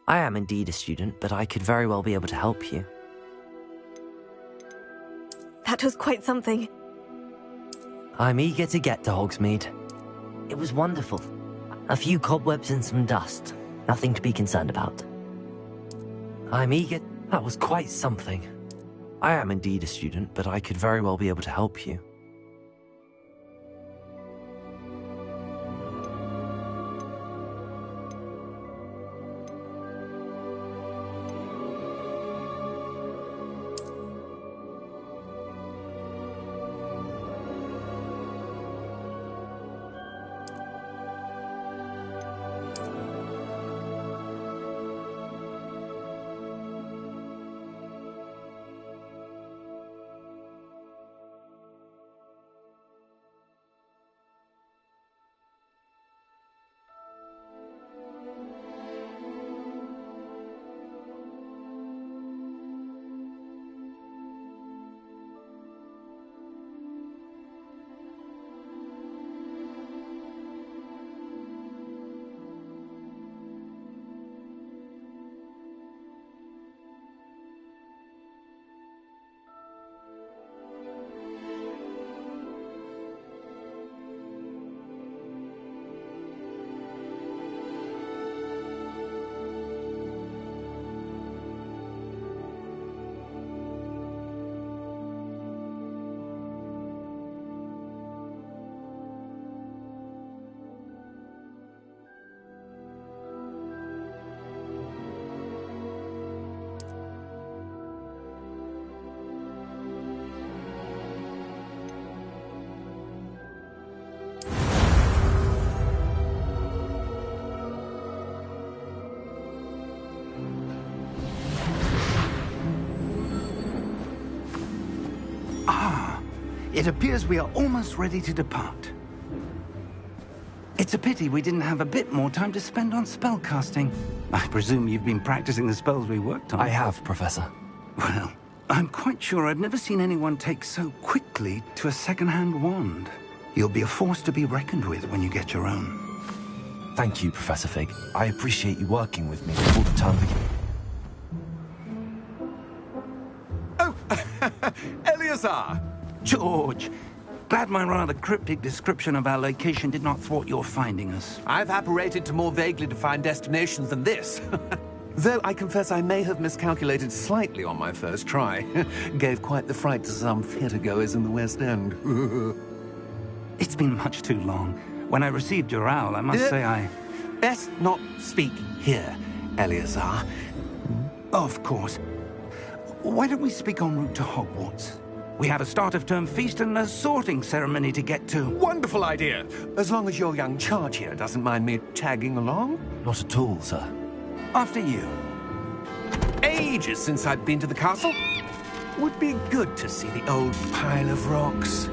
I am indeed a student, but I could very well be able to help you. That was quite something. I'm eager to get to Hogsmeade. It was wonderful. A few cobwebs and some dust. Nothing to be concerned about. I'm eager... That was quite something. I am indeed a student, but I could very well be able to help you. It appears we are almost ready to depart. It's a pity we didn't have a bit more time to spend on spellcasting. I presume you've been practicing the spells we worked on. I have, Professor. Well, I'm quite sure I've never seen anyone take so quickly to a second-hand wand. You'll be a force to be reckoned with when you get your own. Thank you, Professor Fig. I appreciate you working with me before the term begins. Oh, Eleazar! George, glad my rather cryptic description of our location did not thwart your finding us. I've apparated to more vaguely defined destinations than this. Though I confess I may have miscalculated slightly on my first try. Gave quite the fright to some theatre-goers in the West End. It's been much too long. When I received your owl, I must say I... Best not speak here, Eleazar. Of course. Why don't we speak en route to Hogwarts? We have a start-of-term feast and a sorting ceremony to get to. Wonderful idea! As long as your young charge here doesn't mind me tagging along. Not at all, sir. After you. Ages since I've been to the castle. Would be good to see the old pile of rocks.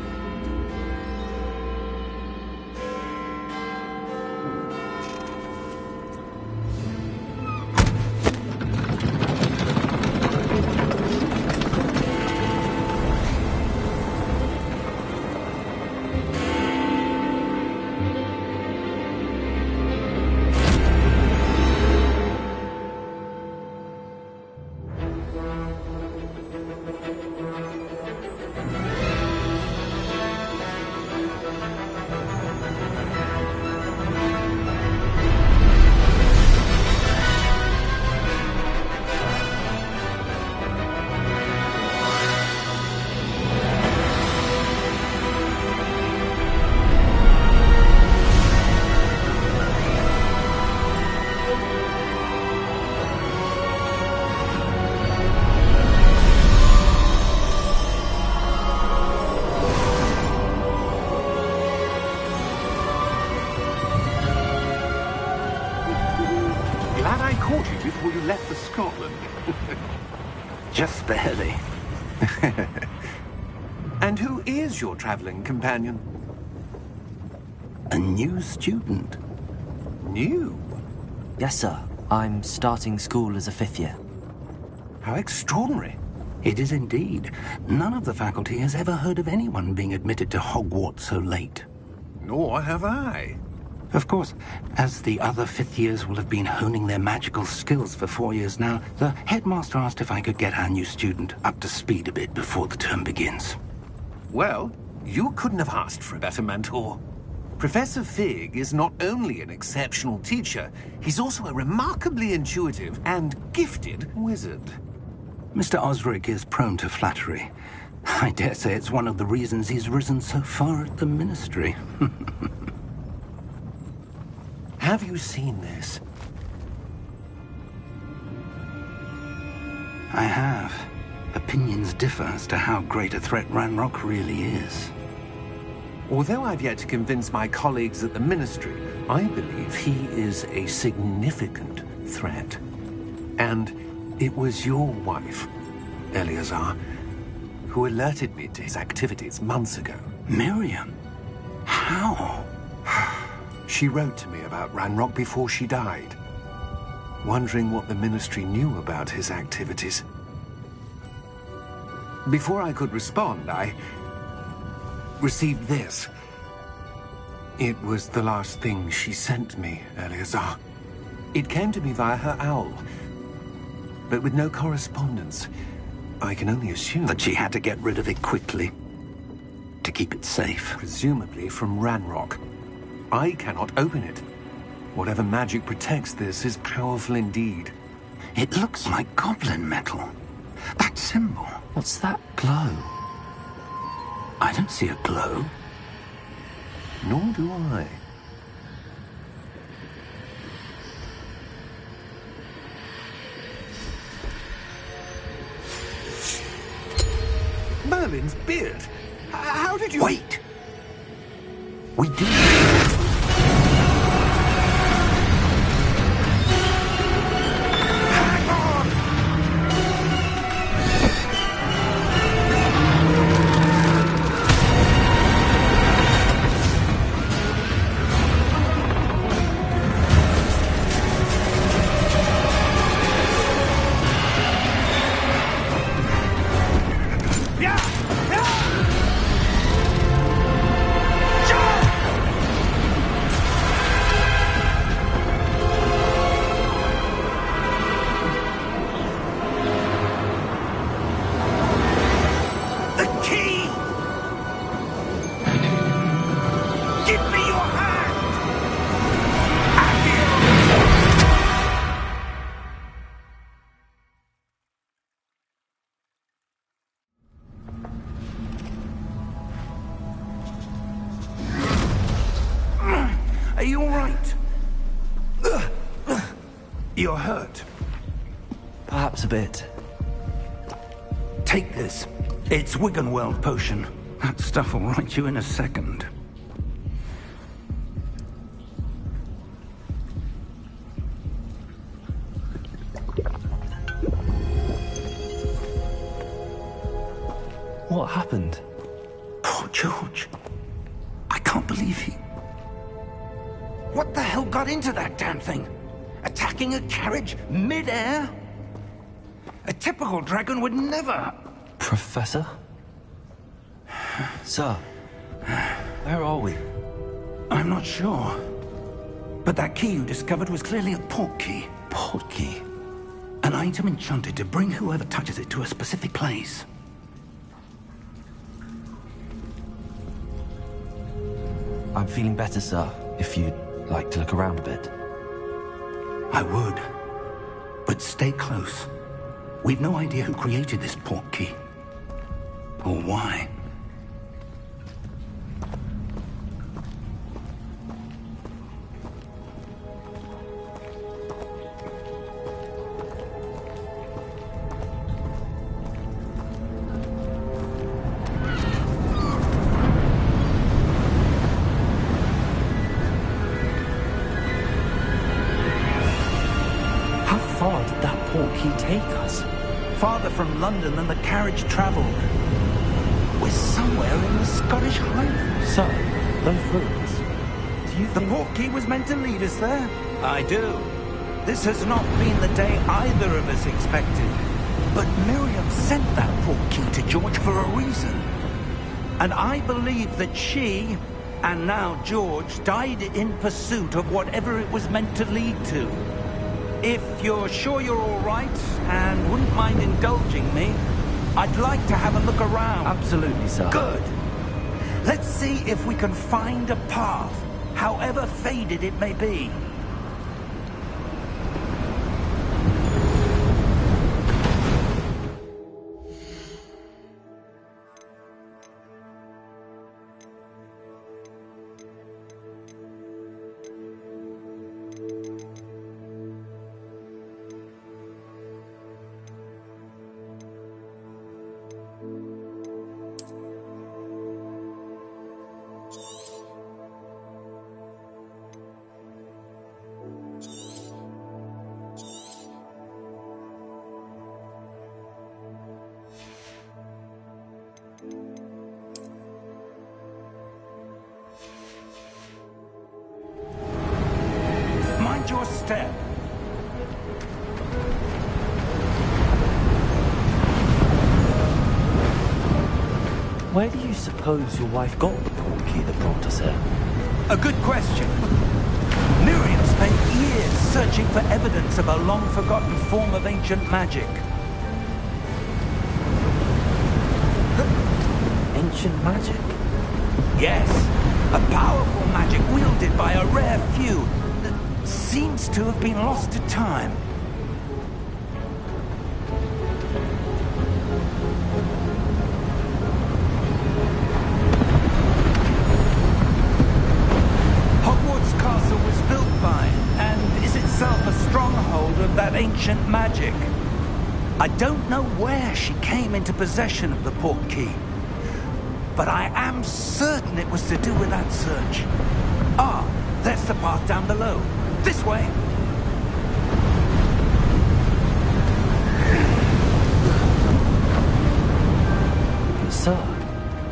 Glad I caught you before you left for Scotland. Just barely. And who is your traveling companion? A new student. New? Yes, sir. I'm starting school as a 5th year. How extraordinary. It is indeed. None of the faculty has ever heard of anyone being admitted to Hogwarts so late. Nor have I. Of course, as the other 5th years will have been honing their magical skills for 4 years now, the headmaster asked if I could get our new student up to speed a bit before the term begins. Well, you couldn't have asked for a better mentor. Professor Fig is not only an exceptional teacher, he's also a remarkably intuitive and gifted wizard. Mr. Osric is prone to flattery. I dare say it's one of the reasons he's risen so far at the Ministry. Have you seen this? I have. Opinions differ as to how great a threat Ranrock really is. Although I've yet to convince my colleagues at the Ministry, I believe he is a significant threat. And it was your wife, Eleazar, who alerted me to his activities months ago. Miriam? How? She wrote to me about Ranrock before she died, wondering what the Ministry knew about his activities. Before I could respond, I received this. It was the last thing she sent me, Eleazar. It came to me via her owl, but with no correspondence. I can only assume That she had to get rid of it quickly. To keep it safe. presumably from Ranrock. I cannot open it. Whatever magic protects this is powerful indeed. It looks like goblin metal. That symbol. What's that glow? I don't see a glow. Nor do I. Merlin's beard. How did you... Wait! We do. Hang on! Yeah! Yeah! right. You're hurt. Perhaps a bit. Take this. It's Wiggenweld potion. That stuff will right you in a second. What happened? Poor George. I can't believe he... What the hell got into that damn thing? Attacking a carriage mid-air? A typical dragon would never... Professor? Sir, where are we? I'm not sure. But that key you discovered was clearly a port key. Port key? An item enchanted to bring whoever touches it to a specific place. I'm feeling better, sir, if you'd like to look around a bit. I would. But stay close. We've no idea who created this port key. Or why. How far did that port key take us? Farther from London than the carriage travelled. We're somewhere in the Scottish Highlands. Sir, those ruins. Do you The think... port key was meant to lead us there? I do. This has not been the day either of us expected. But Miriam sent that port key to George for a reason. And I believe that she, and now George, died in pursuit of whatever it was meant to lead to. If you're sure you're all right, and wouldn't mind indulging me, I'd like to have a look around. Absolutely, sir. Good. Let's see if we can find a path, however faded it may be. Mind your step. Where do you suppose your wife got the port key that brought us here? A good question. Miriam spent years searching for evidence of a long-forgotten form of ancient magic. Ancient magic? Yes, a powerful magic wielded by a rare few that seems to have been lost to time. Hogwarts Castle was built by, and is itself a stronghold of that ancient magic. I don't know where she came into possession of the port key, but I am certain it was to do with that search. Ah, that's the path down below. This way. But sir,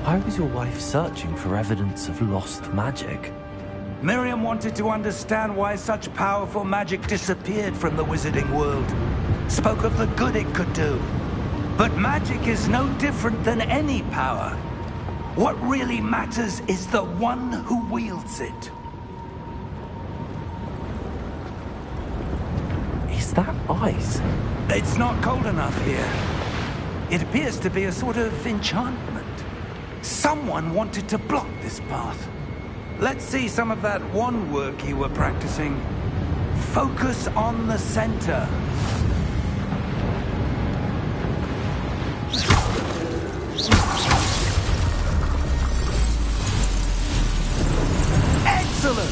why was your wife searching for evidence of lost magic? Miriam wanted to understand why such powerful magic disappeared from the wizarding world. Spoke of the good it could do. But magic is no different than any power. What really matters is the one who wields it. Is that ice? It's not cold enough here. It appears to be a sort of enchantment. Someone wanted to block this path. Let's see some of that wand work you were practicing. Focus on the center. Excellent!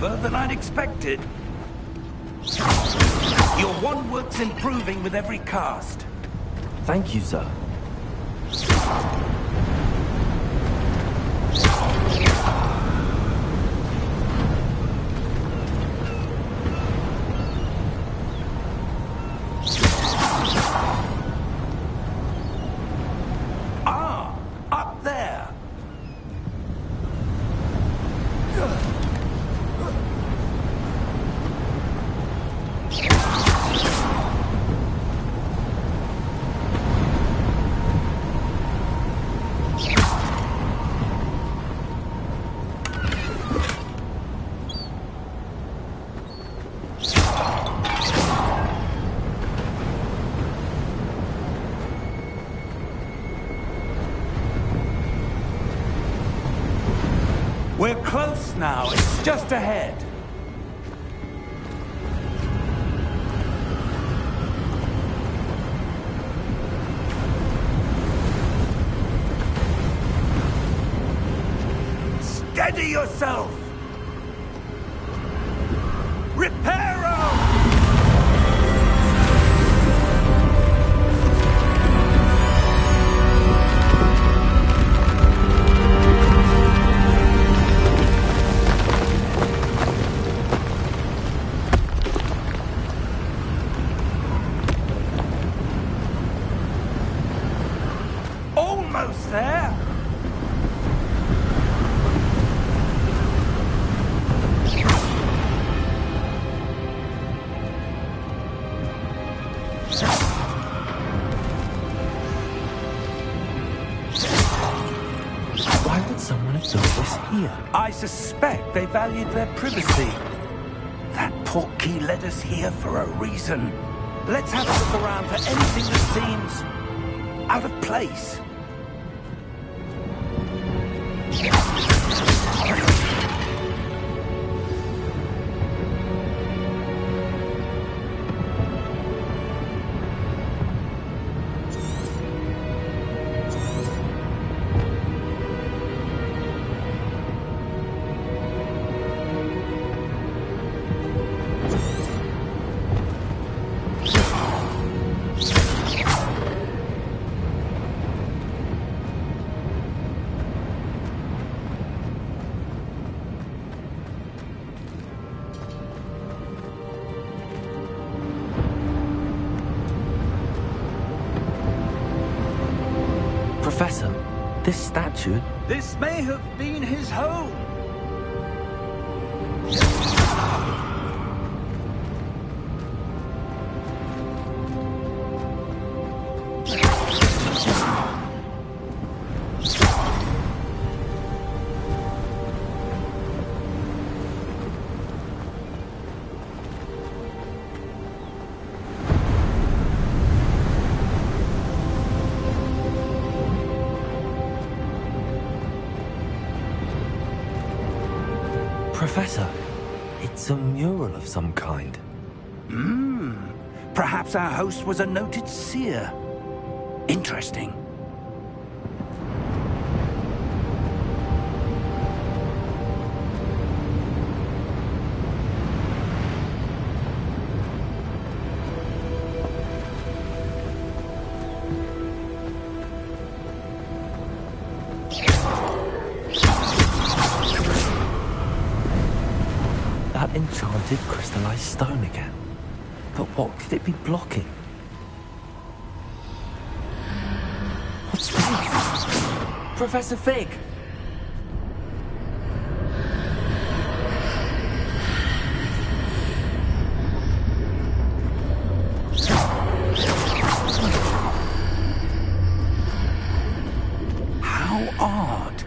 smoother than I'd expected. Your one work's improving with every cast. Thank you, sir. Ah, up there. We're close now. It's just ahead. Steady yourself! Reparo! Almost there! Why would someone have done this here? I suspect they valued their privacy. That portkey led us here for a reason. Let's have a look around for anything that seems out of place. Professor, this statue... This may have been his home. Professor, it's a mural of some kind. Perhaps our host was a noted seer. Interesting. That enchanted crystallized stone again. But what could it be blocking? What's this? Professor Fig! How odd.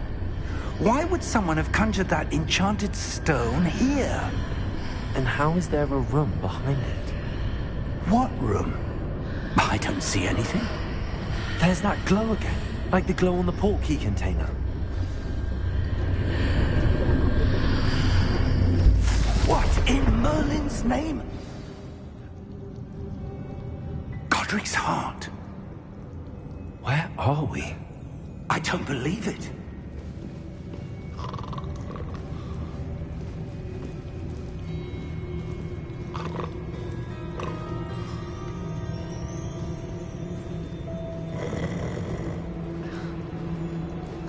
Why would someone have conjured that enchanted stone here? And how is there a room behind it? What room? I don't see anything. There's that glow again, like the glow on the portkey container. What in Merlin's name? Godric's heart. Where are we? I don't believe it.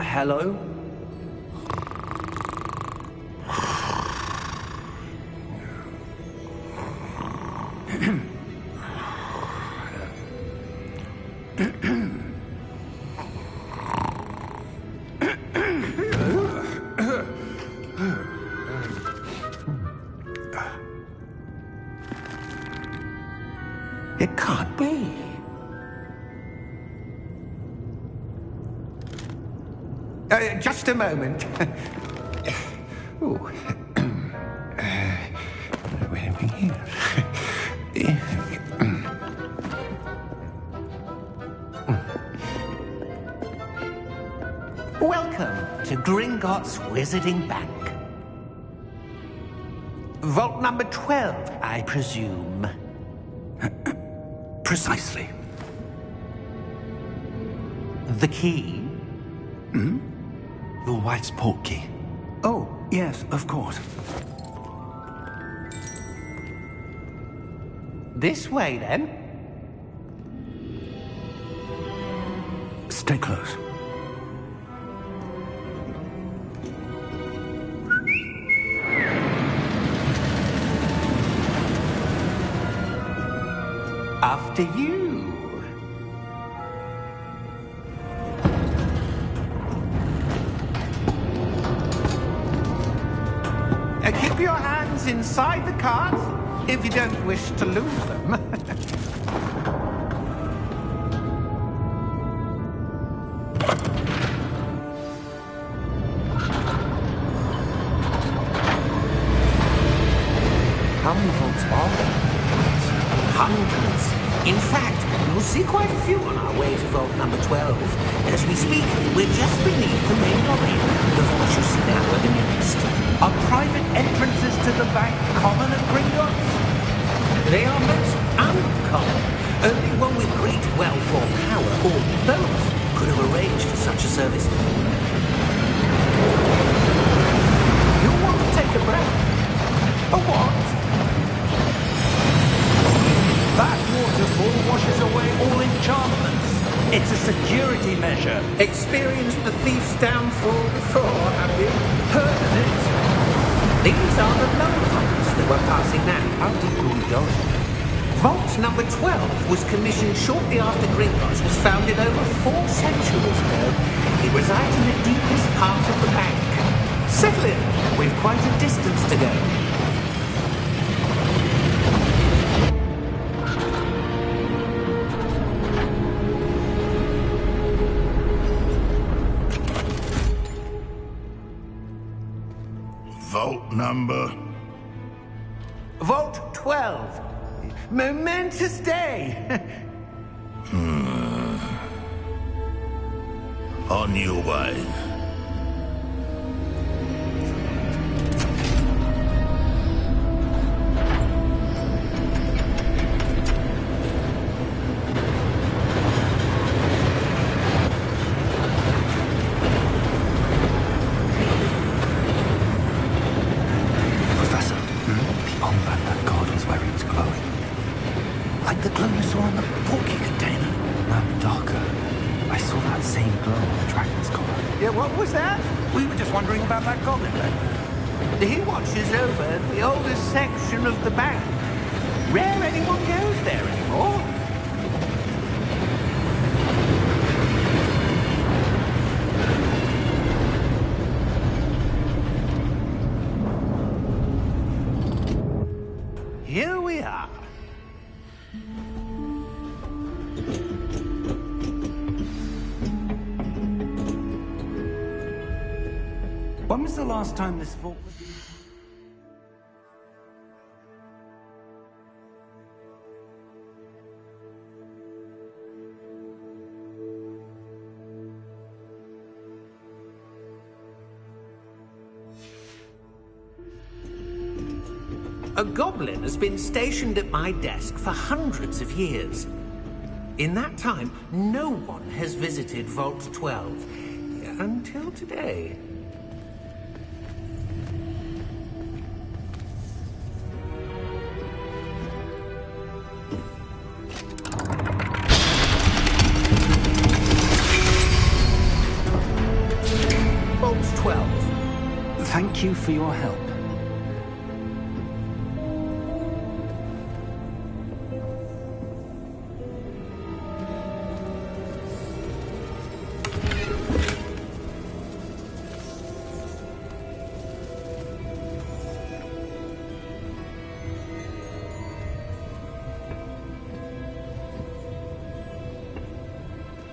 Hello? It can't be. Just a moment. Oh. Where are we here? Welcome to Gringotts Wizarding Bank. Vault number 12, I presume. Precisely. The key? Hmm? Your wife's portkey. Oh, yes, of course. This way, then. Stay close. After you. Keep your hands inside the cart if you don't wish to lose them. How many vaults are there? Hundreds. In fact, you'll see quite a few on our way to vault number 12. As we speak, we're just beneath the main lobby. The vaults you see now are the newest. Are private entrances to the bank common at Gringotts? They are most uncommon. Only one with great wealth or power, or both, could have arranged for such a service. You want to take a breath? A what? That waterfall washes away all enchantments. It's a security measure. Experienced the thief's downfall before, have you? Heard of it? These are the lower vaults that we're passing now. How deep are we going? Vault number 12 was commissioned shortly after Gringotts was founded over 4 centuries ago. It resides in the deepest part of the bank. Settle in. We've quite a distance to go. Vault number? Vault 12. Momentous day. On your way. Professor, the armband that guard was wearing was glowing. Like the glow you saw on the porky container. No, darker. I saw that same glow on the dragon's collar. Yeah, what was that? We were just wondering about that goblin then. He watches over the oldest section of the bank. Rare anyone goes there anymore. Here we are. When was the last time this vault was... A goblin has been stationed at my desk for hundreds of years. In that time, no one has visited Vault 12 until today. 12. Thank you for your help.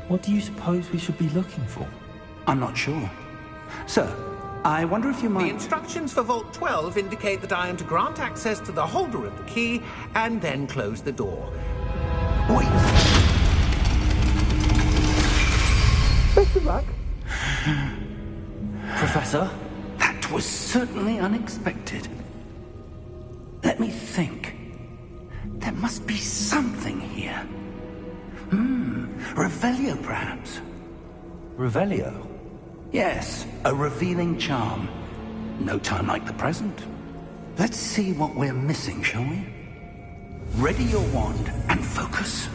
What do you suppose we should be looking for? I'm not sure. Sir, I wonder if you The might... instructions for Vault 12 indicate that I am to grant access to the holder of the key and then close the door. Wait! Best of luck. Professor? That was certainly unexpected. Let me think. There must be something here. Revelio, perhaps? Revelio? Yes, a revealing charm. No time like the present. Let's see what we're missing, shall we? Ready your wand and focus.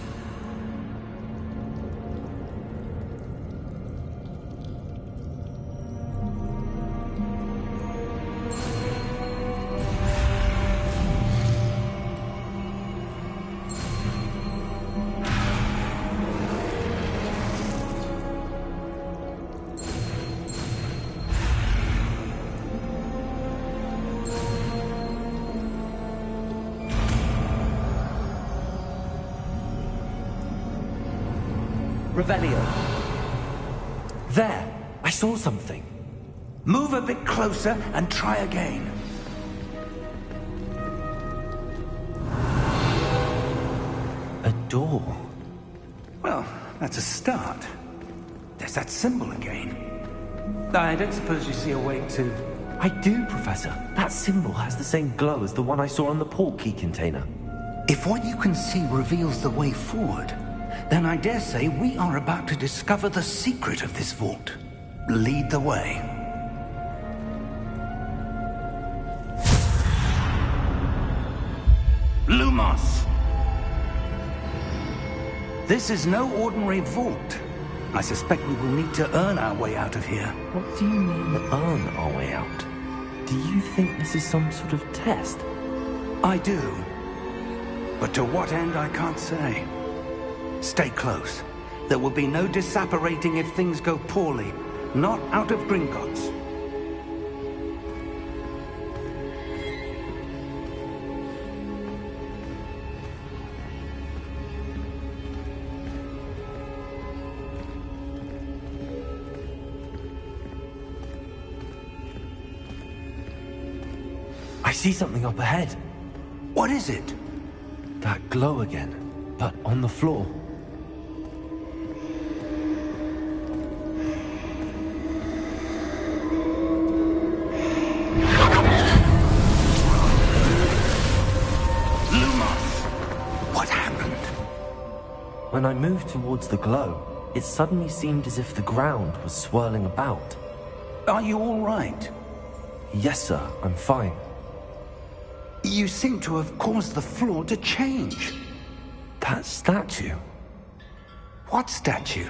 Revelio. There! I saw something. Move a bit closer and try again. A door. Well, that's a start. There's that symbol again. I don't suppose you see a way to... I do, Professor. That symbol has the same glow as the one I saw on the port key container. If what you can see reveals the way forward, then I dare say we are about to discover the secret of this vault. Lead the way. Lumos! This is no ordinary vault. I suspect we will need to earn our way out of here. What do you mean, earn our way out? Do you think this is some sort of test? I do. But to what end, I can't say. Stay close. There will be no disapparating if things go poorly. Not out of Gringotts. I see something up ahead. What is it? That glow again, but on the floor. Lumos! What happened? When I moved towards the glow, it suddenly seemed as if the ground was swirling about. Are you all right? Yes, sir, I'm fine. You seem to have caused the floor to change. That statue. What statue?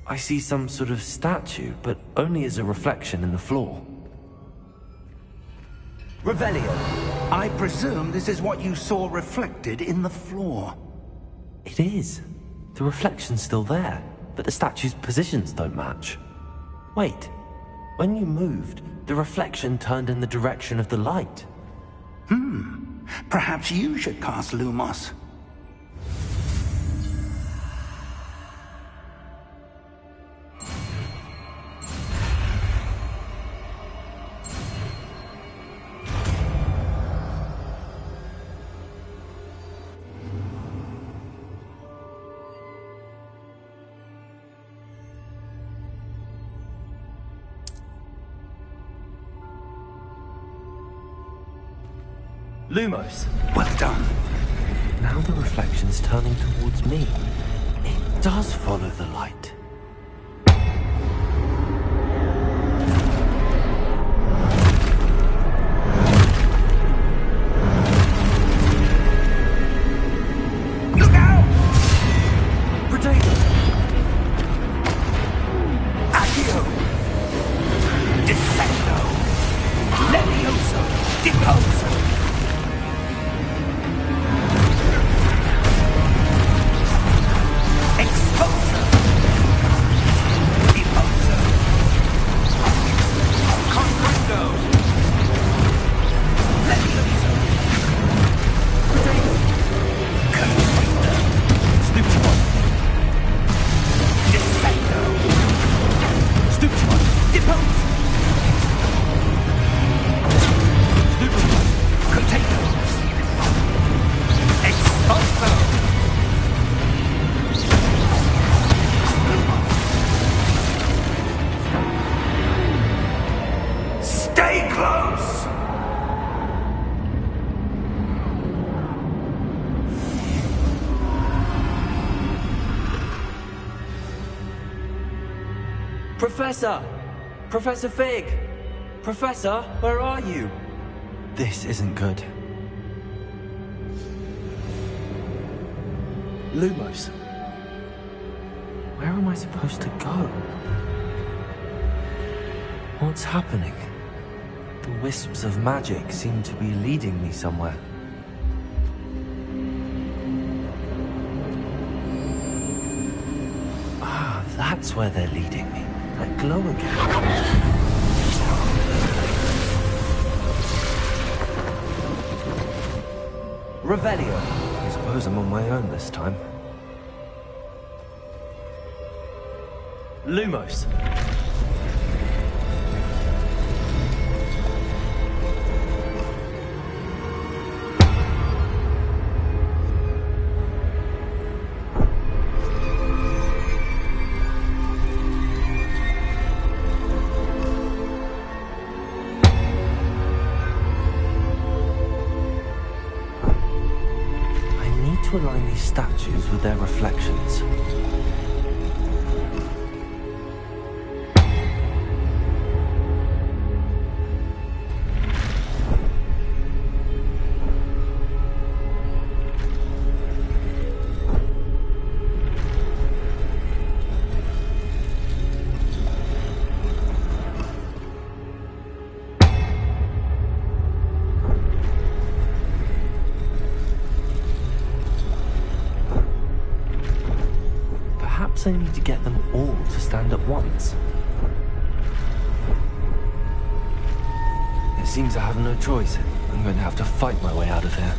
I see some sort of statue, but only as a reflection in the floor. Revelio. I presume this is what you saw reflected in the floor. It is. The reflection's still there, but the statue's positions don't match. Wait. When you moved, the reflection turned in the direction of the light. Perhaps you should cast Lumos. Lumos! Well done. Now the reflection's turning towards me. It does follow the light. Look out! Potato! Accio! Post! Potato! Expulso! Stay close! Professor! Professor Fig! Professor, where are you? This isn't good. Lumos. Where am I supposed to go? What's happening? The wisps of magic seem to be leading me somewhere. Ah, that's where they're leading me. That glow again. Revelio. I suppose I'm on my own this time. Lumos. To align these statues with their reflections. I need to get them all to stand at once. It seems I have no choice. I'm going to have to fight my way out of here.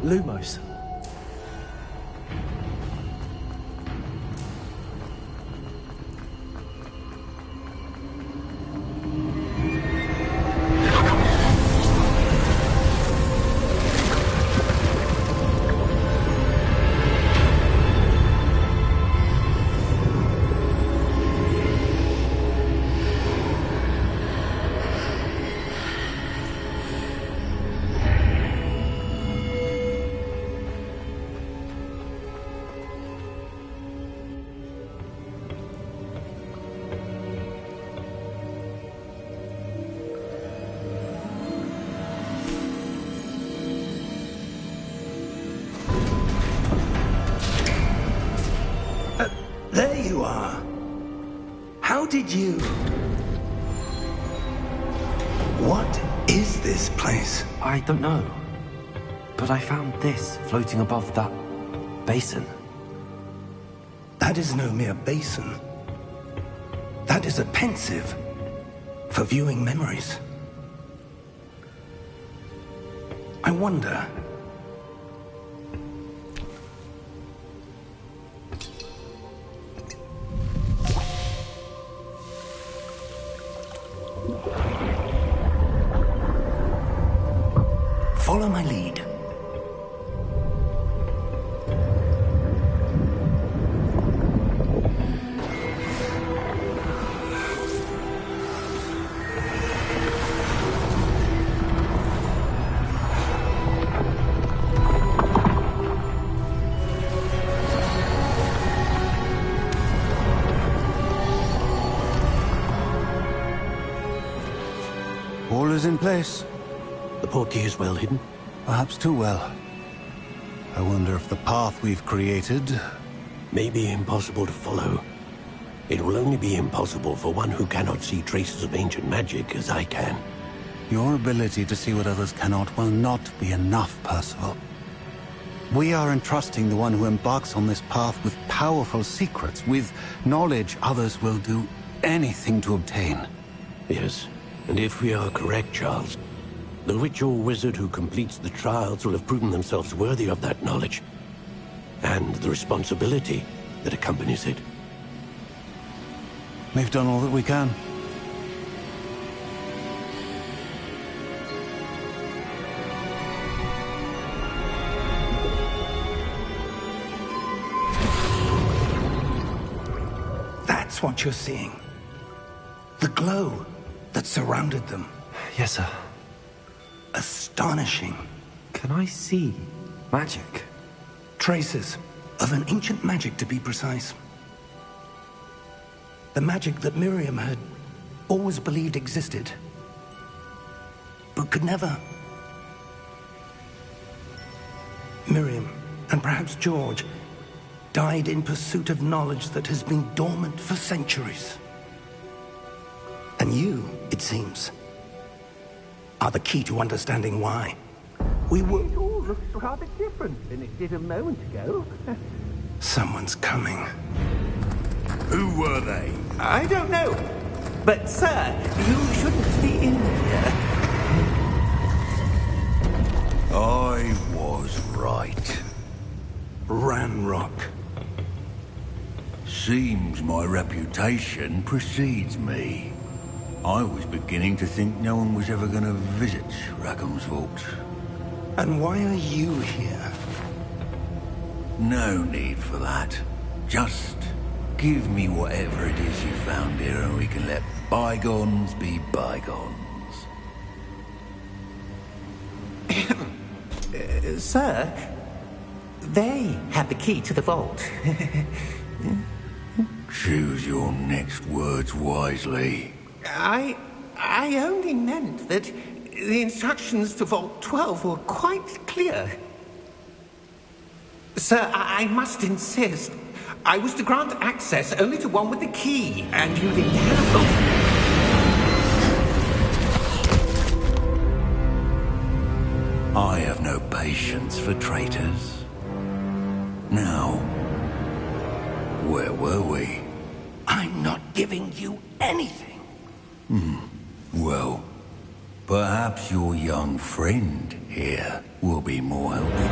Lumos. There you are. How did you... What is this place? I don't know. But I found this floating above that basin. That is no mere basin. That is a pensive for viewing memories. I wonder... Follow my lead. All is in place. The portkey is well hidden? Perhaps too well. I wonder if the path we've created... May be impossible to follow. It will only be impossible for one who cannot see traces of ancient magic as I can. Your ability to see what others cannot will not be enough, Percival. We are entrusting the one who embarks on this path with powerful secrets, with knowledge others will do anything to obtain. Yes, and if we are correct, Charles, the witch or wizard who completes the trials will have proven themselves worthy of that knowledge, and the responsibility that accompanies it. We've done all that we can. That's what you're seeing. The glow that surrounded them. Yes, sir. Astonishing. Can I see magic? Traces of an ancient magic, to be precise. The magic that Miriam had always believed existed, but could never. Miriam, and perhaps George, died in pursuit of knowledge that has been dormant for centuries. And you, it seems, are the key to understanding why. We were... It all looks rather different than it did a moment ago. Someone's coming. Who were they? I don't know. But, sir, you shouldn't be in here. I was right. Ranrock. Seems my reputation precedes me. I was beginning to think no one was ever going to visit Rackham's vault. And why are you here? No need for that. Just give me whatever it is you found here and we can let bygones be bygones. Sir, they have the key to the vault. Choose your next words wisely. I only meant that the instructions to Vault 12 were quite clear. Sir, I must insist. I was to grant access only to one with the key, and you didn't have them. I have no patience for traitors. Now, where were we? I'm not giving you anything. Well, perhaps your young friend here will be more helpful.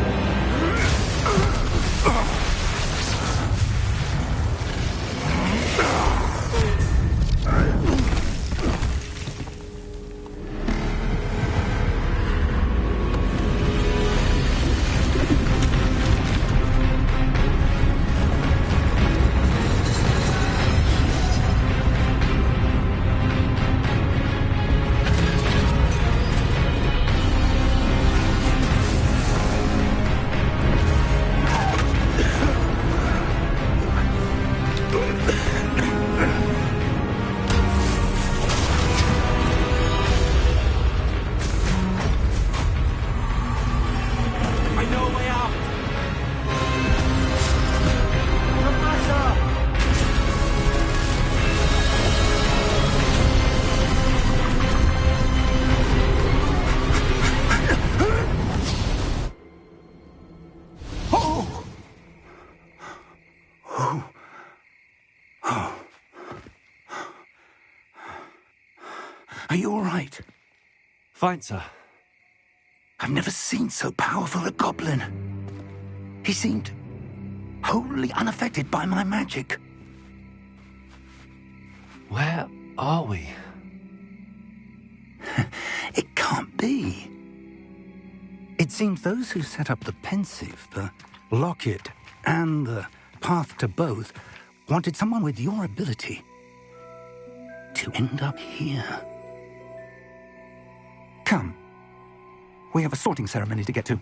Are you all right? Fine, sir. I've never seen so powerful a goblin. He seemed wholly unaffected by my magic. Where are we? It can't be. It seems those who set up the pensive, the locket, and the path to both wanted someone with your ability to end up here. Come. We have a sorting ceremony to get to.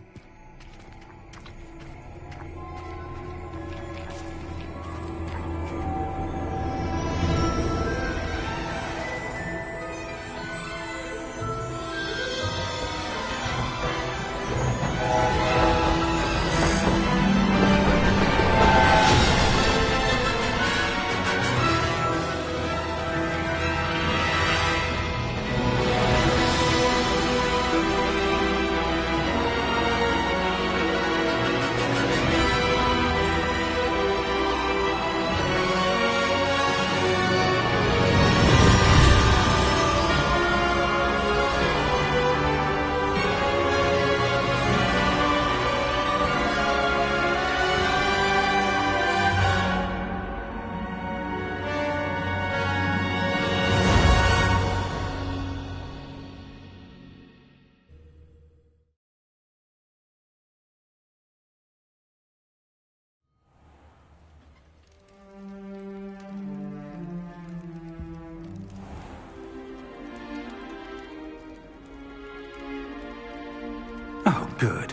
Oh, good.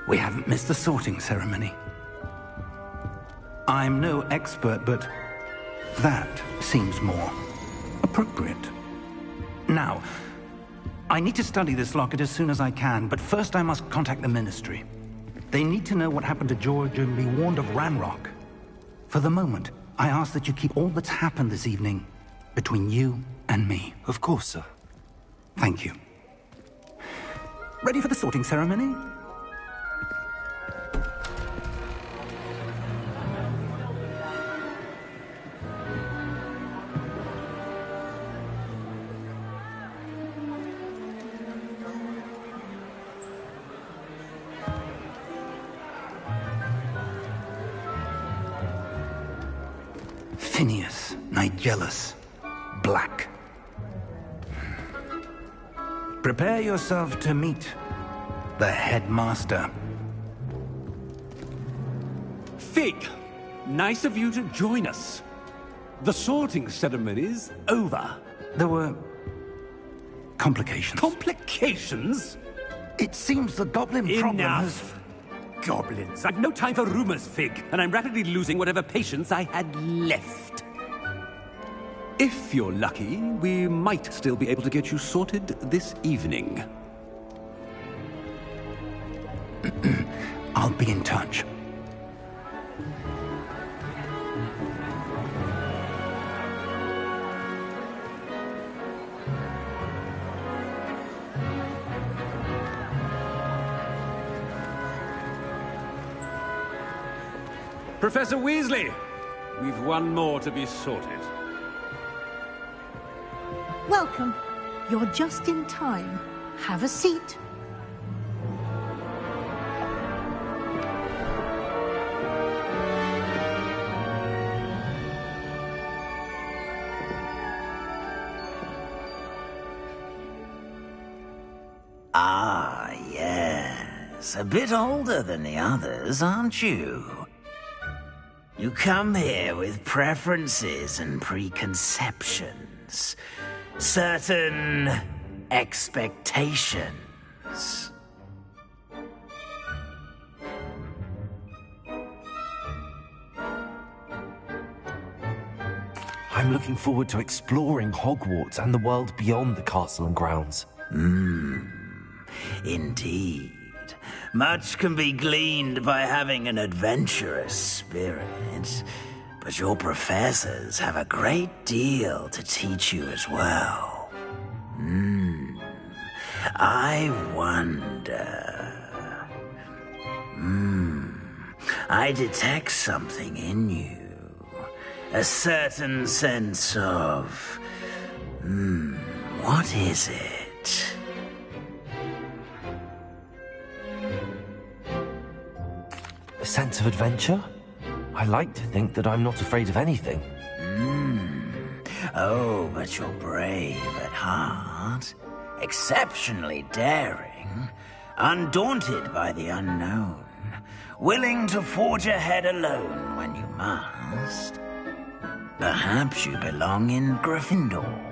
We haven't missed the sorting ceremony. I'm no expert, but that seems more appropriate. Now, I need to study this locket as soon as I can, but first I must contact the Ministry. They need to know what happened to George and be warned of Ranrock. For the moment, I ask that you keep all that's happened this evening between you and me. Of course, sir. Thank you. Ready for the sorting ceremony? Phineas Nigellus Black. Prepare yourself to meet the headmaster. Fig, nice of you to join us. The sorting ceremony's over. There were complications. Complications? It seems the goblin problem has... Enough! Goblins. I've no time for rumors, Fig, and I'm rapidly losing whatever patience I had left. If you're lucky, we might still be able to get you sorted this evening. I'll be in touch. Professor Weasley, we've one more to be sorted. Welcome. You're just in time. Have a seat. Ah, yes. A bit older than the others, aren't you? You come here with preferences and preconceptions. Certain expectations. I'm looking forward to exploring Hogwarts and the world beyond the castle and grounds. Indeed. Much can be gleaned by having an adventurous spirit, but your professors have a great deal to teach you as well. I wonder... I detect something in you. A certain sense of... What is it? A sense of adventure? I like to think that I'm not afraid of anything. Oh, but you're brave at heart. Exceptionally daring. Undaunted by the unknown. Willing to forge ahead alone when you must. Perhaps you belong in Gryffindor.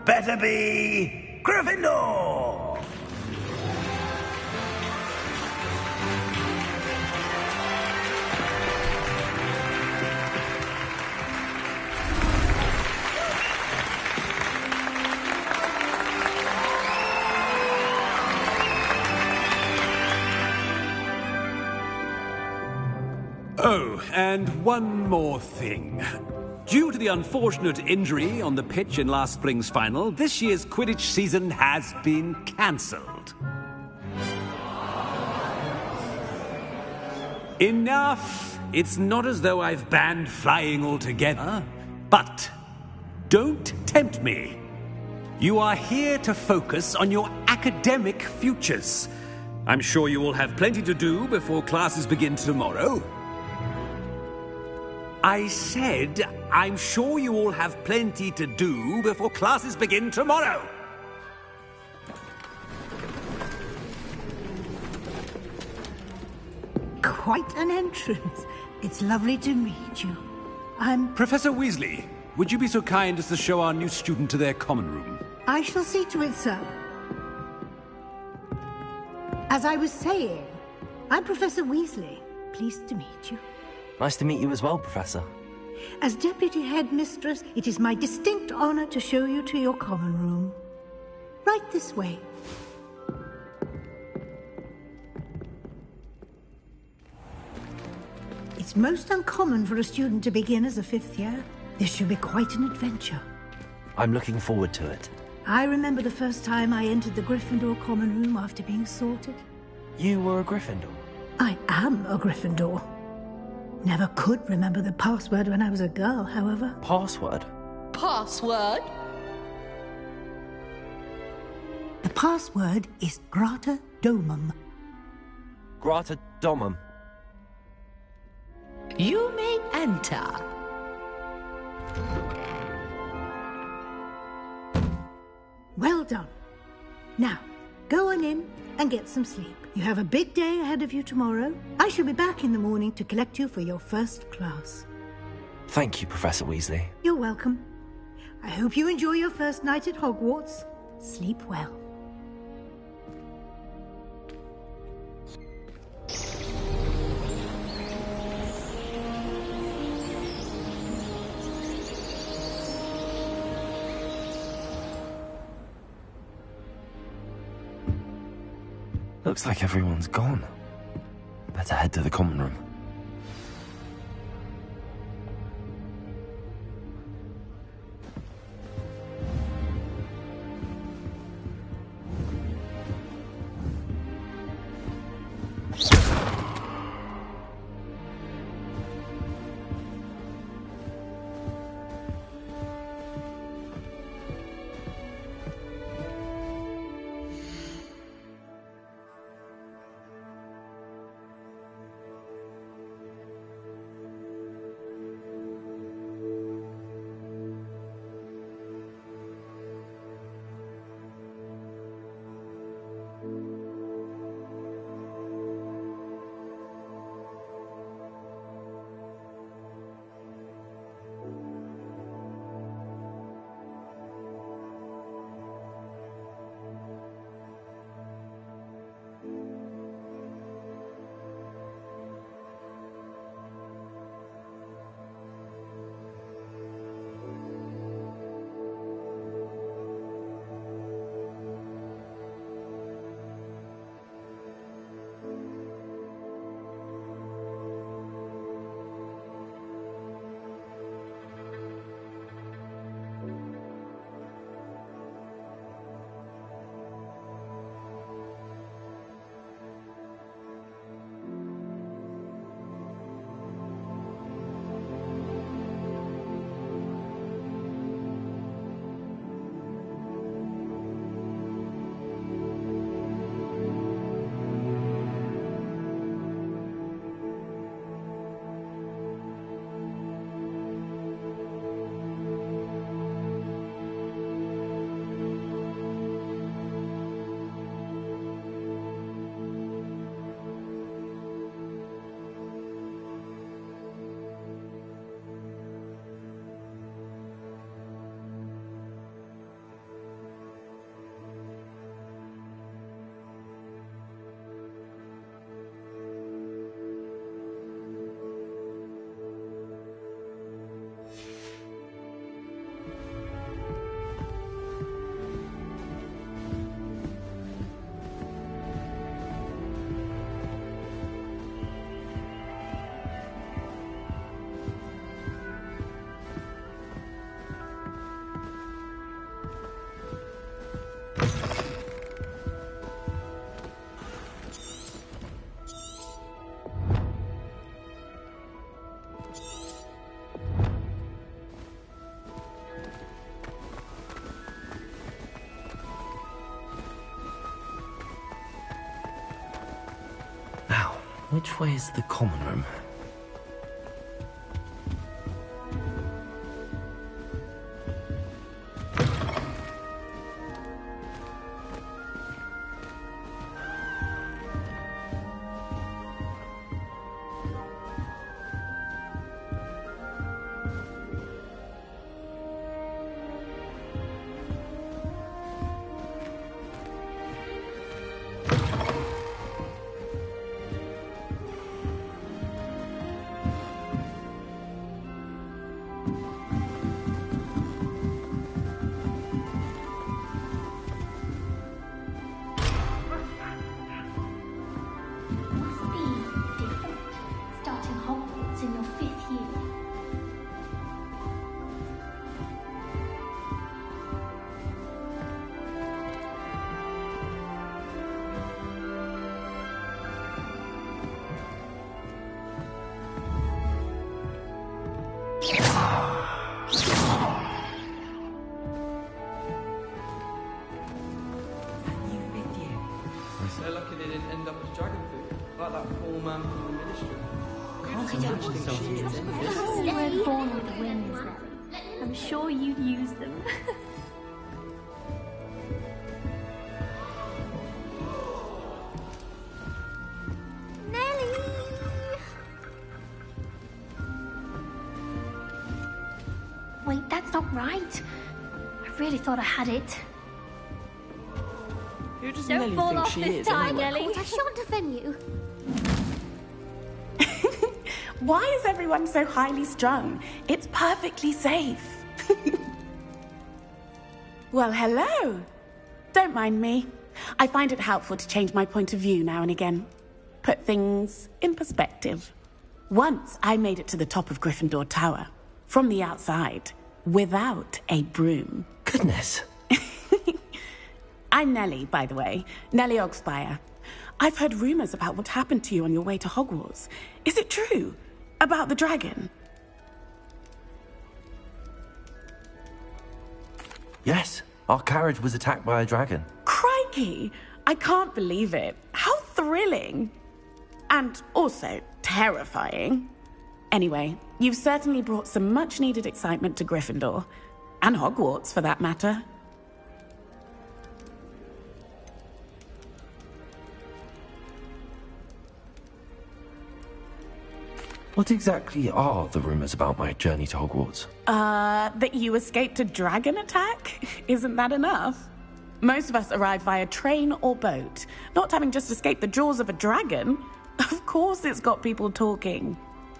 Better be Gryffindor! Oh, and one more thing. Due to the unfortunate injury on the pitch in last spring's final, this year's Quidditch season has been cancelled. Enough! It's not as though I've banned flying altogether. But don't tempt me. You are here to focus on your academic futures. I'm sure you will have plenty to do before classes begin tomorrow. I said, I'm sure you all have plenty to do before classes begin tomorrow. Quite an entrance. It's lovely to meet you. I'm... Professor Weasley, would you be so kind as to show our new student to their common room? I shall see to it, sir. As I was saying, I'm Professor Weasley. Pleased to meet you. Nice to meet you as well, Professor. As Deputy Headmistress, it is my distinct honor to show you to your common room. Right this way. It's most uncommon for a student to begin as a fifth year. This should be quite an adventure. I'm looking forward to it. I remember the first time I entered the Gryffindor common room after being sorted. You were a Gryffindor? I am a Gryffindor. Never could remember the password when I was a girl, however. Password? Password? The password is Grata Domum. Grata Domum. You may enter. Well done. Now, go on in and get some sleep. You have a big day ahead of you tomorrow. I shall be back in the morning to collect you for your first class. Thank you, Professor Weasley. You're welcome. I hope you enjoy your first night at Hogwarts. Sleep well. Looks like everyone's gone. Better head to the common room. Which way is the common room? They're lucky they didn't end up as dragon food, like that poor man from the ministry. You were born with wings, Nelly. I'm sure you'd use them. right? I really thought I had it. Who does Don't Nelly fall think off she this is, time, anyway? Nelly. I shan't offend you. Why is everyone so highly strung? It's perfectly safe. Well, hello. Don't mind me. I find it helpful to change my point of view now and again. Put things in perspective. Once I made it to the top of Gryffindor Tower, from the outside, without a broom. Goodness. I'm Nellie, by the way. Nellie Ogspire. I've heard rumors about what happened to you on your way to Hogwarts. Is it true? About the dragon? Yes, our carriage was attacked by a dragon. Crikey! I can't believe it. How thrilling! And also terrifying. Anyway, you've certainly brought some much-needed excitement to Gryffindor. And Hogwarts, for that matter. What exactly are the rumors about my journey to Hogwarts? That you escaped a dragon attack? Isn't that enough? Most of us arrive via train or boat, not having just escaped the jaws of a dragon. Of course it's got people talking.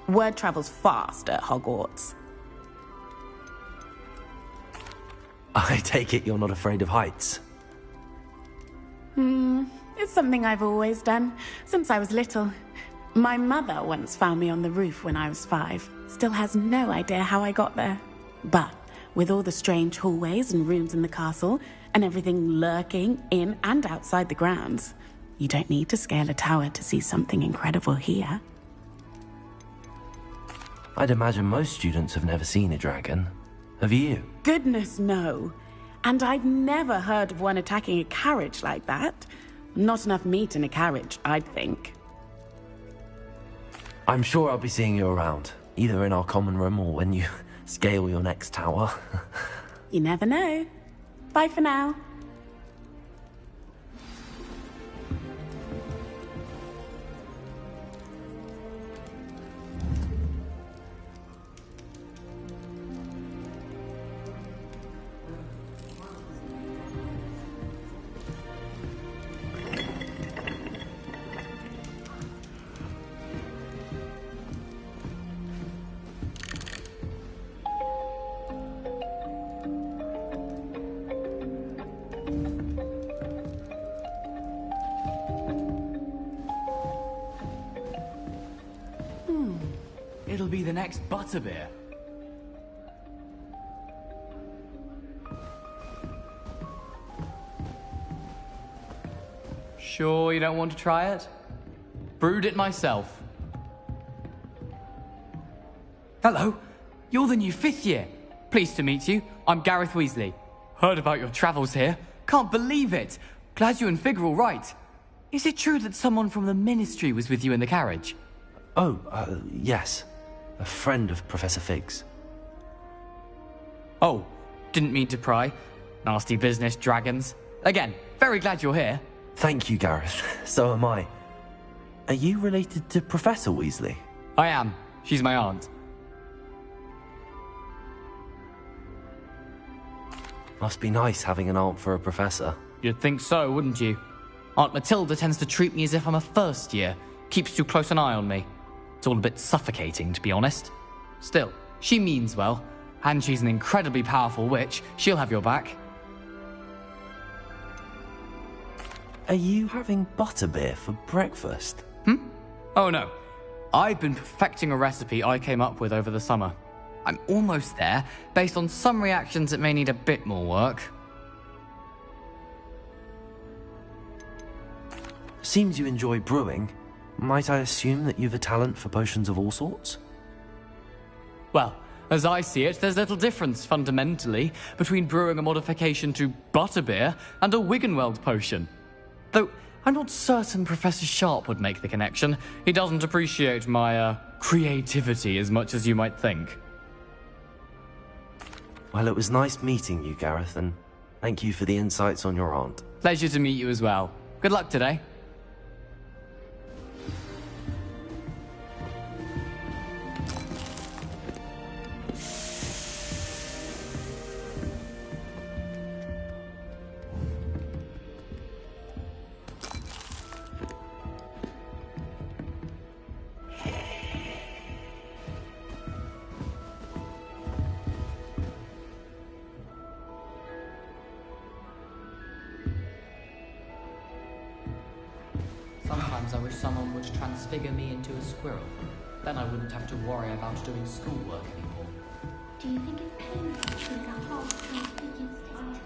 Word travels fast at Hogwarts. I take it you're not afraid of heights. It's something I've always done, since I was little. My mother once found me on the roof when I was 5. Still has no idea how I got there. But with all the strange hallways and rooms in the castle, and everything lurking in and outside the grounds, you don't need to scale a tower to see something incredible here. I'd imagine most students have never seen a dragon. Have you? Goodness, no. And I've never heard of one attacking a carriage like that. Not enough meat in a carriage, I'd think. I'm sure I'll be seeing you around, either in our common room or when you scale your next tower. You never know. Bye for now. It'll be the next butterbeer. Sure you don't want to try it? Brewed it myself. Hello, you're the new 5th year. Pleased to meet you. I'm Gareth Weasley. Heard about your travels here. Can't believe it. Glad you and Fig are all right. Is it true that someone from the Ministry was with you in the carriage? Oh, yes. A friend of Professor Fig's. Oh, didn't mean to pry. Nasty business, dragons. Again, very glad you're here. Thank you, Gareth. So am I. Are you related to Professor Weasley? I am. She's my aunt. Must be nice having an aunt for a professor. You'd think so, wouldn't you? Aunt Matilda tends to treat me as if I'm a first year. Keeps too close an eye on me. It's all a bit suffocating, to be honest. Still, she means well, and she's an incredibly powerful witch. She'll have your back. Are you having butterbeer for breakfast? Oh no. I've been perfecting a recipe I came up with over the summer. I'm almost there. Based on some reactions, it may need a bit more work. Seems you enjoy brewing. Might I assume that you've a talent for potions of all sorts? Well, as I see it, there's little difference, fundamentally, between brewing a modification to butterbeer and a Wiggenweld potion. Though, I'm not certain Professor Sharp would make the connection. He doesn't appreciate my, creativity as much as you might think. Well, it was nice meeting you, Gareth, and thank you for the insights on your aunt. Pleasure to meet you as well. Good luck today. Sometimes I wish someone would transfigure me into a squirrel. Then I wouldn't have to worry about doing schoolwork anymore. Do you think it's painful to be in a half transfigured state?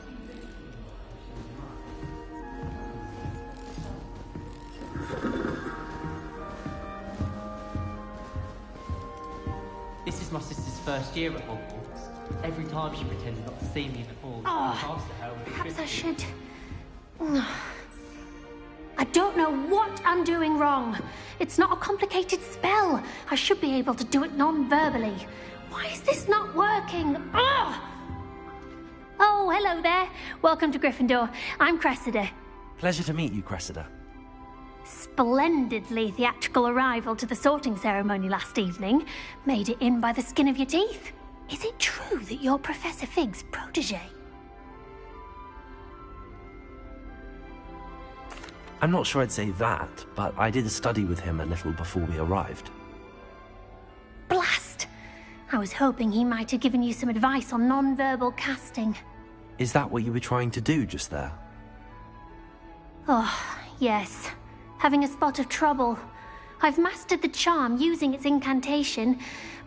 This is my sister's first year at Hogwarts. Every time she pretended not to see me in the hall, Perhaps I should... I don't know what I'm doing wrong. It's not a complicated spell. I should be able to do it non-verbally. Why is this not working? Ugh! Oh, hello there. Welcome to Gryffindor. I'm Cressida. Pleasure to meet you, Cressida. Splendidly theatrical arrival to the sorting ceremony last evening. Made it in by the skin of your teeth. Is it true that you're Professor Fig's protege? I'm not sure I'd say that, but I did study with him a little before we arrived. Blast! I was hoping he might have given you some advice on non-verbal casting. Is that what you were trying to do just there? Oh, yes. Having a spot of trouble. I've mastered the charm using its incantation,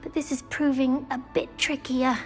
but this is proving a bit trickier.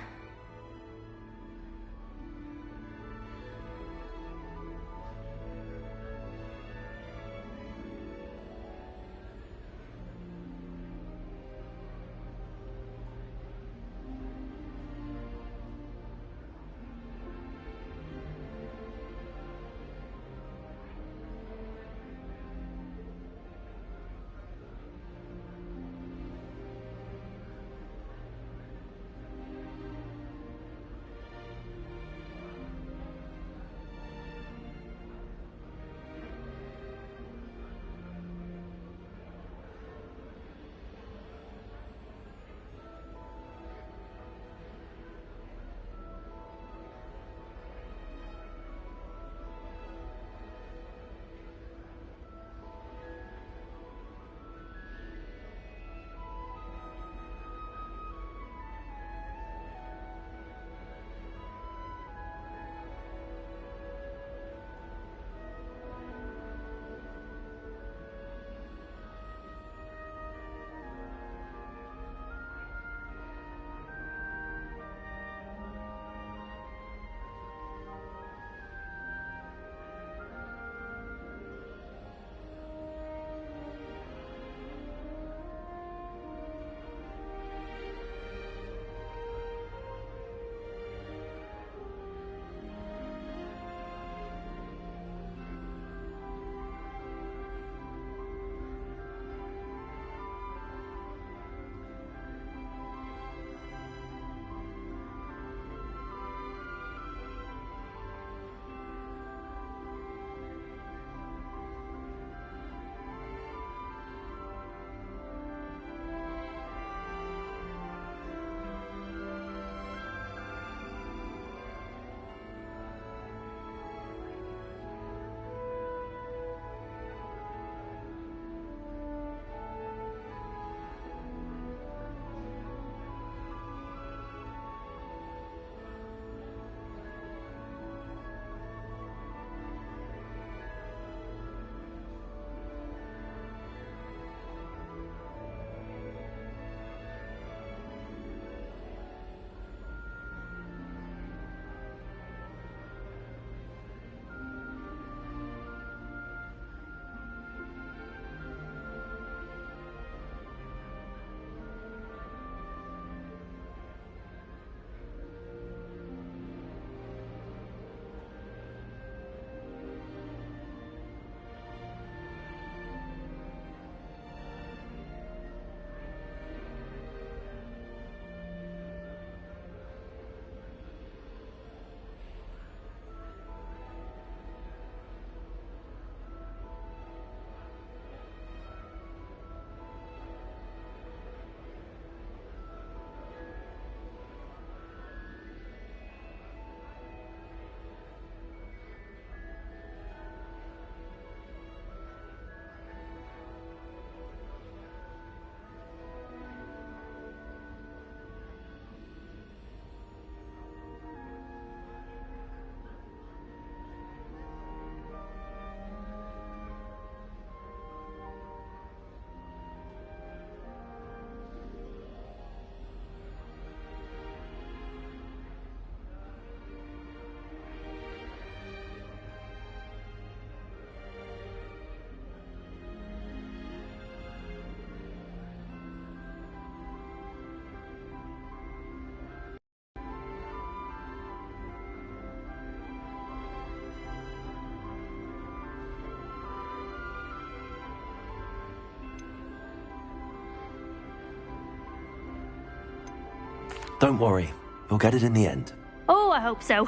Don't worry. You'll get it in the end. Oh, I hope so.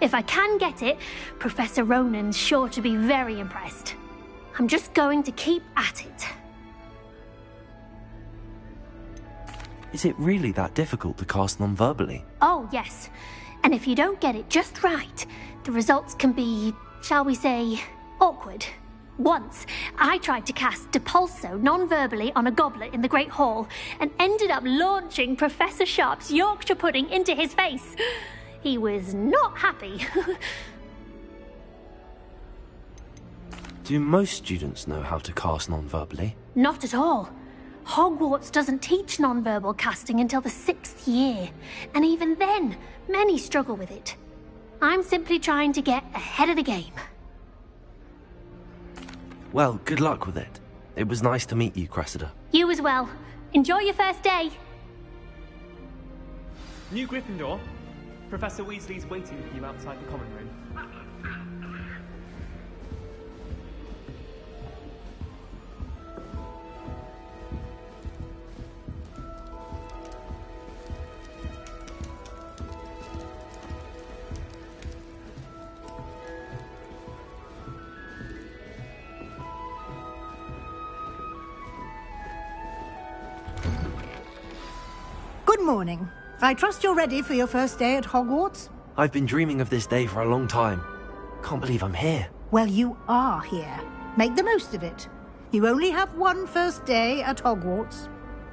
If I can get it, Professor Ronan's sure to be very impressed. I'm just going to keep at it. Is it really that difficult to cast non-verbally? Oh, yes. And if you don't get it just right, the results can be, shall we say, awkward. Once, I tried to cast Depulso non-verbally on a goblet in the Great Hall and ended up launching Professor Sharp's Yorkshire pudding into his face. He was not happy. Do most students know how to cast non-verbally? Not at all. Hogwarts doesn't teach non-verbal casting until the 6th year, and even then, many struggle with it. I'm simply trying to get ahead of the game. Well, good luck with it. It was nice to meet you, Cressida. You as well. Enjoy your first day. New Gryffindor. Professor Weasley's waiting for you outside the common room. Good morning. I trust you're ready for your first day at Hogwarts? I've been dreaming of this day for a long time. Can't believe I'm here. Well, you are here. Make the most of it. You only have one first day at Hogwarts.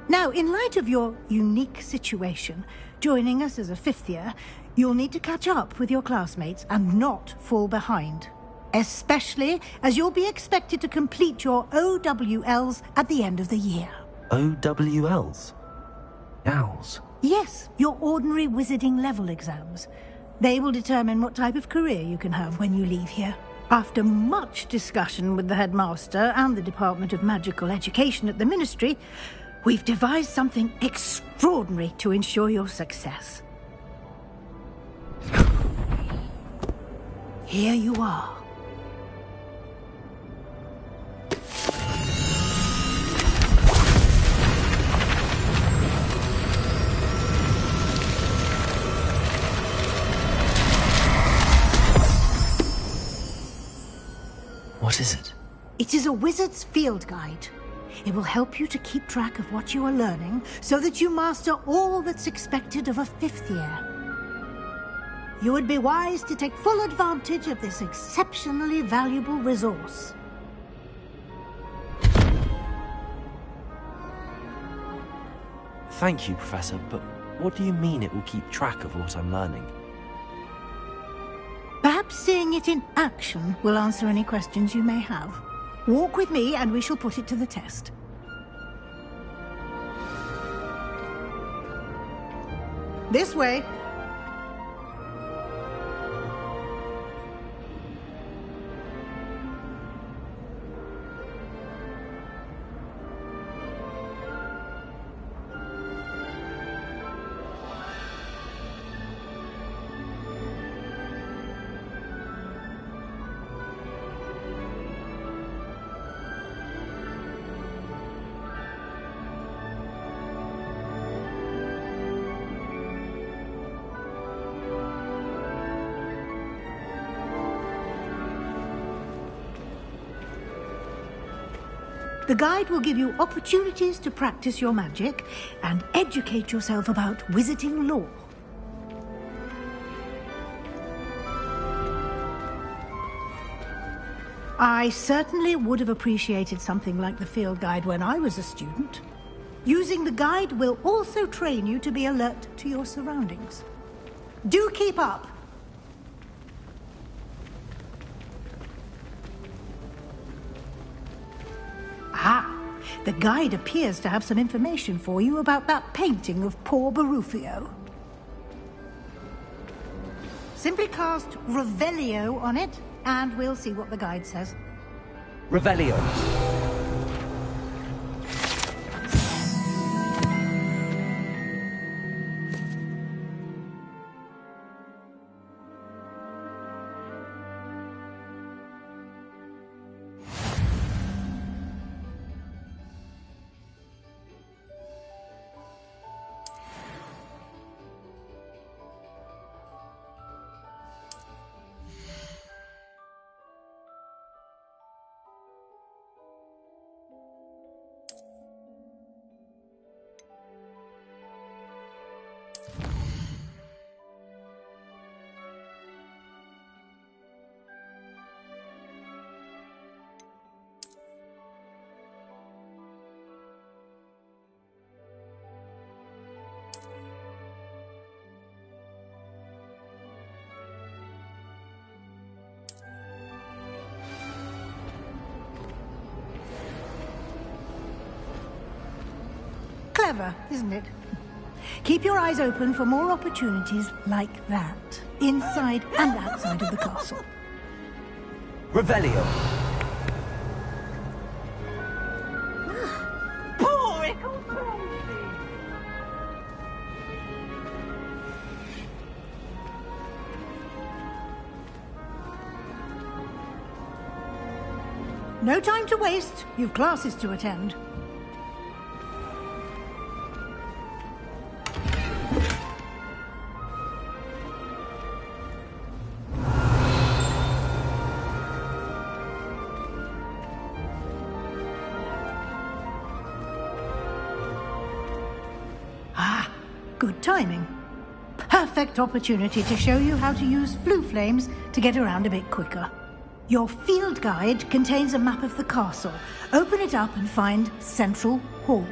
Now, in light of your unique situation, joining us as a 5th year, you'll need to catch up with your classmates and not fall behind. Especially as you'll be expected to complete your OWLs at the end of the year. OWLs? Owls? Yes, your ordinary wizarding level exams. They will determine what type of career you can have when you leave here. After much discussion with the headmaster and the Department of Magical Education at the Ministry, we've devised something extraordinary to ensure your success. Here you are. What is it? It is a wizard's field guide. It will help you to keep track of what you are learning so that you master all that's expected of a 5th year. You would be wise to take full advantage of this exceptionally valuable resource. Thank you, Professor, but what do you mean it will keep track of what I'm learning? Perhaps seeing it in action will answer any questions you may have. Walk with me and we shall put it to the test. This way. The guide will give you opportunities to practice your magic and educate yourself about wizarding lore. I certainly would have appreciated something like the field guide when I was a student. Using the guide will also train you to be alert to your surroundings. Do keep up! Ah, the guide appears to have some information for you about that painting of poor Barufio. Simply cast Revelio on it, and we'll see what the guide says. Revelio. Clever, isn't it? Keep your eyes open for more opportunities like that, inside and outside of the castle. Revelio. No time to waste. You've classes to attend. Ah, good timing. Perfect opportunity to show you how to use flue flames to get around a bit quicker. Your field guide contains a map of the castle. Open it up and find Central Hall.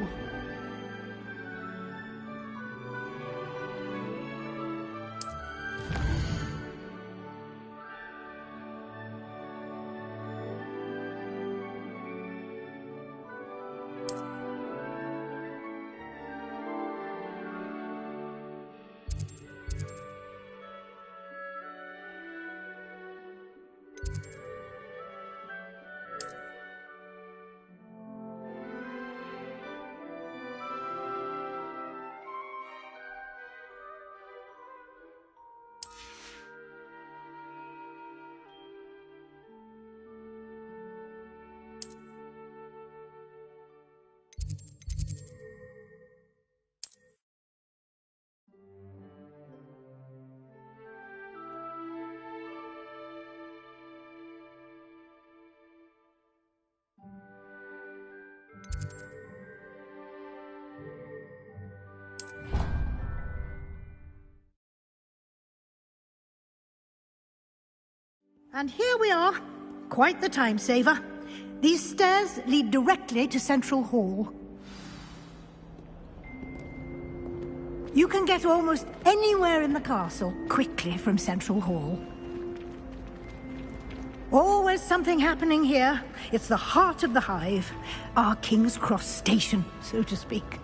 And here we are. Quite the time saver. These stairs lead directly to Central Hall. You can get almost anywhere in the castle quickly from Central Hall. Always something happening here. It's the heart of the hive. Our King's Cross station, so to speak.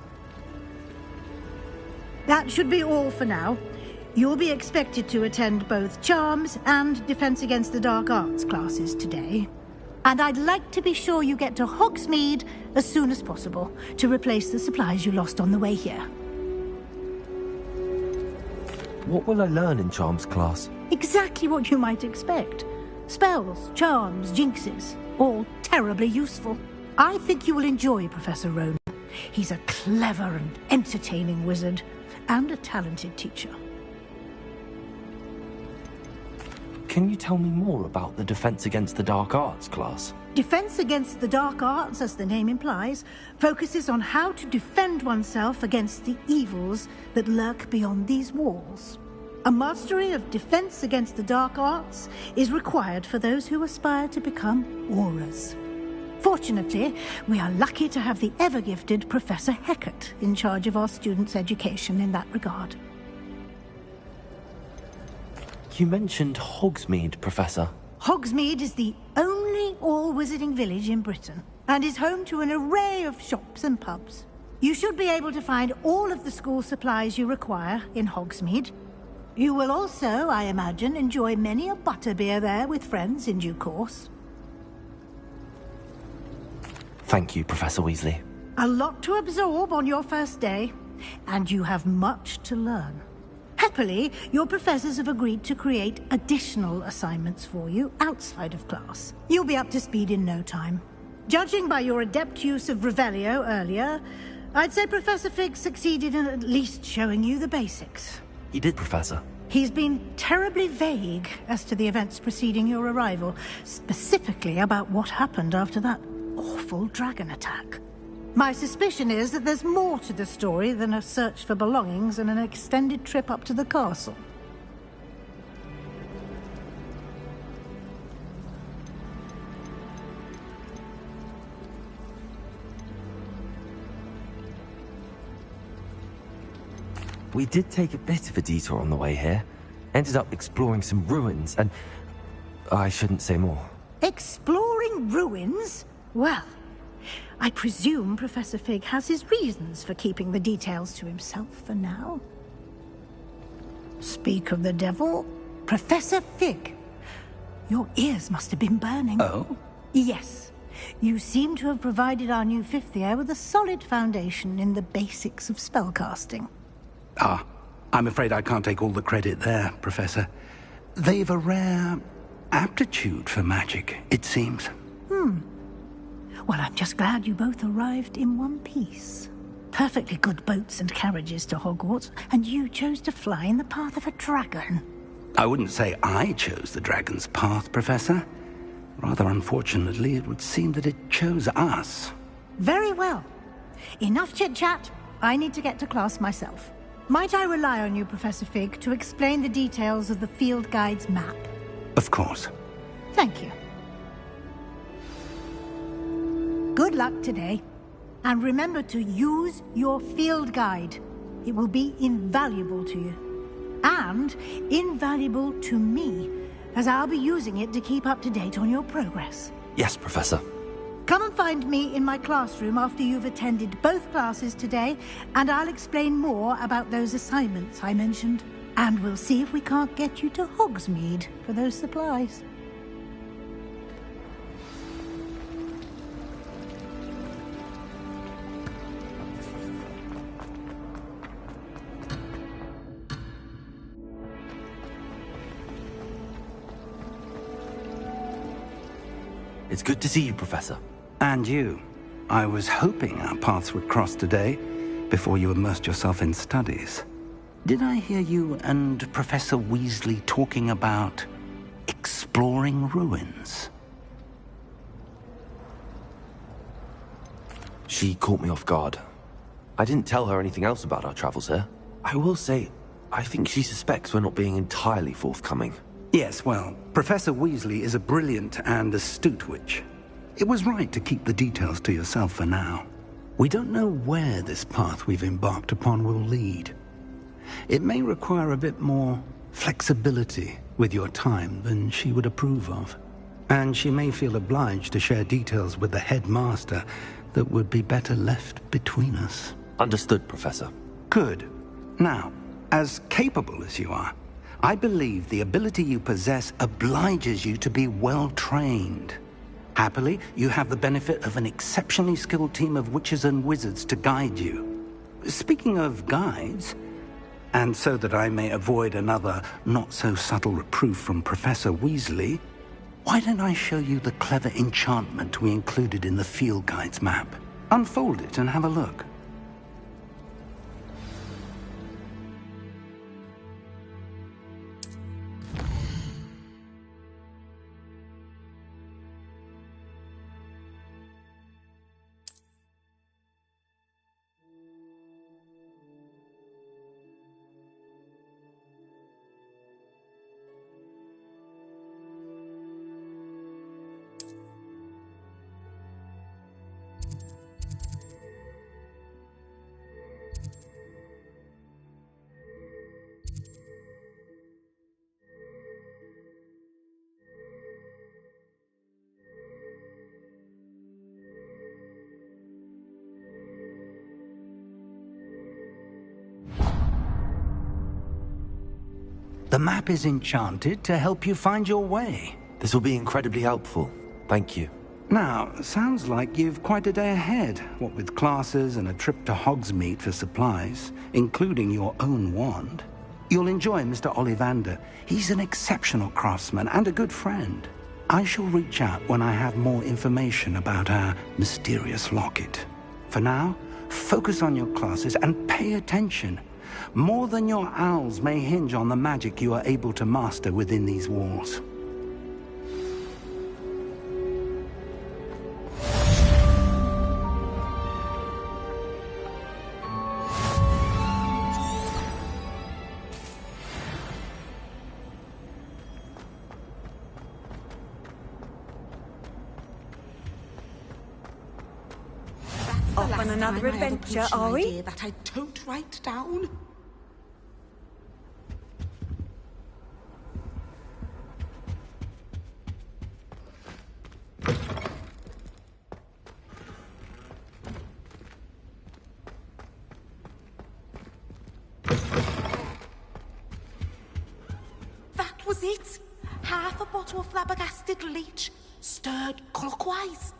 That should be all for now. You'll be expected to attend both Charms and Defense Against the Dark Arts classes today. And I'd like to be sure you get to Hogsmeade as soon as possible to replace the supplies you lost on the way here. What will I learn in Charms class? Exactly what you might expect. Spells, charms, jinxes, all terribly useful. I think you will enjoy Professor Rowan. He's a clever and entertaining wizard, and a talented teacher. Can you tell me more about the Defense Against the Dark Arts class? Defense Against the Dark Arts, as the name implies, focuses on how to defend oneself against the evils that lurk beyond these walls. A mastery of Defense Against the Dark Arts is required for those who aspire to become auras. Fortunately, we are lucky to have the ever-gifted Professor Hecat in charge of our students' education in that regard. You mentioned Hogsmeade, Professor. Hogsmeade is the only all-wizarding village in Britain, and is home to an array of shops and pubs. You should be able to find all of the school supplies you require in Hogsmeade. You will also, I imagine, enjoy many a butterbeer there with friends in due course. Thank you, Professor Weasley. A lot to absorb on your first day, and you have much to learn. Happily, your professors have agreed to create additional assignments for you outside of class. You'll be up to speed in no time. Judging by your adept use of Revelio earlier, I'd say Professor Fig succeeded in at least showing you the basics. He did, Professor. He's been terribly vague as to the events preceding your arrival, specifically about what happened after that awful dragon attack. My suspicion is that there's more to the story than a search for belongings and an extended trip up to the castle. We did take a bit of a detour on the way here. Ended up exploring some ruins and... I shouldn't say more. Exploring ruins? Well, I presume Professor Fig has his reasons for keeping the details to himself for now. Speak of the devil, Professor Fig. Your ears must have been burning. Oh? Yes. You seem to have provided our new fifth year with a solid foundation in the basics of spellcasting. Ah, I'm afraid I can't take all the credit there, Professor. They've a rare aptitude for magic, it seems. Well, I'm just glad you both arrived in one piece. Perfectly good boats and carriages to Hogwarts, and you chose to fly in the path of a dragon. I wouldn't say I chose the dragon's path, Professor. Rather unfortunately, it would seem that it chose us. Very well. Enough chit-chat. I need to get to class myself. Might I rely on you, Professor Fig, to explain the details of the field guide's map? Of course. Thank you. Good luck today. And remember to use your field guide. It will be invaluable to you. And invaluable to me, as I'll be using it to keep up to date on your progress. Yes, Professor. Come and find me in my classroom after you've attended both classes today, and I'll explain more about those assignments I mentioned. And we'll see if we can't get you to Hogsmeade for those supplies. It's good to see you, Professor. And you. I was hoping our paths would cross today, before you immersed yourself in studies. Did I hear you and Professor Weasley talking about exploring ruins? She caught me off guard. I didn't tell her anything else about our travels here. I will say, I think she suspects we're not being entirely forthcoming. Yes, well, Professor Weasley is a brilliant and astute witch. It was right to keep the details to yourself for now. We don't know where this path we've embarked upon will lead. It may require a bit more flexibility with your time than she would approve of. And she may feel obliged to share details with the headmaster that would be better left between us. Understood, Professor. Good. Now, as capable as you are, I believe the ability you possess obliges you to be well-trained. Happily, you have the benefit of an exceptionally skilled team of witches and wizards to guide you. Speaking of guides, and so that I may avoid another not-so-subtle reproof from Professor Weasley, why don't I show you the clever enchantment we included in the field guide's map? Unfold it and have a look. The map is enchanted to help you find your way. This will be incredibly helpful. Thank you. Now, sounds like you've quite a day ahead, what with classes and a trip to Hogsmeade for supplies, including your own wand. You'll enjoy Mr. Ollivander. He's an exceptional craftsman and a good friend. I shall reach out when I have more information about our mysterious locket. For now, focus on your classes and pay attention. More than your owls may hinge on the magic you are able to master within these walls. Off on another adventure, are we? That I don't write down. That's it. Half a bottle of flabbergasted leech, stirred clockwise.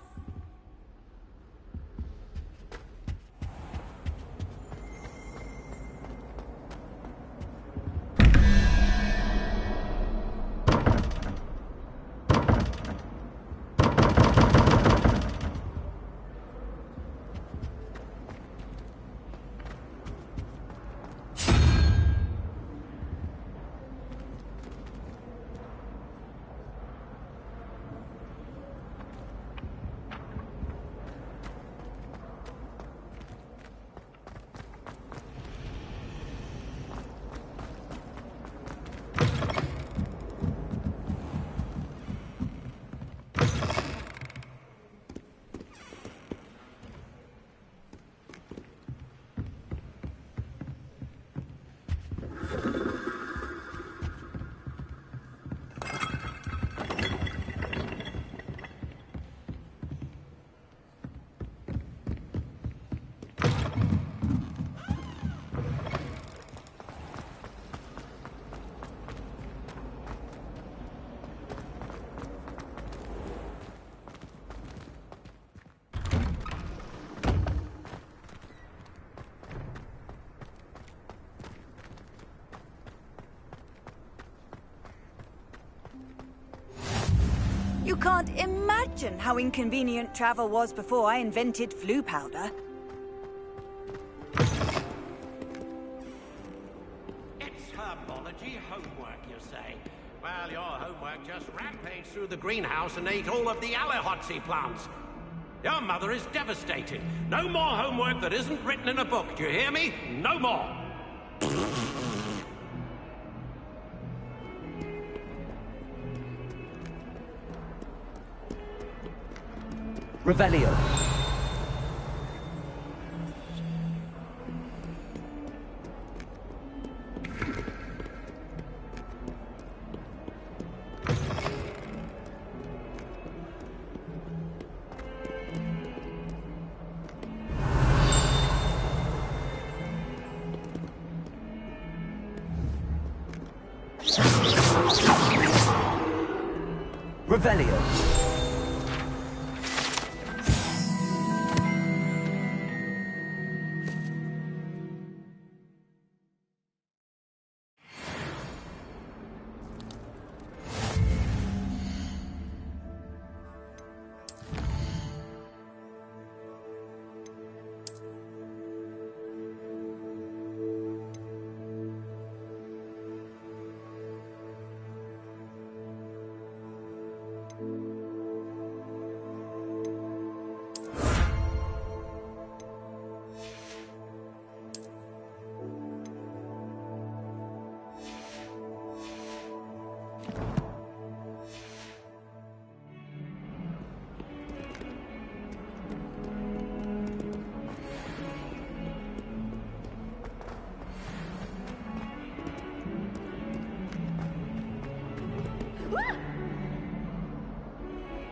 You can't imagine how inconvenient travel was before I invented flu powder. It's herbology homework, you say? Well, your homework just rampaged through the greenhouse and ate all of the Alohotsy plants. Your mother is devastated. No more homework that isn't written in a book, do you hear me? No more! Revelio. Revelio.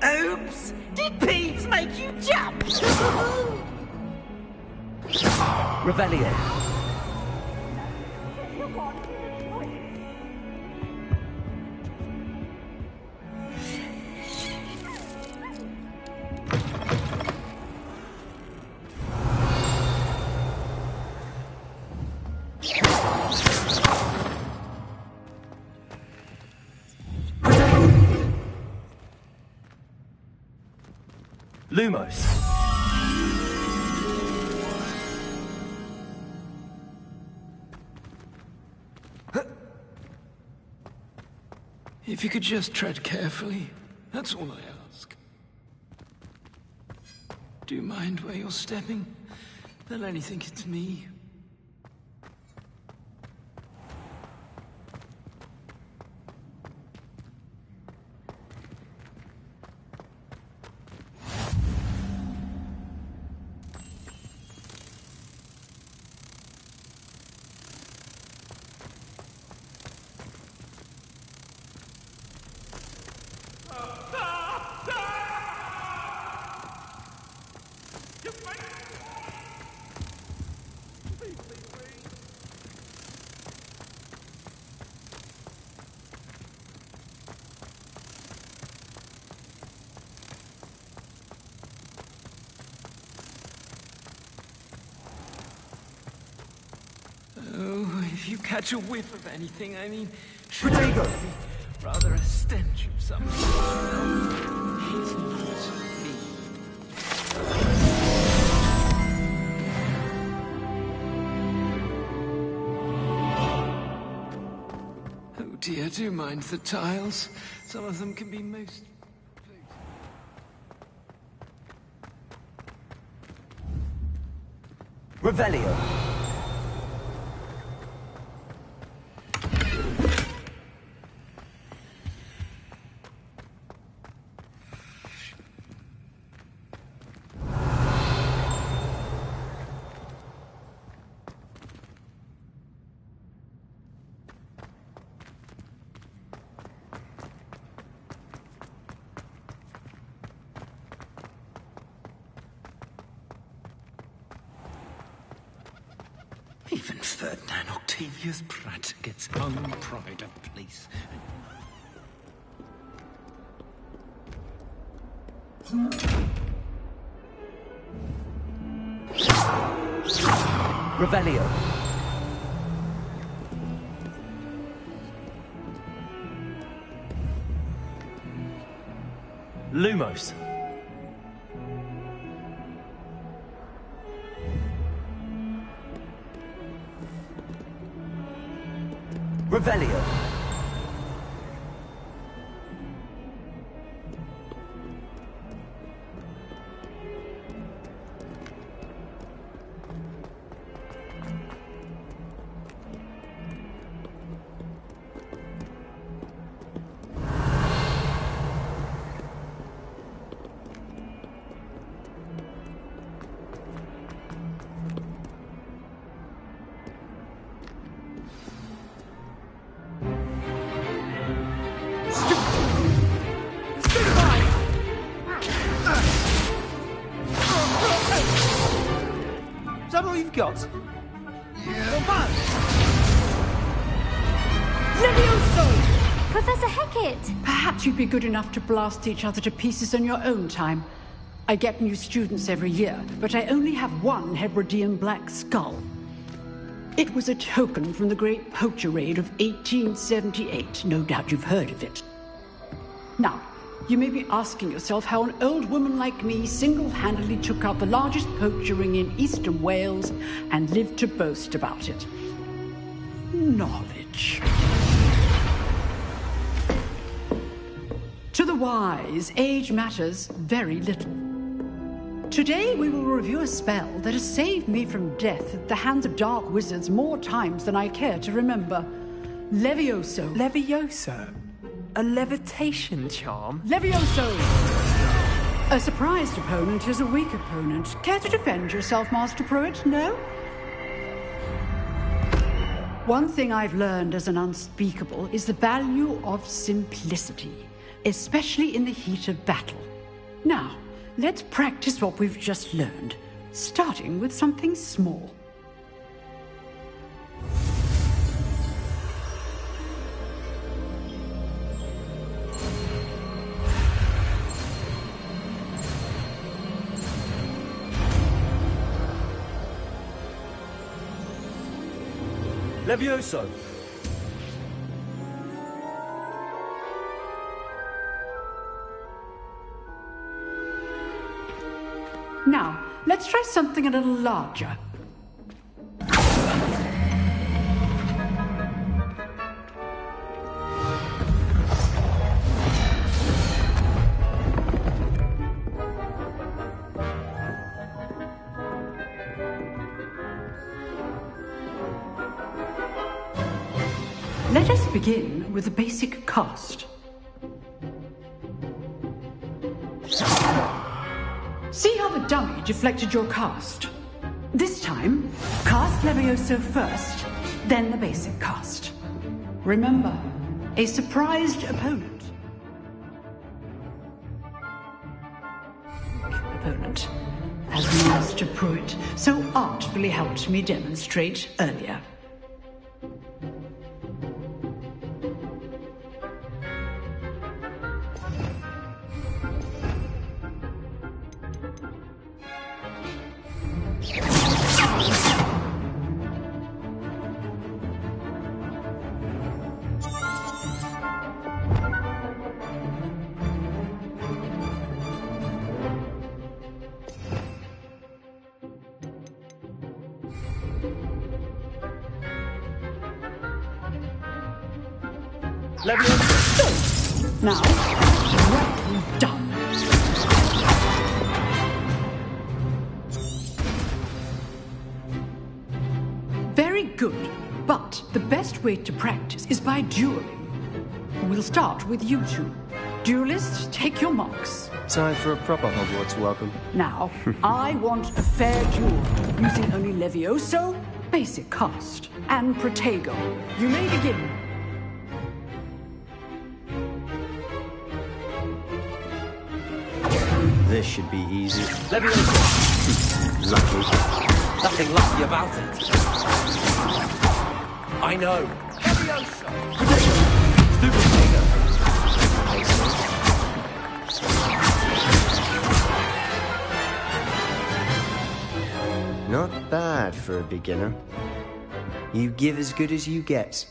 Oops! Did Peeves make you jump? Revelio. Lumos. If you could just tread carefully, that's all I ask. Do you mind where you're stepping? They'll only think it's me. if you catch a whiff of anything, I mean... Protego! Rather a stench of some sort. It's not me. Oh dear, do mind the tiles. Some of them can be most... Revelio. Even Ferdinand Octavius Pratt gets own pride of place. Revelio. Lumos. Revelio. Is that all you've got? Levioso! Professor Hecat! Perhaps you'd be good enough to blast each other to pieces in your own time. I get new students every year, but I only have one Hebridean black skull. It was a token from the Great Poacher Raid of 1878. No doubt you've heard of it. Now, you may be asking yourself how an old woman like me single-handedly took out the largest poacher ring in eastern Wales and lived to boast about it. Knowledge. To the wise, age matters very little. Today we will review a spell that has saved me from death at the hands of dark wizards more times than I care to remember. Levioso. Levioso? A levitation charm? Levioso! A surprised opponent is a weak opponent. Care to defend yourself, Master Pruitt? No? One thing I've learned as an unspeakable is the value of simplicity, especially in the heat of battle. Now, let's practice what we've just learned, starting with something small. Levioso. Now, let's try something a little larger. Let us begin with a basic cast. See how the dummy deflected your cast? This time, cast Levioso first, then the basic cast. Remember, a surprised opponent. Opponent, as Master Pruitt so artfully helped me demonstrate earlier. Leviosa! Now, well done. Very good, but the best way to practice is by dueling. We'll start with you two. Duelists, take your marks. Time for a proper Hogwarts welcome. Now, I want a fair duel, using only Levioso, basic cast, and Protego. You may begin. This should be easy. Levioso! Lucky. Nothing lucky about it. I know. Leviosa! Stupid Protego! Not bad for a beginner. You give as good as you get.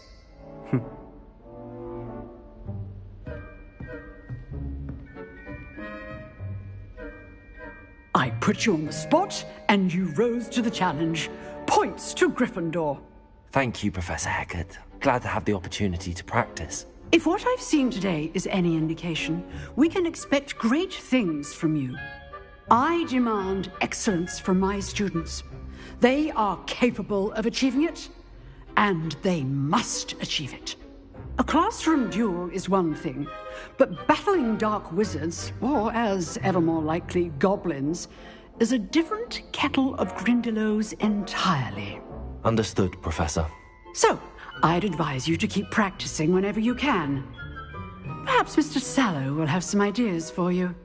I put you on the spot, and you rose to the challenge. Points to Gryffindor. Thank you, Professor Hecat. Glad to have the opportunity to practice. If what I've seen today is any indication, we can expect great things from you. I demand excellence from my students. They are capable of achieving it, and they must achieve it. A classroom duel is one thing, but battling dark wizards, or as ever more likely, goblins, is a different kettle of Grindylows entirely. Understood, Professor. So, I'd advise you to keep practicing whenever you can. Perhaps Mr. Sallow will have some ideas for you.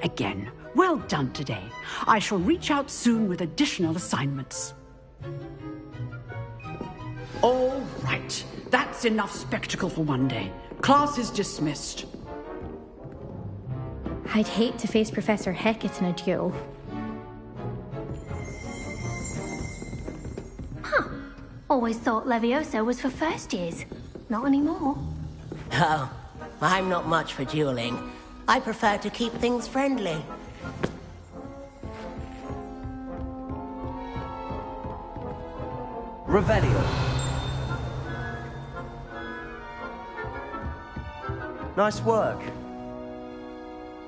Again, well done today. I shall reach out soon with additional assignments. All right. That's enough spectacle for one day. Class is dismissed. I'd hate to face Professor Hecat in a duel. Huh. Always thought Levioso was for first years. Not anymore. Oh, I'm not much for dueling. I prefer to keep things friendly. Revelio. Nice work.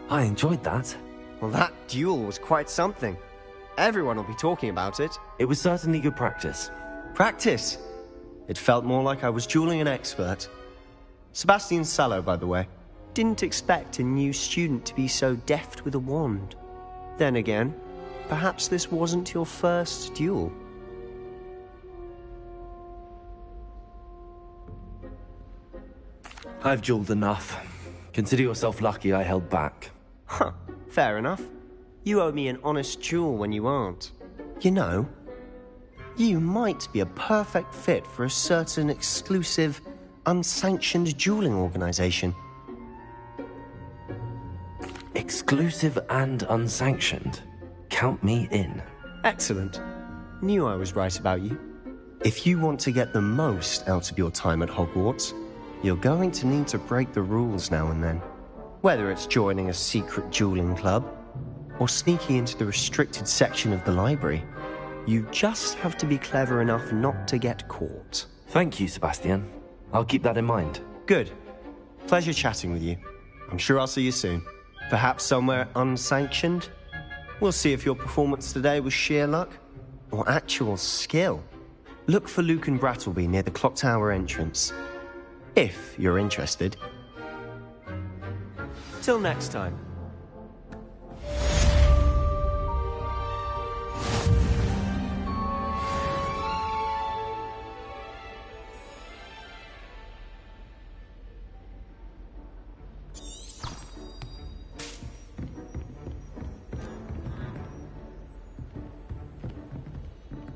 I enjoyed that. Well, that duel was quite something. Everyone will be talking about it. It was certainly good practice. Practice? It felt more like I was dueling an expert. Sebastian Sallow, by the way. Didn't expect a new student to be so deft with a wand. Then again, perhaps this wasn't your first duel. I've dueled enough. Consider yourself lucky I held back. Huh, fair enough. You owe me an honest duel when you aren't. You know, you might be a perfect fit for a certain exclusive, unsanctioned dueling organization. Exclusive and unsanctioned? Count me in. Excellent. Knew I was right about you. If you want to get the most out of your time at Hogwarts, you're going to need to break the rules now and then. Whether it's joining a secret dueling club, or sneaking into the restricted section of the library, you just have to be clever enough not to get caught. Thank you, Sebastian. I'll keep that in mind. Good. Pleasure chatting with you. I'm sure I'll see you soon. Perhaps somewhere unsanctioned? We'll see if your performance today was sheer luck, or actual skill. Look for Luke and Brattleby near the clock tower entrance. If you're interested. Till next time.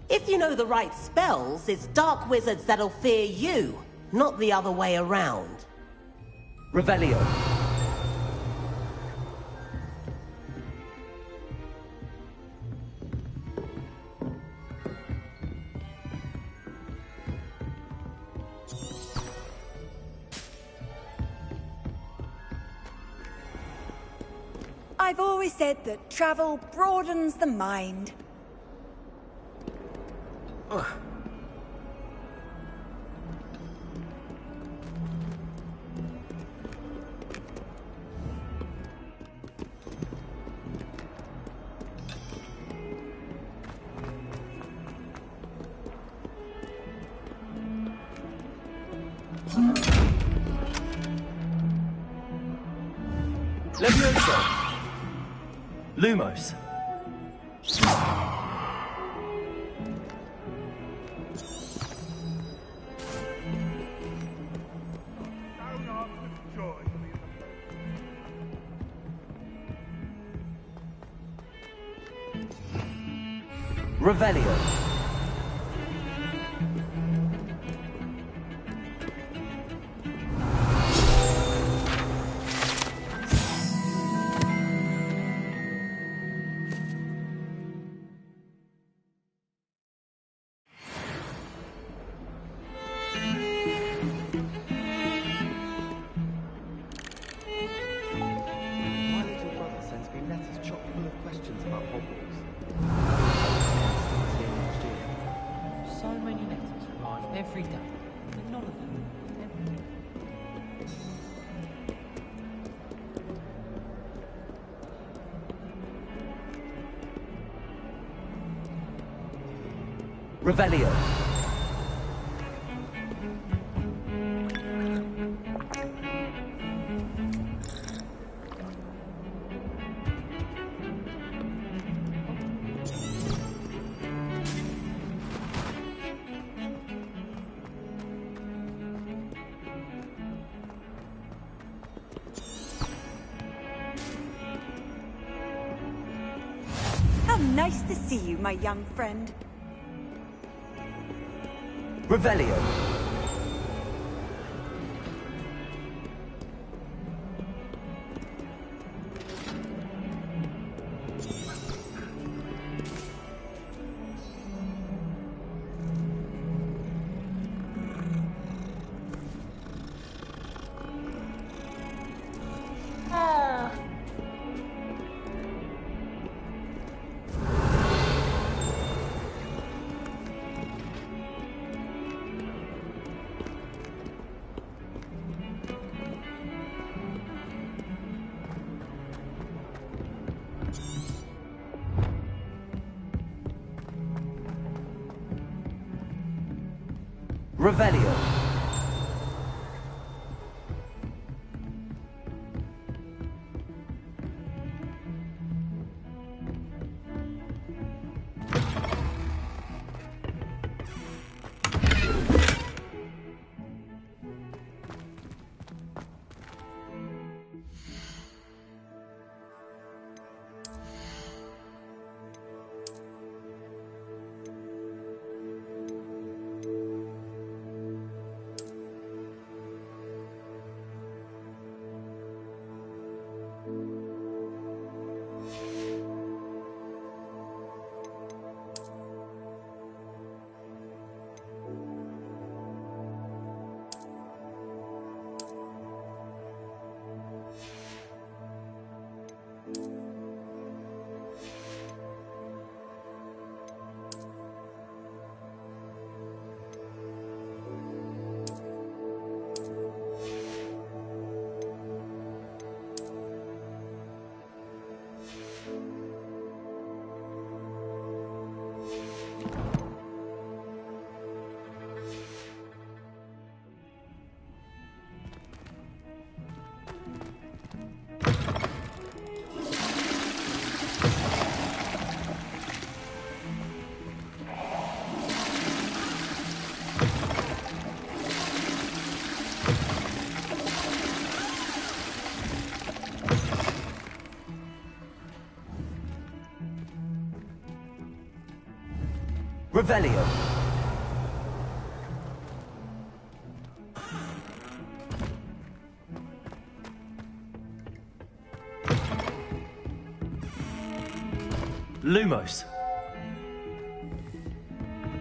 If you know the right spells, it's dark wizards that'll fear you, not the other way around. Revelio. I've always said that travel broadens the mind. Levioso! Lumos! Revelio. My little brother sends me letters chock full of questions about Hogwarts. So many letters arrive every day, but none of them ever. Revelio. How nice to see you, my young friend. Revelio. Revelio. Revelio. Lumos.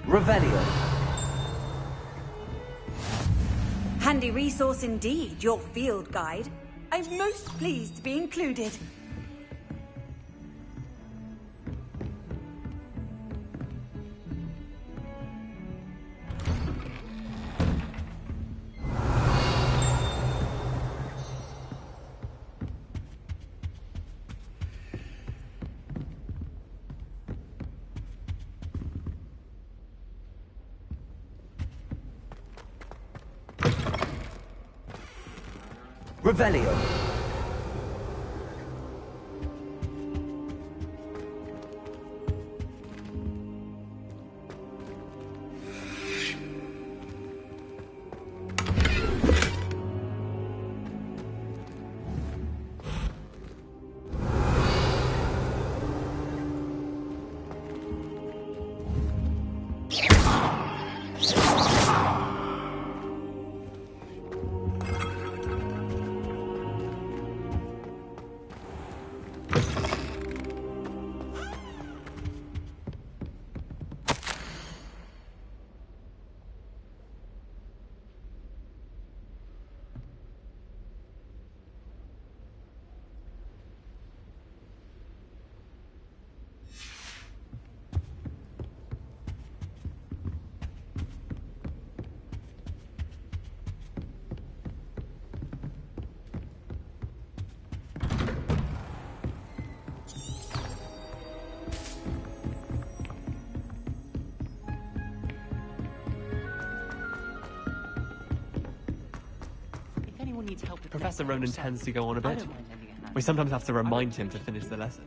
Revelio. Handy resource indeed, your field guide. I'm most pleased to be included. Revelio. needs help with Professor Ronan tends to go on a I bit. don't mind lending a hand. We sometimes have to remind him to finish the lesson.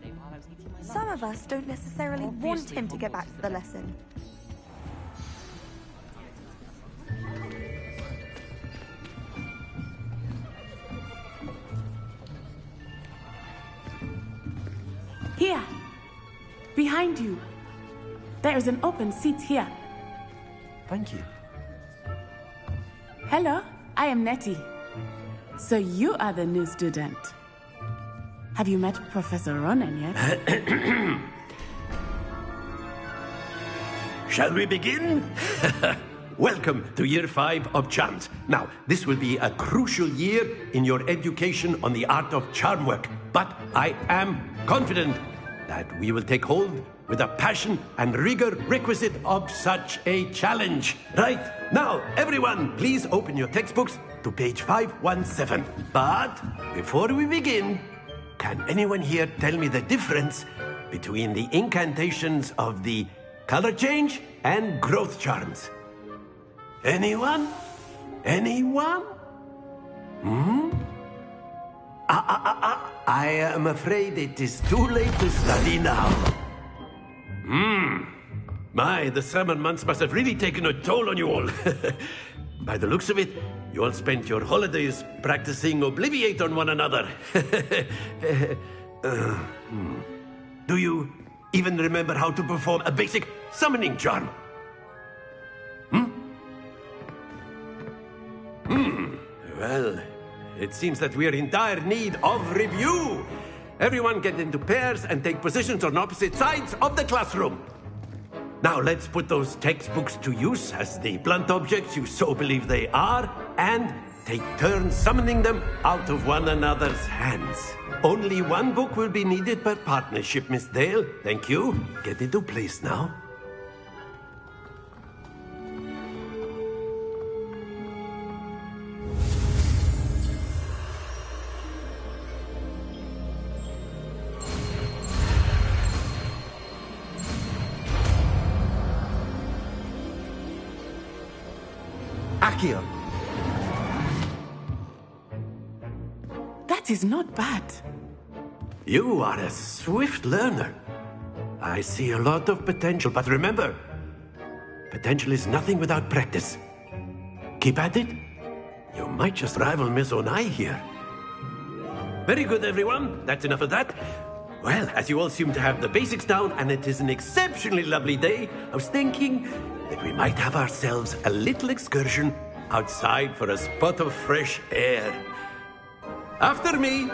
Some of us don't necessarily want him to get back to the lesson. Here. Behind you. There is an open seat here. Thank you. Hello, I am Nettie. So you are the new student. Have you met Professor Ronan yet? Shall we begin? Welcome to Year 5 of Charms. Now, this will be a crucial year in your education on the art of charm work. But I am confident that we will take hold with the passion and rigor requisite of such a challenge. Right, now, everyone, please open your textbooks to page 517. But before we begin, can anyone here tell me the difference between the incantations of the color change and growth charms? Anyone? Anyone? I am afraid it is too late to study now. My, the summer months must have really taken a toll on you all. By the looks of it, you all spent your holidays practicing Obliviate on one another. Do you even remember how to perform a basic summoning charm? Well, it seems that we are in dire need of review. Everyone get into pairs and take positions on opposite sides of the classroom. Now let's put those textbooks to use as the blunt objects you so believe they are, and take turns summoning them out of one another's hands. Only one book will be needed per partnership, Miss Dale. Thank you. Get into place now. Accio. That is not bad. You are a swift learner. I see a lot of potential, but remember, potential is nothing without practice. Keep at it. You might just rival Miss Onai here. Very good, everyone. That's enough of that. Well, as you all seem to have the basics down, and it is an exceptionally lovely day, I was thinking that we might have ourselves a little excursion outside for a spot of fresh air. After me.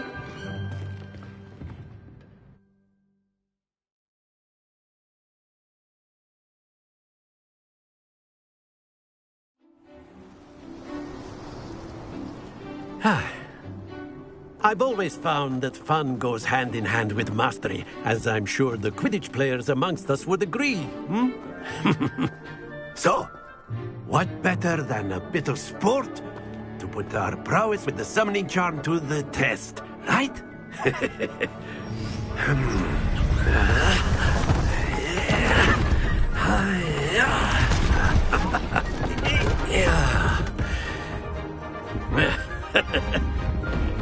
I've always found that fun goes hand in hand with mastery, as I'm sure the Quidditch players amongst us would agree. So, what better than a bit of sport to put our prowess with the summoning charm to the test, right?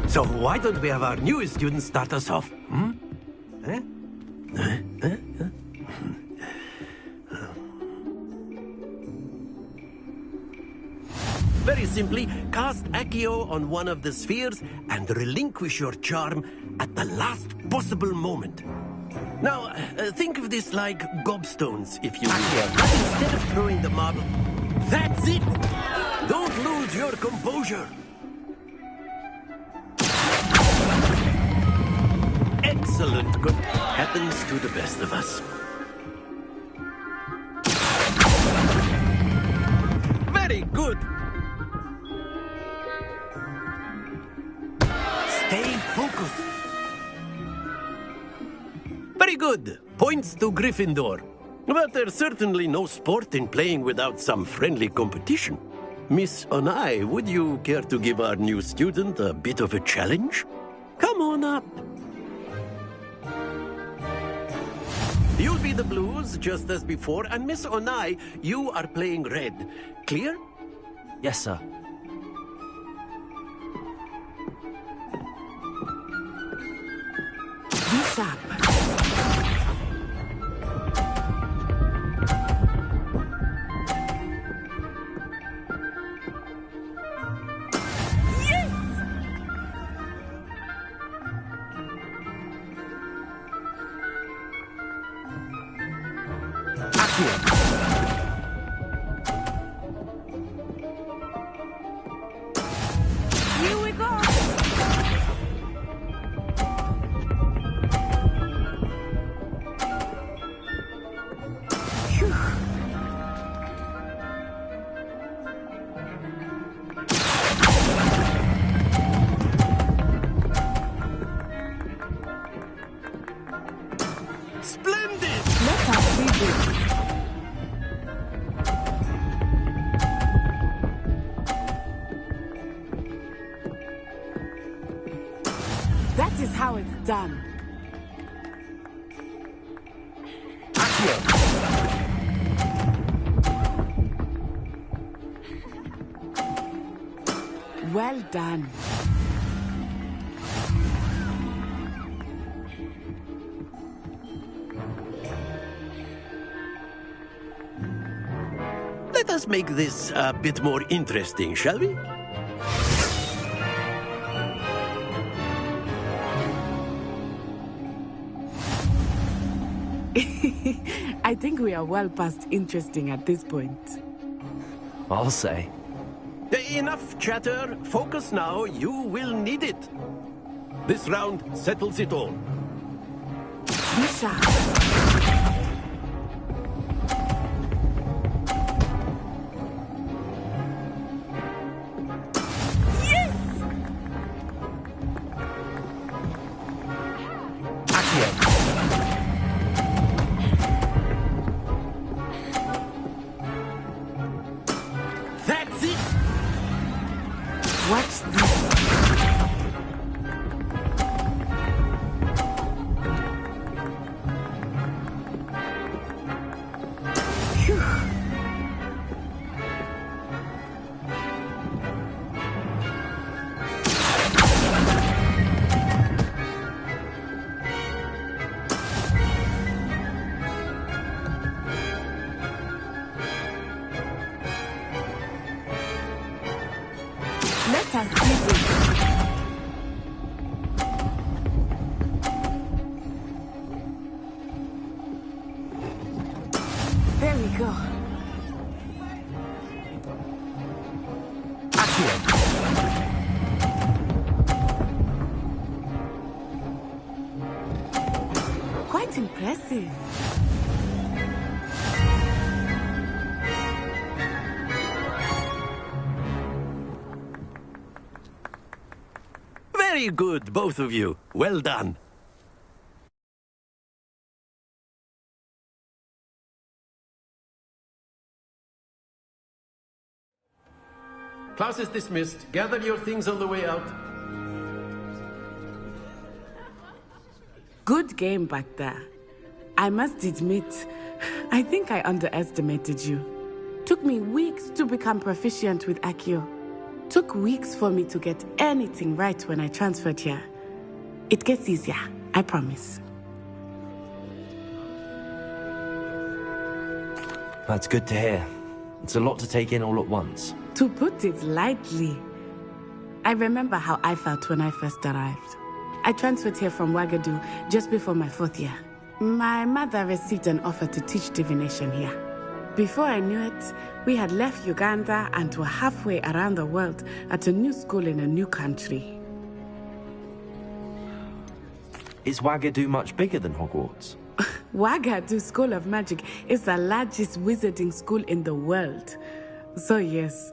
So why don't we have our newest student start us off? Very simply, cast Accio on one of the spheres and relinquish your charm at the last possible moment. Now, think of this like gobstones, if you will. But instead of throwing the marble, that's it! Don't lose your composure! Excellent. Good. Happens to the best of us. Very good. Stay focused. Very good. Points to Gryffindor. But there's certainly no sport in playing without some friendly competition. Miss Onai, would you care to give our new student a bit of a challenge? Come on up. You'll be the blues, just as before, and Miss Onai, you are playing red. Clear? Yes, sir. sharp. Here we go! Splendid! Let us see this. That is how it's done. Well done. Let us make this a bit more interesting, shall we? I think we are well past interesting at this point. I'll say. Enough chatter. Focus now. You will need it. This round settles it all. Be sharp. That's it. Watch this. Let us see this. There we go. Quite impressive. Very good, both of you. Well done. Class is dismissed. Gather your things on the way out. Good game back there. I must admit, I think I underestimated you. Took me weeks to become proficient with Accio. Took weeks for me to get anything right when I transferred here. It gets easier, I promise. That's good to hear. It's a lot to take in all at once. To put it lightly, I remember how I felt when I first arrived. I transferred here from Wagadu just before my 4th year. My mother received an offer to teach divination here. Before I knew it, we had left Uganda and were halfway around the world at a new school in a new country. Is Wagadu much bigger than Hogwarts? Wagadu School of Magic is the largest wizarding school in the world. So yes,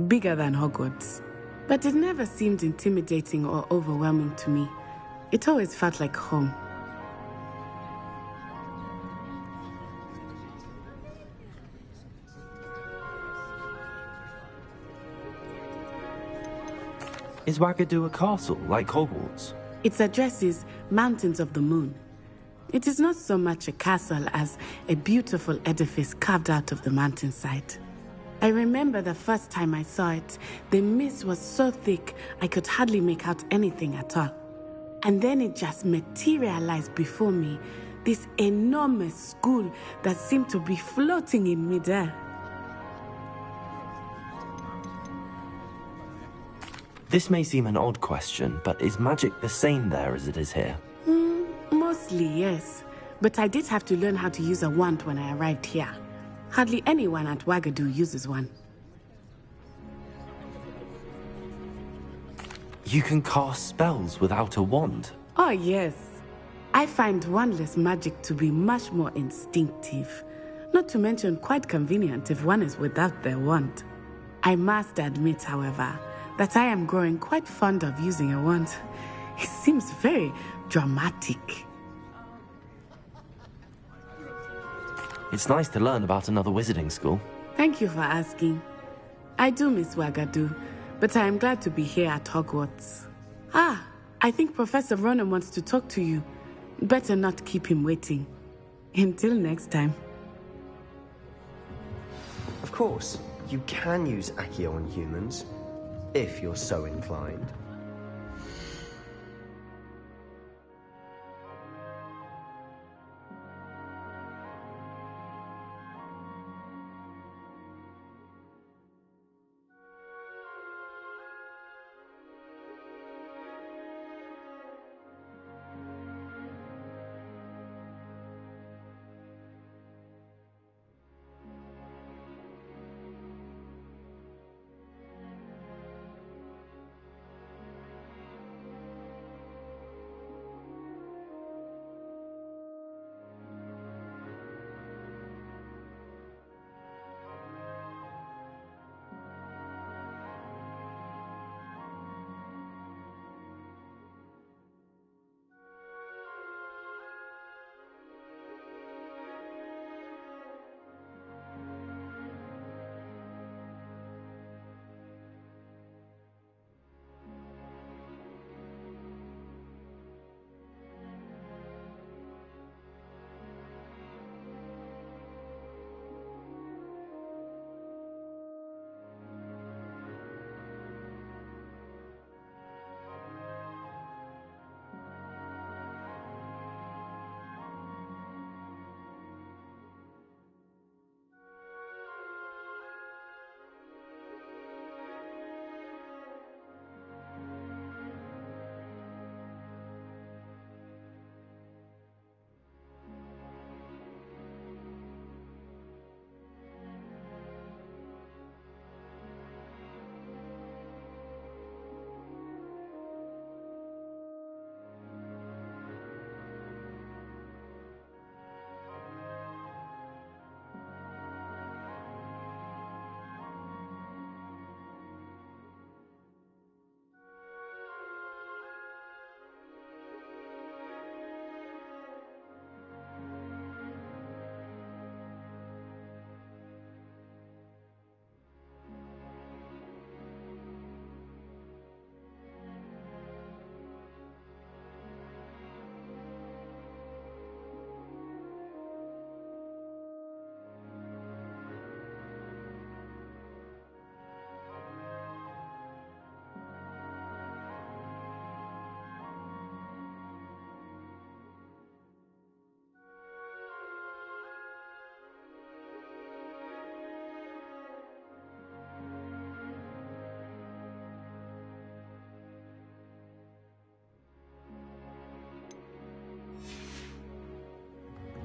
bigger than Hogwarts. But it never seemed intimidating or overwhelming to me. It always felt like home. Is Wagadu a castle, like Hogwarts? Its address is Mountains of the Moon. It is not so much a castle as a beautiful edifice carved out of the mountainside. I remember the first time I saw it, the mist was so thick I could hardly make out anything at all. And then it just materialized before me. This enormous school that seemed to be floating in midair. This may seem an odd question, but is magic the same there as it is here? Mostly, yes. But I did have to learn how to use a wand when I arrived here. Hardly anyone at Wagadu uses one. You can cast spells without a wand? Oh, yes. I find wandless magic to be much more instinctive. Not to mention quite convenient if one is without their wand. I must admit, however, that I am growing quite fond of using a wand. It seems very dramatic. It's nice to learn about another wizarding school. Thank you for asking. I do miss Wagadu, but I am glad to be here at Hogwarts. Ah, I think Professor Ronan wants to talk to you. Better not keep him waiting. Until next time. Of course, you can use Accio on humans, if you're so inclined.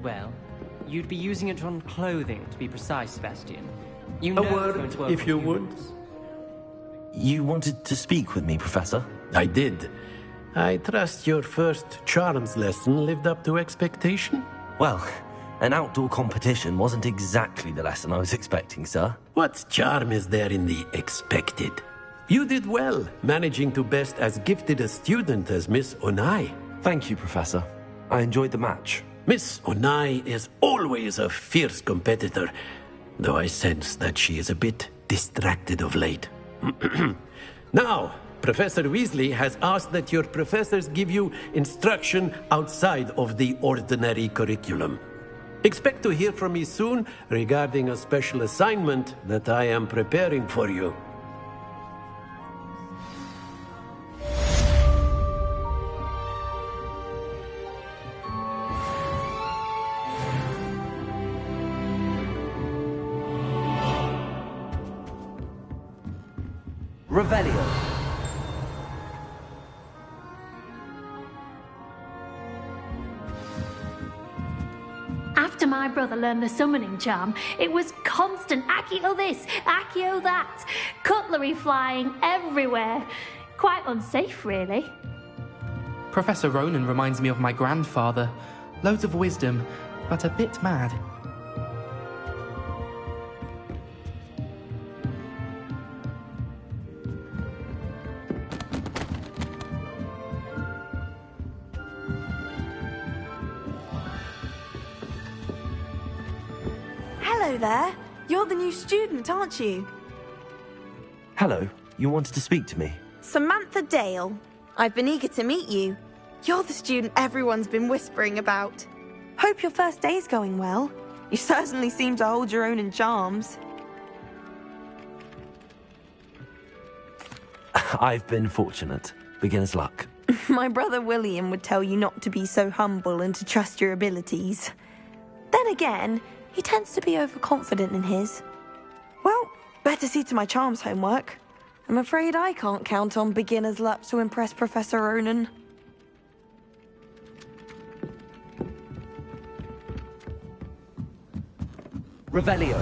Well, you'd be using it on clothing, to be precise, Sebastian. You A know it's word, going to work if on you humans. You wanted to speak with me, Professor? I did. I trust your first charms lesson lived up to expectation? Well, an outdoor competition wasn't exactly the lesson I was expecting, sir. What charm is there in the expected? You did well, managing to best as gifted a student as Miss Onai. Thank you, Professor. I enjoyed the match. Miss Onai is always a fierce competitor, though I sense that she is a bit distracted of late. Now, Professor Weasley has asked that your professors give you instruction outside of the ordinary curriculum. Expect to hear from me soon regarding a special assignment that I am preparing for you. Revelio. After my brother learned the summoning charm, it was constant Accio this, Accio that, cutlery flying everywhere. Quite unsafe, really. Professor Ronan reminds me of my grandfather. Loads of wisdom, but a bit mad. Hello there. You're the new student, aren't you? Hello, you wanted to speak to me? Samantha Dale. I've been eager to meet you. You're the student everyone's been whispering about. Hope your first day's going well. You certainly seem to hold your own in charms. I've been fortunate. Beginner's luck. My brother William would tell you not to be so humble and to trust your abilities. Then again, he tends to be overconfident in his. Well, better see to my charms homework. I'm afraid I can't count on beginner's luck to impress Professor Ronan. Revelio.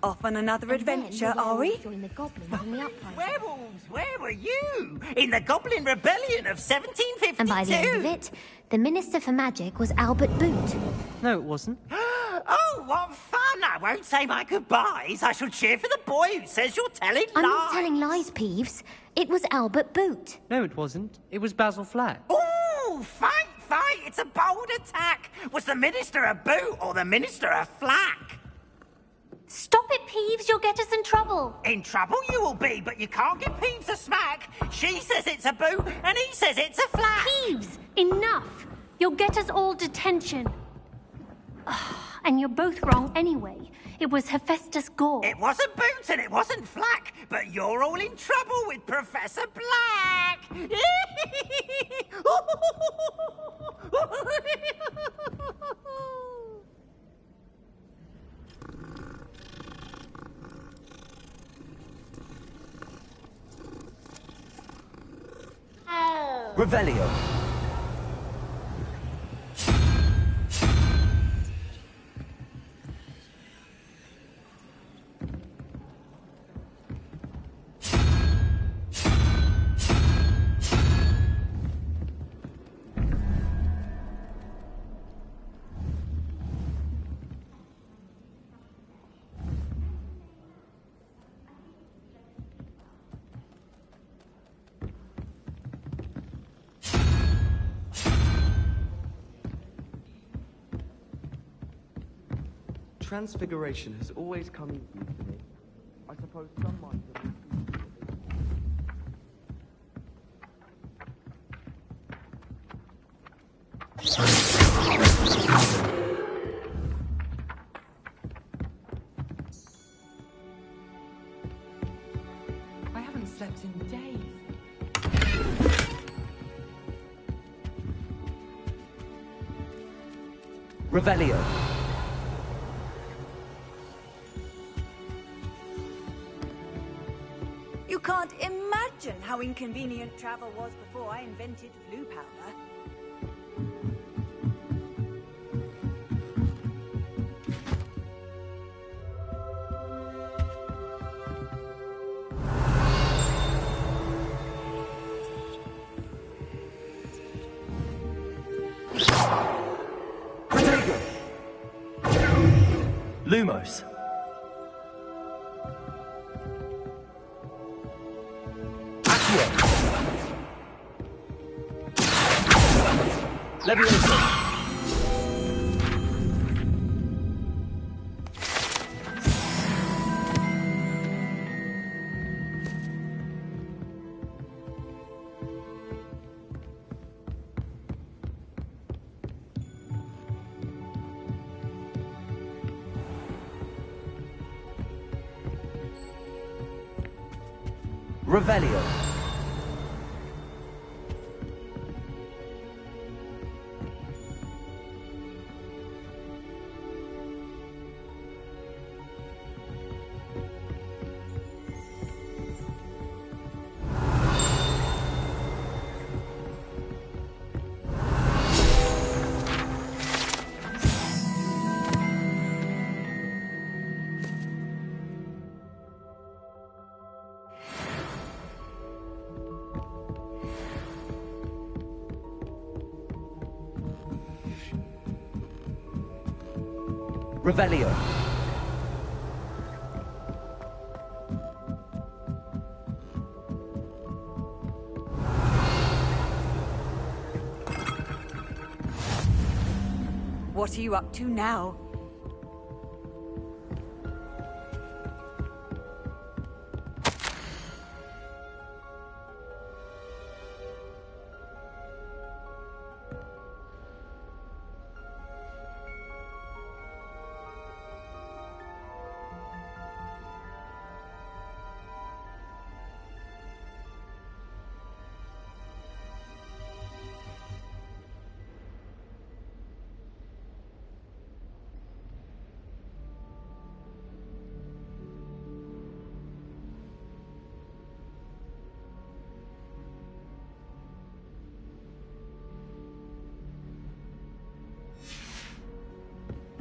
Off on another adventure, are we? Werewolves, where were you? In the Goblin Rebellion of 1752. And by the end of it, the Minister for Magic was Albert Boot. No, it wasn't. Oh, what fun! I won't say my goodbyes. I shall cheer for the boy who says you're telling lies. I'm not telling lies, Peeves. It was Albert Boot. No, it wasn't. It was Basil Flack. Oh, fight! It's a bold attack. Was the Minister a boot or the Minister a flack? Stop it, Peeves. You'll get us in trouble. In trouble you will be, but you can't give Peeves a smack. She says it's a boot, and he says it's a flack. Peeves, enough. You'll get us all detention. And you're both wrong anyway. It was Hephaestus Gore. It wasn't boot and it wasn't flack, but you're all in trouble with Professor Black. Revelio. Transfiguration has always come easy to me. I suppose some minds are I haven't slept in days. Revelio. You can't imagine how inconvenient travel was before I invented flu powder. Lumos. Leviosa. Revelio. Revelio. What are you up to now?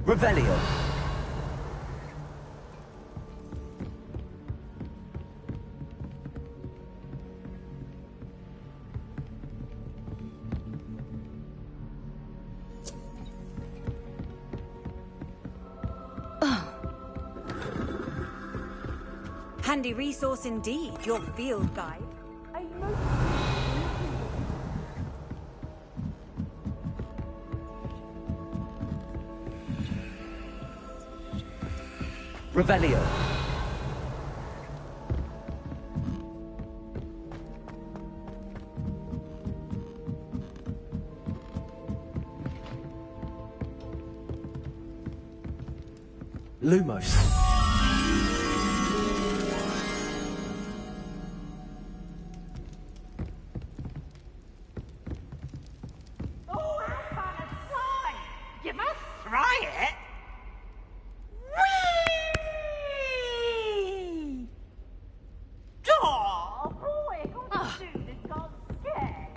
Revelio. Handy resource indeed, your field guide. Revelio. Lumos. Oh, how fun and fun! You must try it! Whee! Oh, boy, all the dude has gone scared.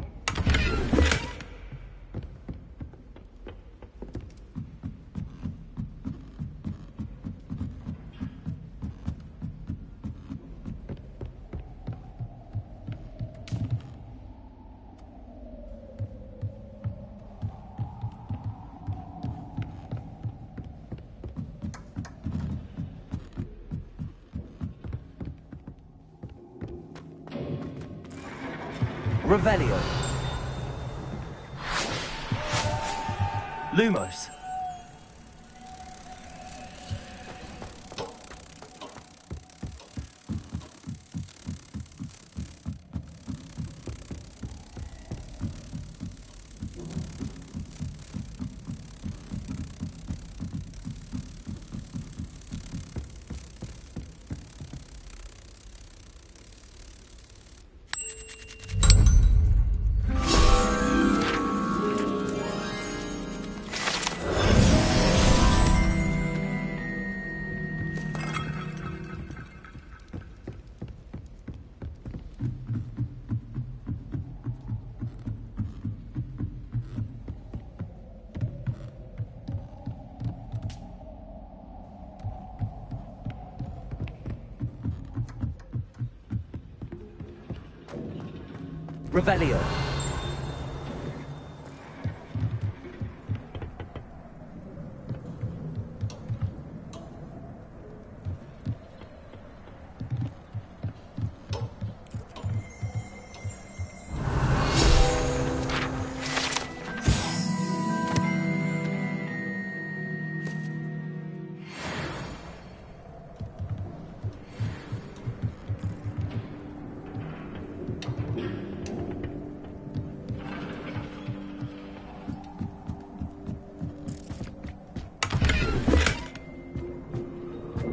Revelio. Lumos. Revelio.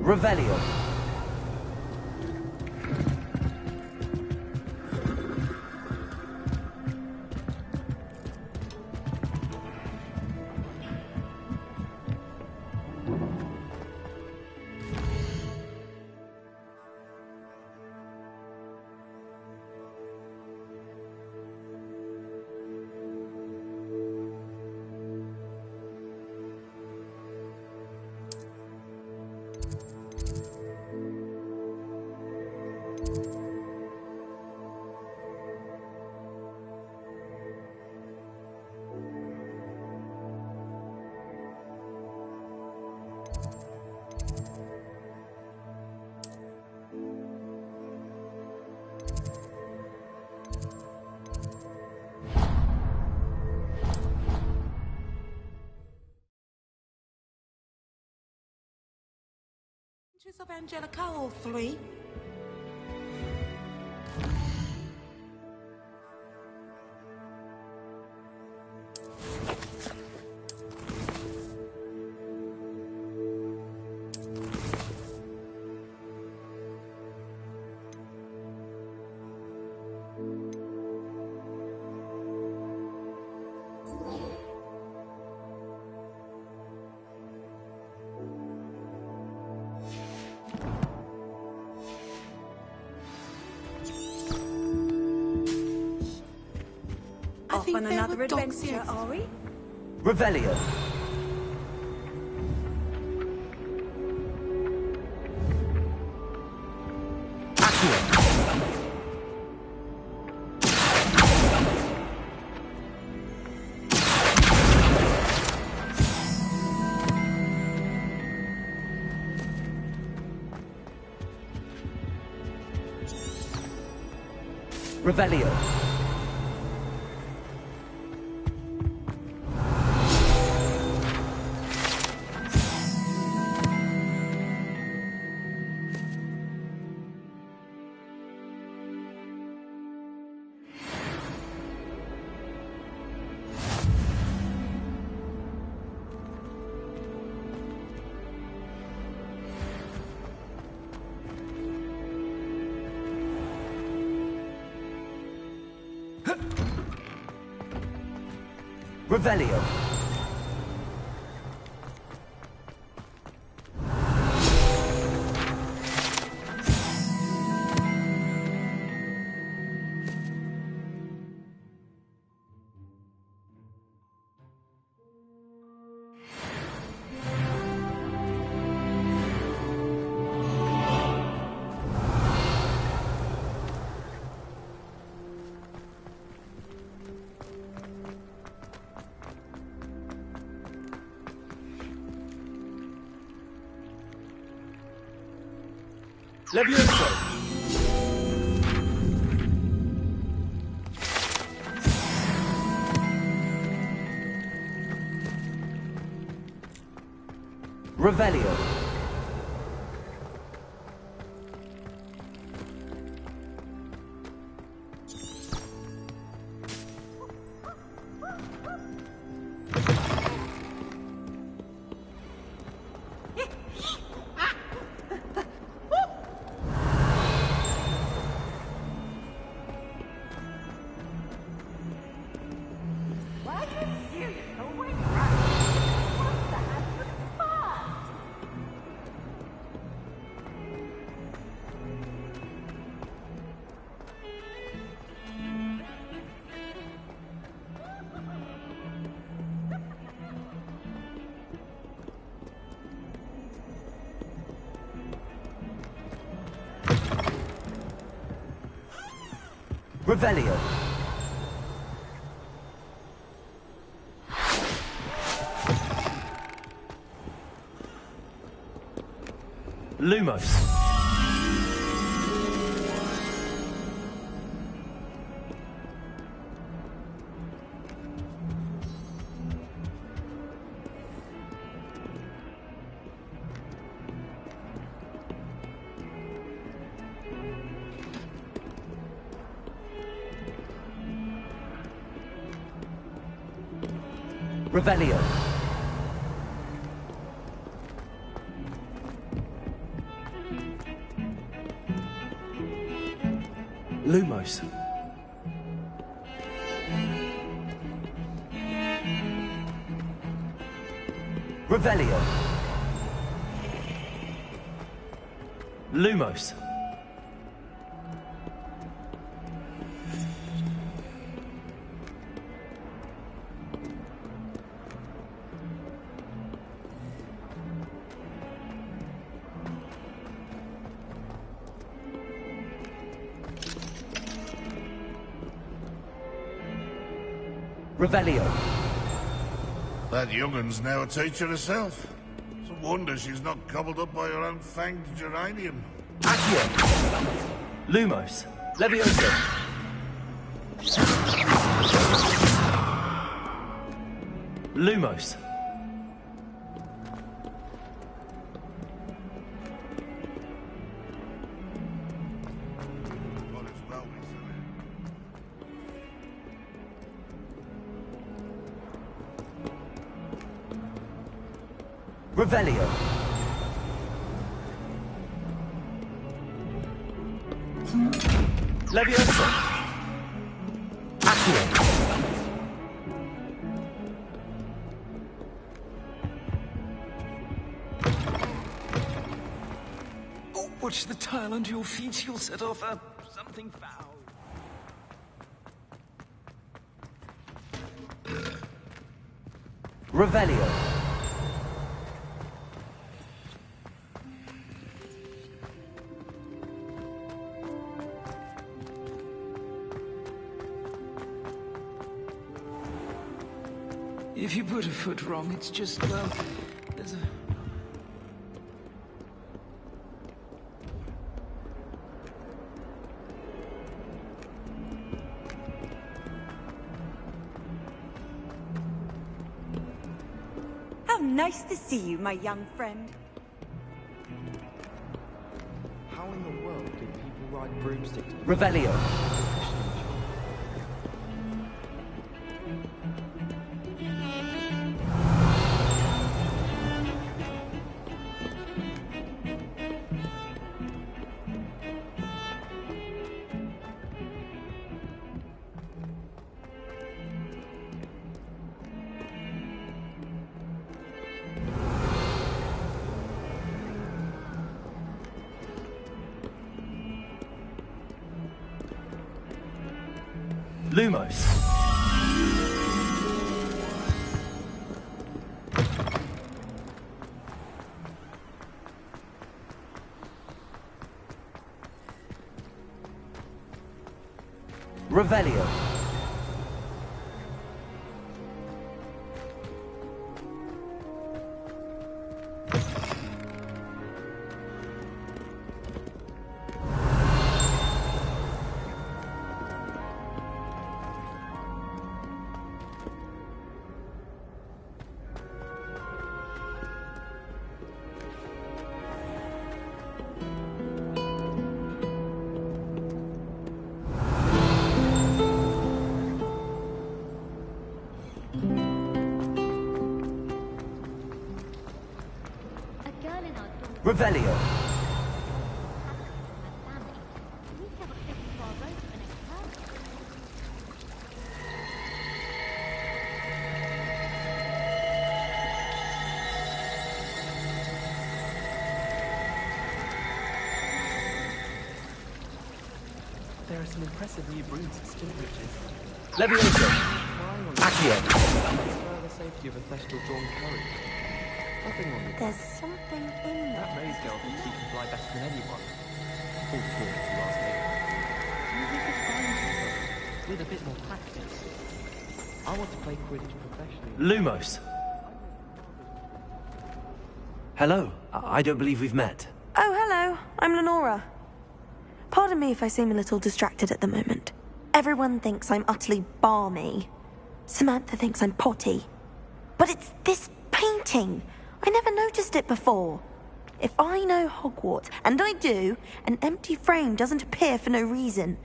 Revelio. Adventures of Angelica, all three. Off on another adventure, are we? Revelio. Revelio. Revelio. Levioso! Revelio. Revelio. Lumos. Revelio. Lumos. Revelio. Lumos. Revelio. That young'un's now a teacher herself. It's a wonder she's not gobbled up by her own fanged geranium. Accio. Lumos. Levioso. Lumos. Revelio. Leviosa. Accio. Oh, watch the tile under your feet. You'll set off something foul. Revelio. If you put a foot wrong, it's just, well, there's a... How nice to see you, my young friend. How in the world did people ride broomsticks? Revelio. Lumos. Revelio. Revelio. There are some impressive new brooms at Stilbridges. Leviosa. Accio. Further safety of a Thestral-drawn carriage. Nothing wrong with There's something in that there. maze girl thinks she can fly better than anyone. Full talk, if you ask me. Do you think it's fine to though? With a bit more practice. I want to play Quidditch professionally. Lumos. Hello. I don't believe we've met. Oh, hello. I'm Lenora. Pardon me if I seem a little distracted at the moment. Everyone thinks I'm utterly balmy. Samantha thinks I'm potty. But it's this painting. I never noticed it before. If I know Hogwarts, and I do, an empty frame doesn't appear for no reason.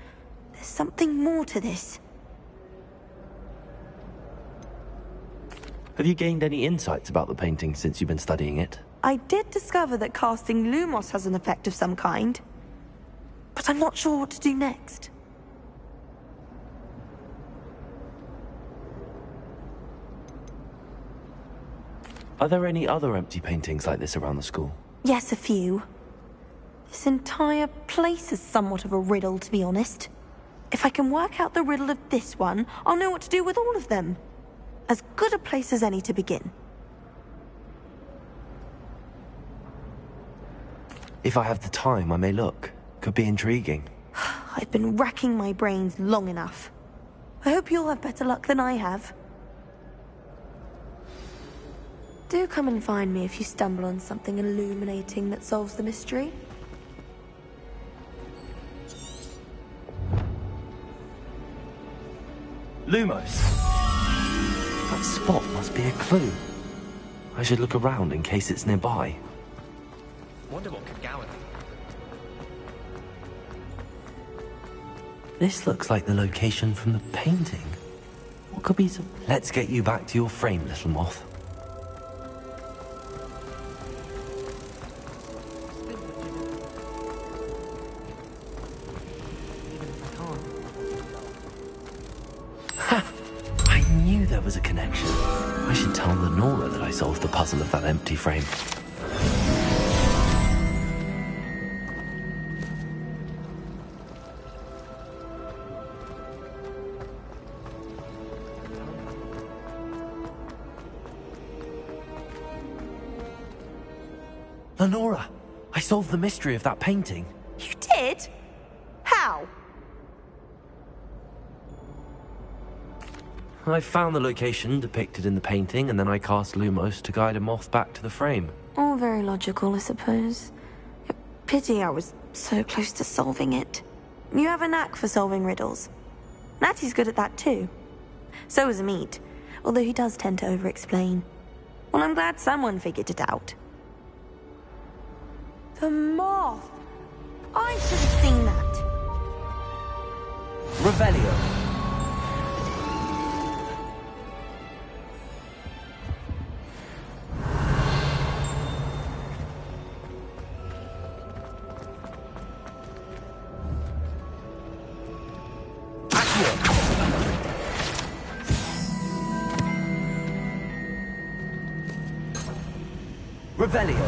There's something more to this. Have you gained any insights about the painting since you've been studying it? I did discover that casting Lumos has an effect of some kind. But I'm not sure what to do next. Are there any other empty paintings like this around the school? Yes, a few. This entire place is somewhat of a riddle, to be honest. If I can work out the riddle of this one, I'll know what to do with all of them. As good a place as any to begin. If I have the time, I may look. Could be intriguing. I've been racking my brains long enough. I hope you'll have better luck than I have. Do come and find me if you stumble on something illuminating that solves the mystery. Lumos! That spot must be a clue. I should look around in case it's nearby. Wonder what could Gowan. This looks like the location from the painting. What could be some... Let's get you back to your frame, little moth. was a connection. I should tell Lenora that I solved the puzzle of that empty frame. Lenora, I solved the mystery of that painting. You did? How? I found the location depicted in the painting, and then I cast Lumos to guide a moth back to the frame. All very logical, I suppose. Pity I was so close to solving it. You have a knack for solving riddles. Natty's good at that too. So is Amit, although he does tend to over-explain. Well, I'm glad someone figured it out. The moth! I should have seen that. Revelio. Revelio.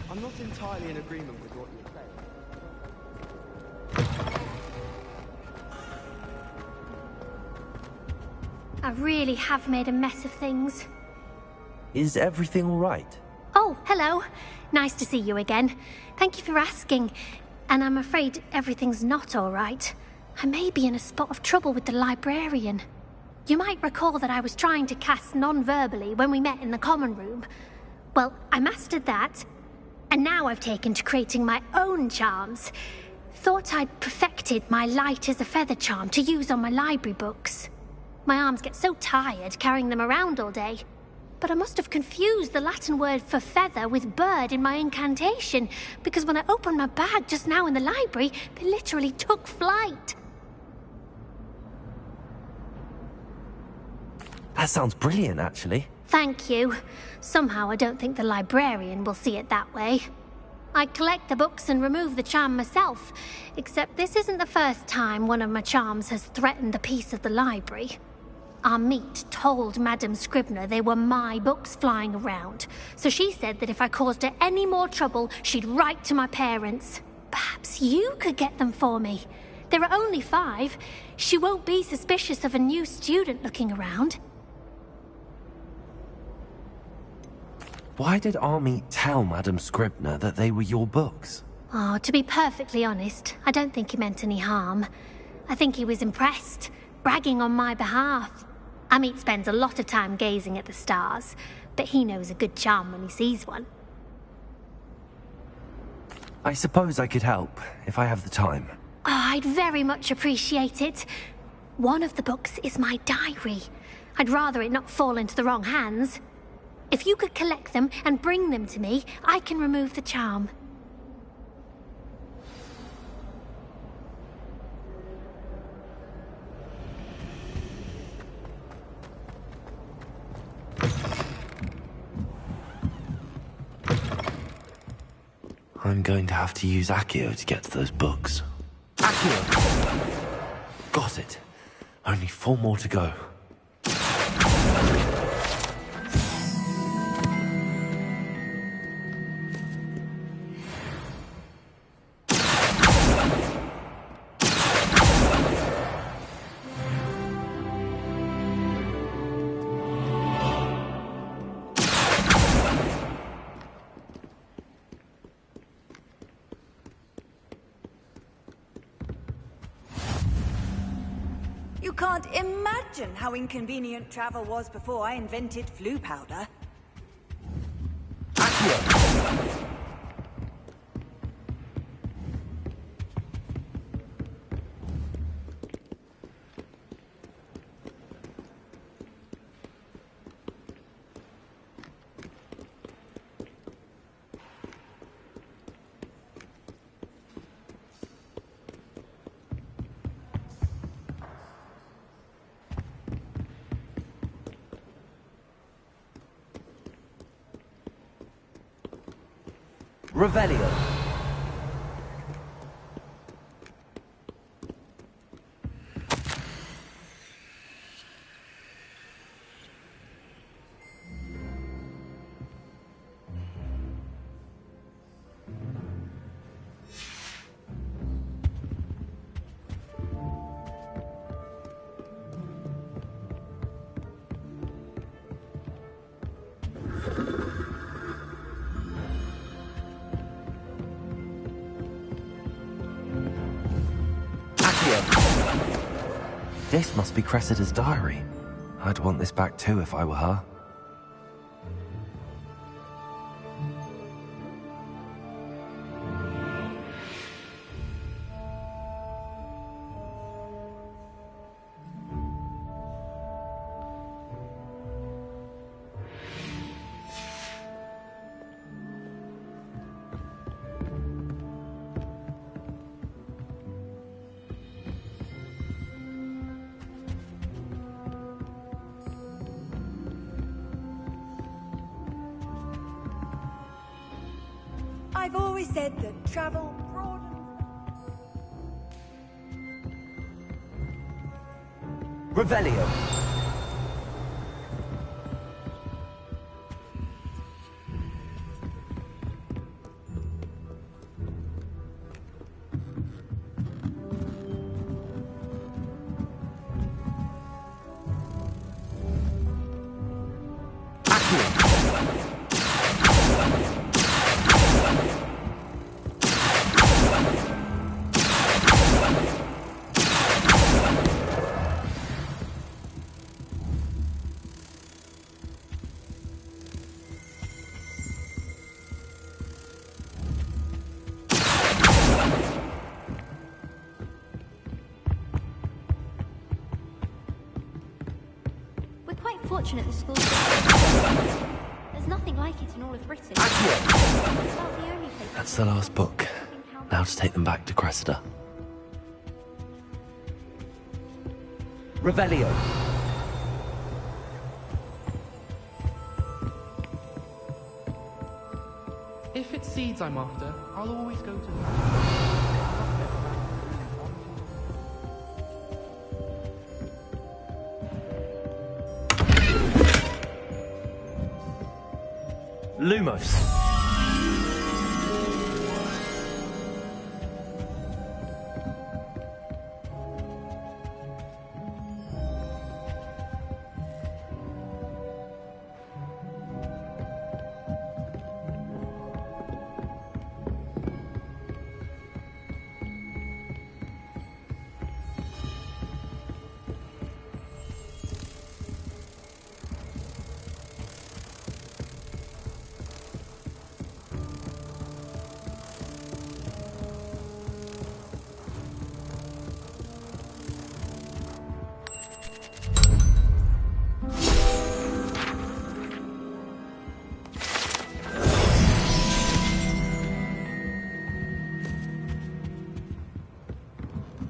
I'm not entirely in agreement with what you're saying. I really have made a mess of things. Is everything all right? Oh, hello. Nice to see you again. Thank you for asking. And I'm afraid everything's not all right. I may be in a spot of trouble with the librarian. You might recall that I was trying to cast non-verbally when we met in the common room. Well, I mastered that. And now I've taken to creating my own charms. Thought I'd perfected my light as a feather charm to use on my library books. My arms get so tired carrying them around all day. But I must have confused the Latin word for feather with bird in my incantation, because when I opened my bag just now in the library, they literally took flight. That sounds brilliant, actually. Thank you. Somehow I don't think the librarian will see it that way. I collect the books and remove the charm myself, except this isn't the first time one of my charms has threatened the peace of the library. Amit told Madame Scribner they were my books flying around, so she said that if I caused her any more trouble, she'd write to my parents. Perhaps you could get them for me. There are only 5. She won't be suspicious of a new student looking around. Why did Army tell Madame Scribner that they were your books? Oh, to be perfectly honest, I don't think he meant any harm. I think he was impressed, bragging on my behalf. Amit spends a lot of time gazing at the stars, but he knows a good charm when he sees one. I suppose I could help, if I have the time. Oh, I'd very much appreciate it. One of the books is my diary. I'd rather it not fall into the wrong hands. If you could collect them and bring them to me, I can remove the charm. I'm going to have to use Accio to get to those books. Accio! Got it. Only 4 more to go. can't imagine how inconvenient travel was before I invented flu powder. Revelio. This must be Cressida's diary. I'd want this back too if I were her. I've always said that travel broadens... Revelio. Fortunate the school's there's nothing like it in all of Britain. That's the last book. Now to take them back to Cressida. Revelio. If it's seeds I'm after, I'll always go to them. Lumos.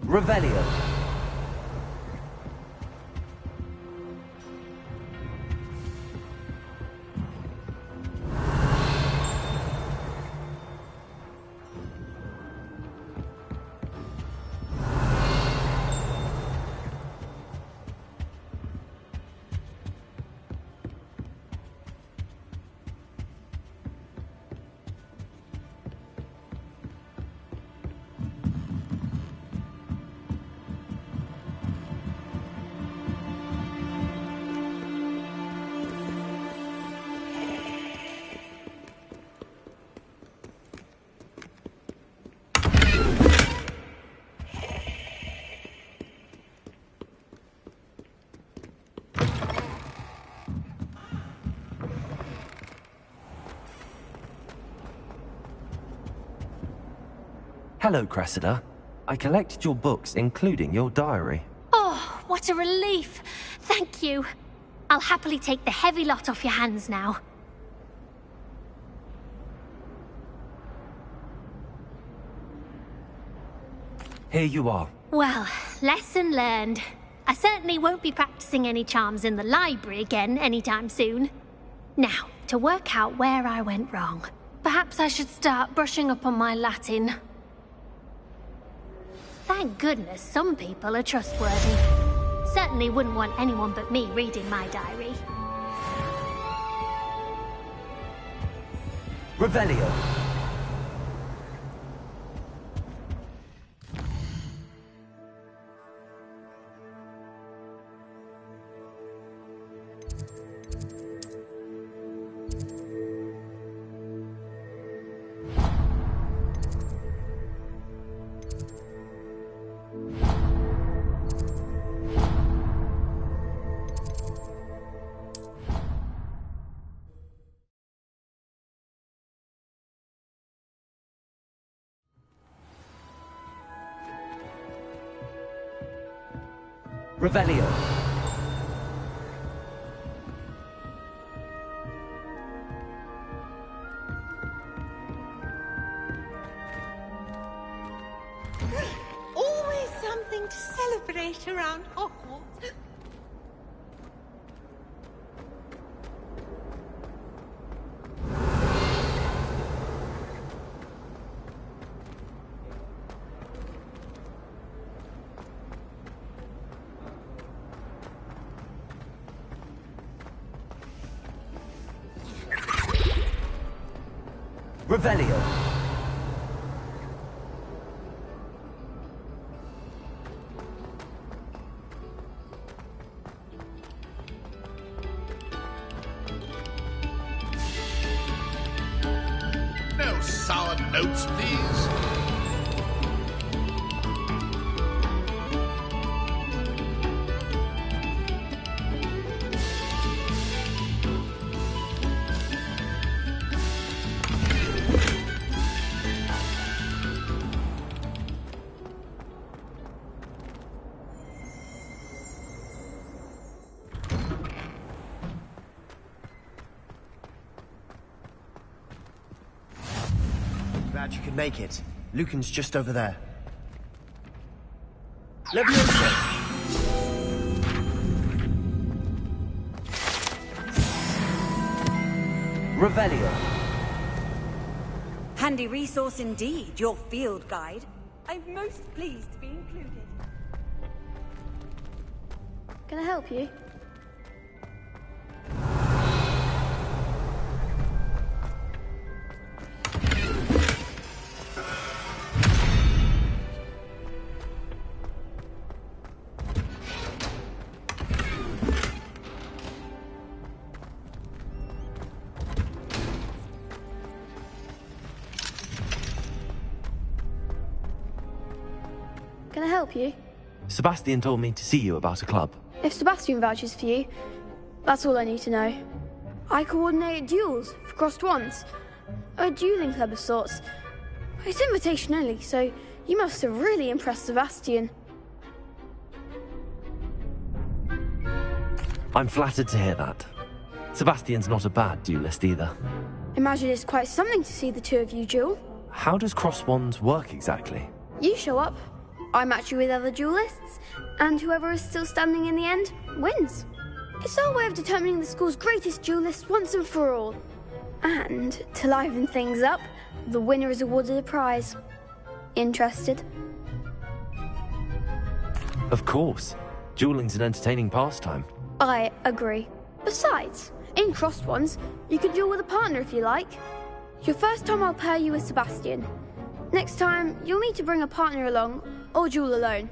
Revelio. Hello, Cressida. I collected your books, including your diary. Oh, what a relief. Thank you. I'll happily take the heavy lot off your hands now. Here you are. Well, lesson learned. I certainly won't be practicing any charms in the library again anytime soon. Now, to work out where I went wrong. Perhaps I should start brushing up on my Latin. Thank goodness some people are trustworthy. Certainly wouldn't want anyone but me reading my diary. Revelio. Revelio. Always something to celebrate around Hogwarts. Revelio. No sour notes, please. Glad you could make it. Lucan's just over there. Leviosa! Revelio. Handy resource indeed, your field guide. I'm most pleased to be included. Can I help you? Can I help you? Sebastian told me to see you about a club. If Sebastian vouches for you, that's all I need to know. I coordinate duels for crossed wands. A dueling club of sorts. It's invitation only, so you must have really impressed Sebastian. I'm flattered to hear that. Sebastian's not a bad duelist either. Imagine it's quite something to see the two of you duel. How does cross wands work exactly? You show up, I match you with other duelists, and whoever is still standing in the end wins. It's our way of determining the school's greatest duelist once and for all. And to liven things up, the winner is awarded a prize. Interested? Of course. Dueling's an entertaining pastime. I agree. Besides, in crossed ones, you can duel with a partner if you like. Your first time I'll pair you with Sebastian. Next time, you'll need to bring a partner along, or duel alone.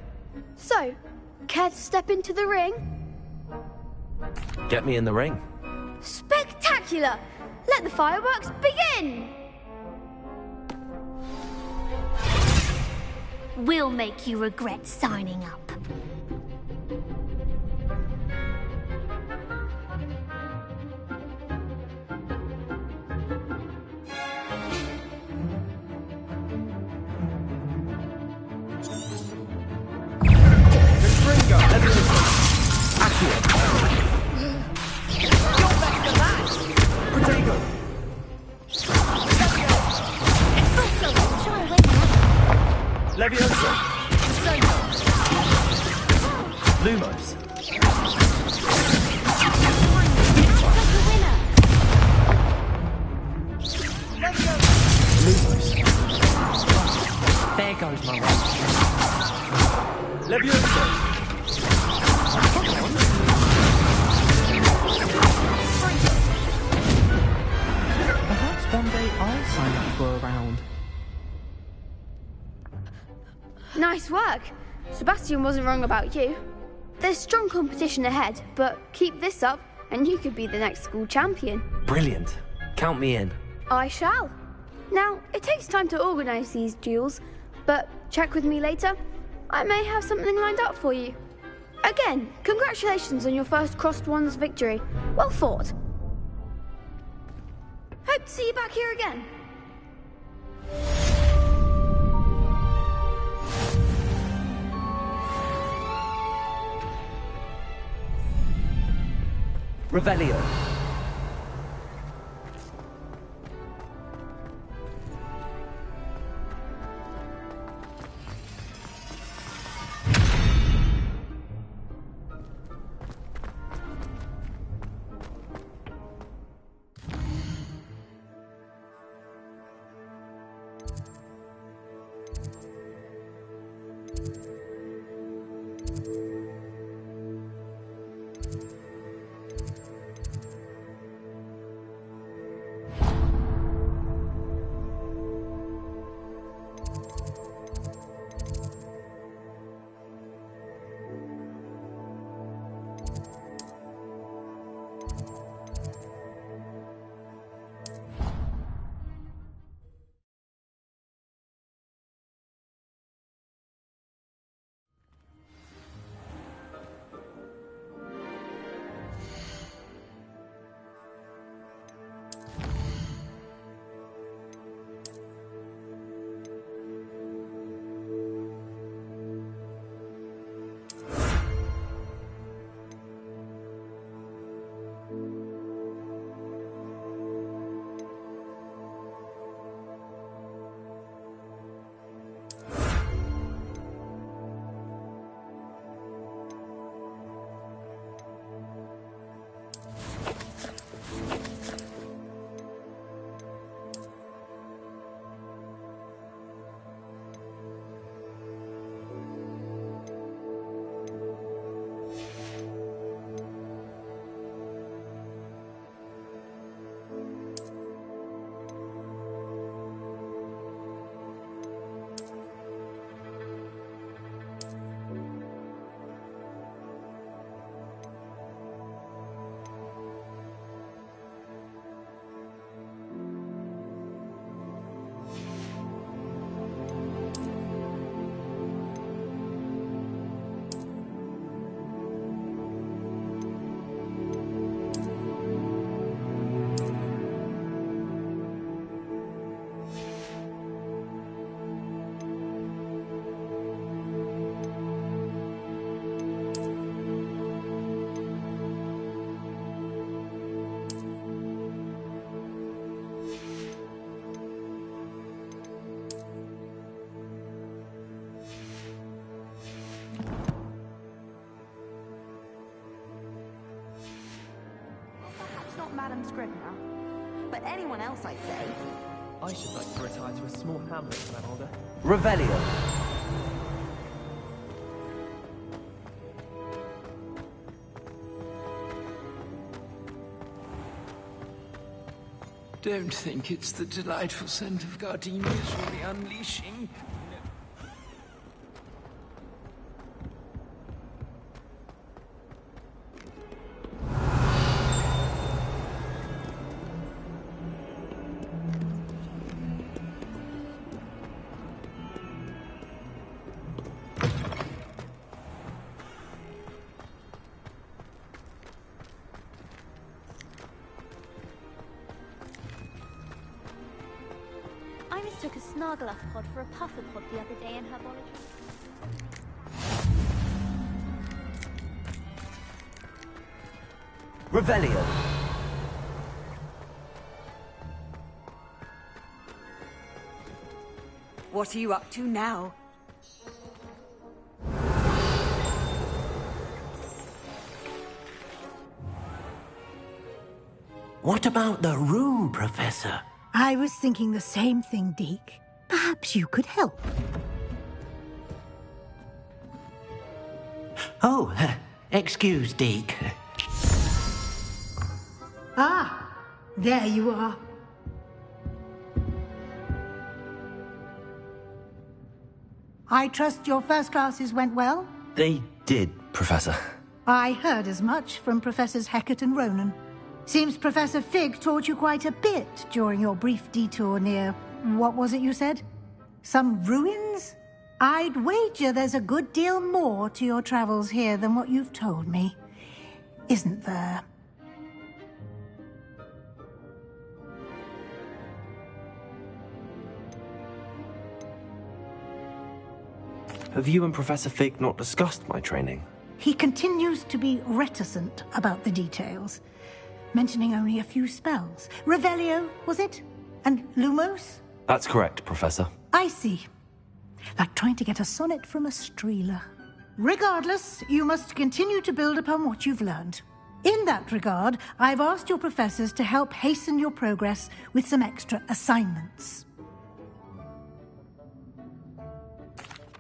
So, care to step into the ring? Get me in the ring. Spectacular! Let the fireworks begin! We'll make you regret signing up. go. Leviosa. Accio. You're better than that! Protego. Leviosa. Lumos. Lumos. There goes my way. Leviosa. Perhaps one day I'll sign up for a round. Nice work. Sebastian wasn't wrong about you. There's strong competition ahead, but keep this up and you could be the next school champion. Brilliant. Count me in. I shall. Now, it takes time to organise these duels, but check with me later. I may have something lined up for you. Again, congratulations on your first Crossed Wands victory. Well fought. Hope to see you back here again. Revelio. Madam Scrivener, but anyone else, I'd say. I should like to retire to a small hamlet when I'm older. Revelio. Don't think it's the delightful scent of gardenias you'll be unleashing. I mistook a snargluff pod for a puffer pod the other day in herbology. Revelio. What are you up to now? What about the room, Professor? I was thinking the same thing, Deke. Perhaps you could help. Oh, excuse, Deke. Ah, there you are. I trust your first classes went well? They did, Professor. I heard as much from Professors Hecat and Ronan. Seems Professor Fig taught you quite a bit during your brief detour near... what was it you said? Some ruins? I'd wager there's a good deal more to your travels here than what you've told me. Isn't there? Have you and Professor Fig not discussed my training? He continues to be reticent about the details, mentioning only a few spells. Revelio, was it? And Lumos? That's correct, Professor. I see. Like trying to get a sonnet from a streeler. Regardless, you must continue to build upon what you've learned. In that regard, I've asked your professors to help hasten your progress with some extra assignments.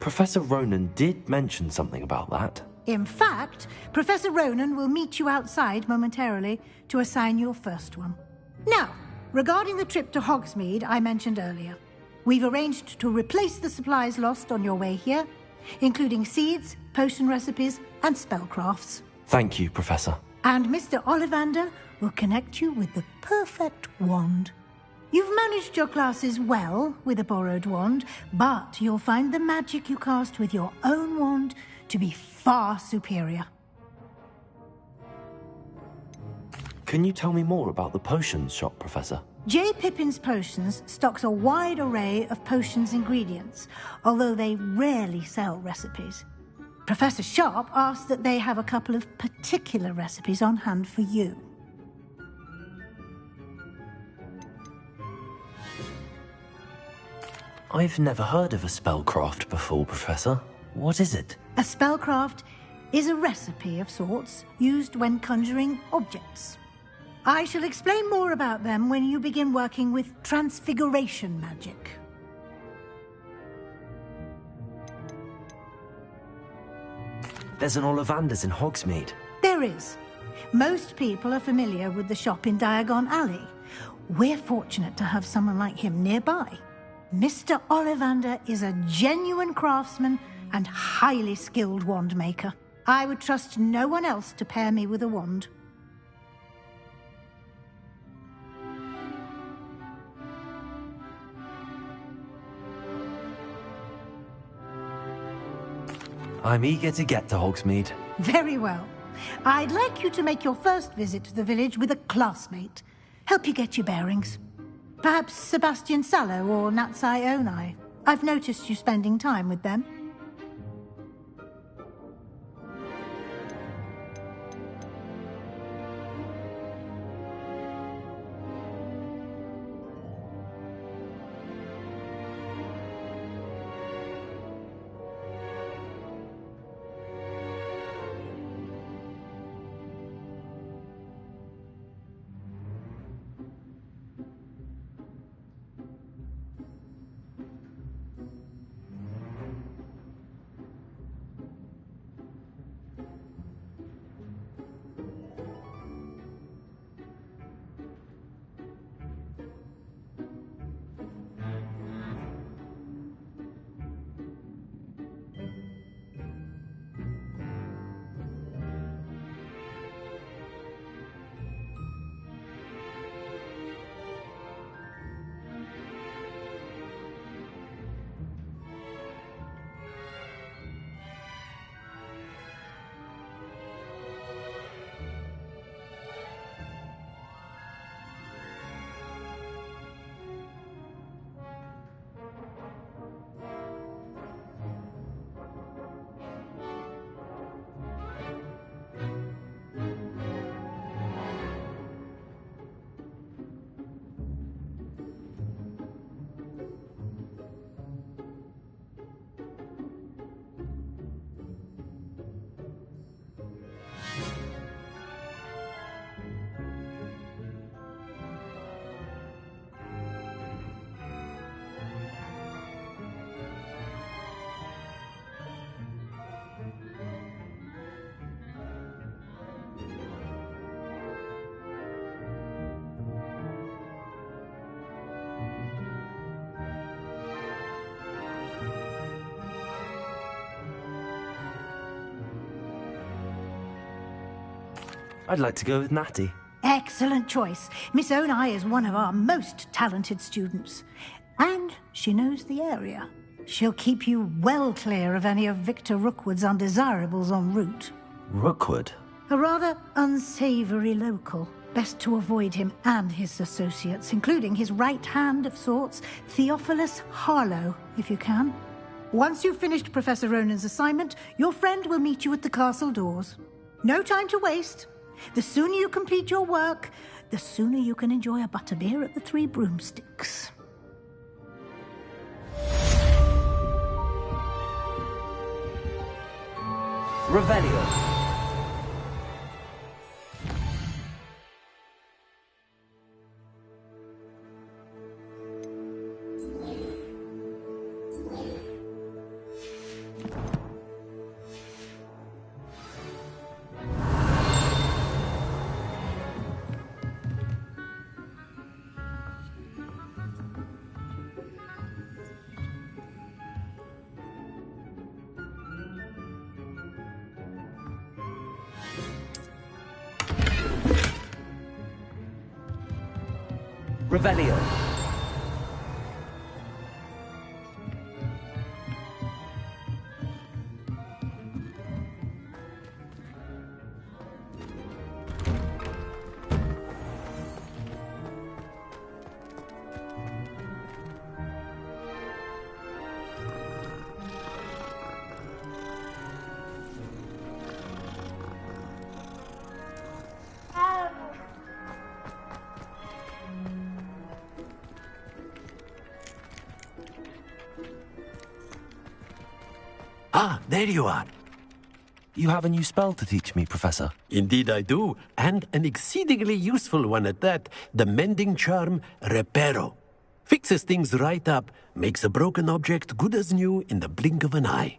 Professor Ronan did mention something about that. In fact, Professor Ronan will meet you outside momentarily to assign your first one. Now, regarding the trip to Hogsmeade I mentioned earlier, we've arranged to replace the supplies lost on your way here, including seeds, potion recipes, and spellcrafts. Thank you, Professor. And Mr. Ollivander will connect you with the perfect wand. You've managed your classes well with a borrowed wand, but you'll find the magic you cast with your own wand to be far superior. Can you tell me more about the potions shop, Professor? J. Pippin's Potions stocks a wide array of potions ingredients, although they rarely sell recipes. Professor Sharp asked that they have a couple of particular recipes on hand for you. I've never heard of a spellcraft before, Professor. What is it? A spellcraft is a recipe of sorts used when conjuring objects. I shall explain more about them when you begin working with transfiguration magic. There's an Ollivander's in Hogsmeade. There is. Most people are familiar with the shop in Diagon Alley. We're fortunate to have someone like him nearby. Mr. Ollivander is a genuine craftsman and highly skilled wand maker. I would trust no one else to pair me with a wand. I'm eager to get to Hogsmeade. Very well. I'd like you to make your first visit to the village with a classmate. Help you get your bearings. Perhaps Sebastian Sallow or Natsai Onai. I've noticed you spending time with them. I'd like to go with Natty. Excellent choice. Miss Onai is one of our most talented students. And she knows the area. She'll keep you well clear of any of Victor Rookwood's undesirables en route. Rookwood? A rather unsavory local. Best to avoid him and his associates, including his right hand of sorts, Theophilus Harlow, if you can. Once you've finished Professor Ronan's assignment, your friend will meet you at the castle doors. No time to waste. The sooner you complete your work, the sooner you can enjoy a butterbeer at the Three Broomsticks. Revelio. Revelio. Ah, there you are. You have a new spell to teach me, Professor. Indeed I do, and an exceedingly useful one at that. The mending charm, Reparo. Fixes things right up, makes a broken object good as new in the blink of an eye.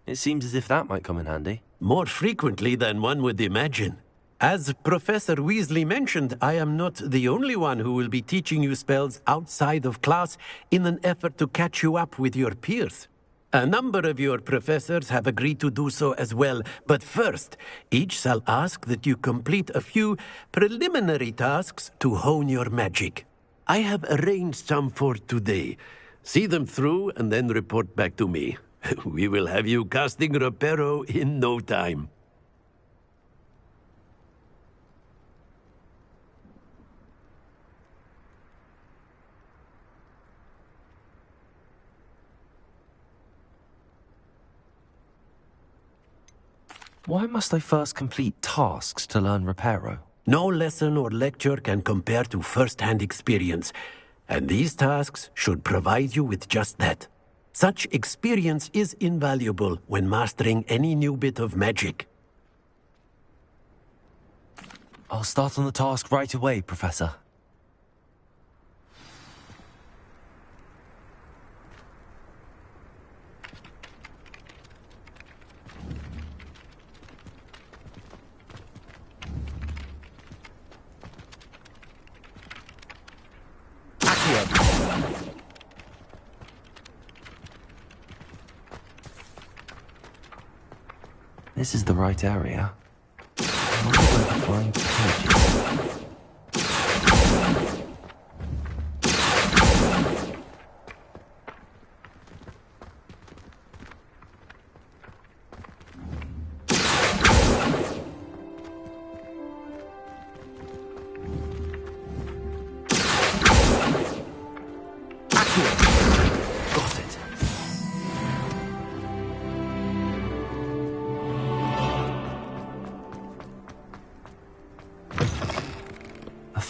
It seems as if that might come in handy. More frequently than one would imagine. As Professor Weasley mentioned, I am not the only one who will be teaching you spells outside of class in an effort to catch you up with your peers. A number of your professors have agreed to do so as well, but first, each shall ask that you complete a few preliminary tasks to hone your magic. I have arranged some for today. See them through and then report back to me. We will have you casting Reparo in no time. Why must I first complete tasks to learn Reparo? No lesson or lecture can compare to first-hand experience, and these tasks should provide you with just that. Such experience is invaluable when mastering any new bit of magic. I'll start on the task right away, Professor. This is the right area. I wonder where the flying page is.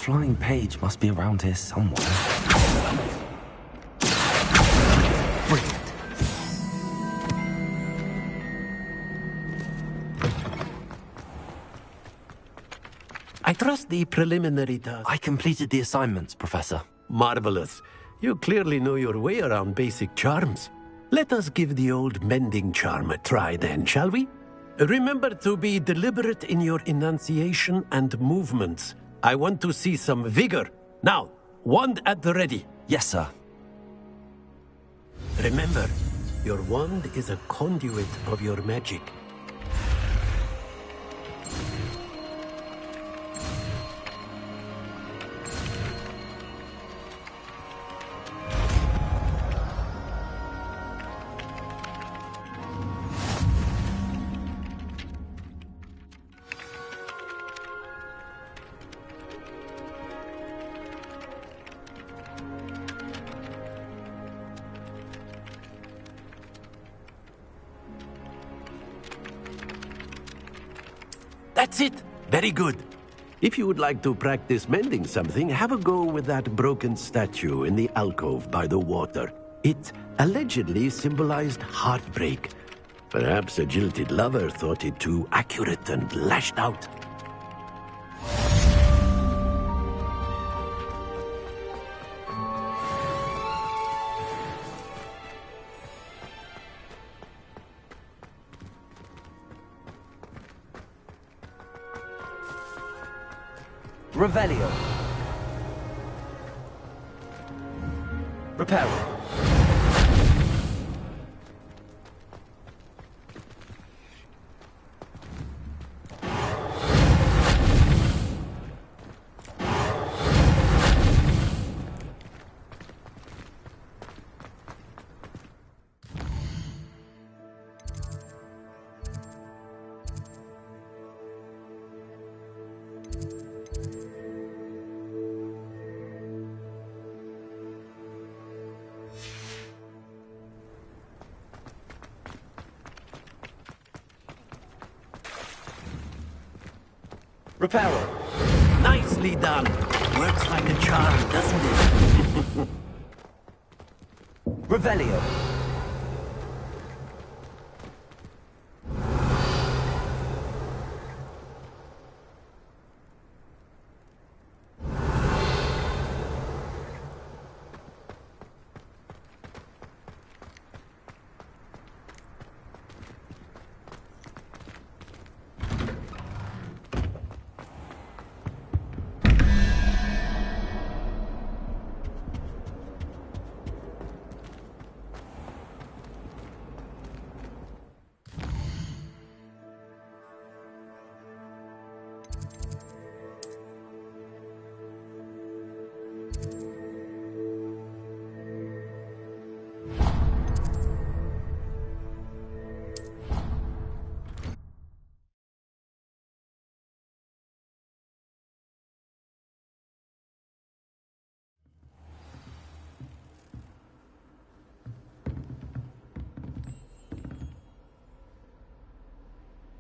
Flying page must be around here somewhere. Brilliant. I trust the preliminary task. I completed the assignments, Professor. Marvelous. You clearly know your way around basic charms. Let us give the old mending charm a try then, shall we? Remember to be deliberate in your enunciation and movements. I want to see some vigor. Now, wand at the ready. Yes, sir. Remember, your wand is a conduit of your magic. That's it. Very good. If you would like to practice mending something, have a go with that broken statue in the alcove by the water. It allegedly symbolized heartbreak. Perhaps a jilted lover thought it too accurate and lashed out. Revelio. Reparo. Reparo. Nicely done. Works like a charm, doesn't it? Revelio.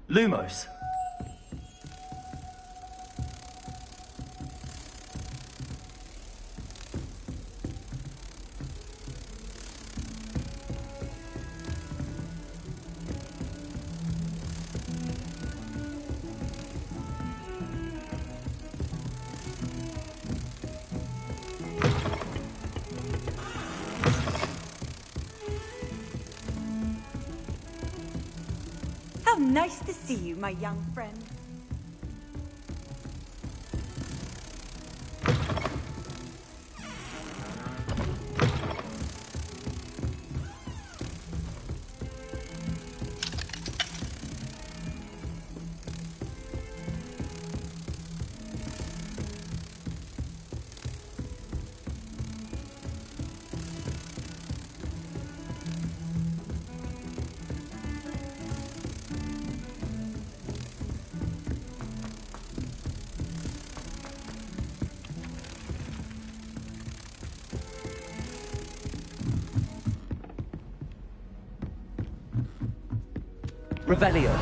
Lumos. How nice to see you, my young friend. Revelio.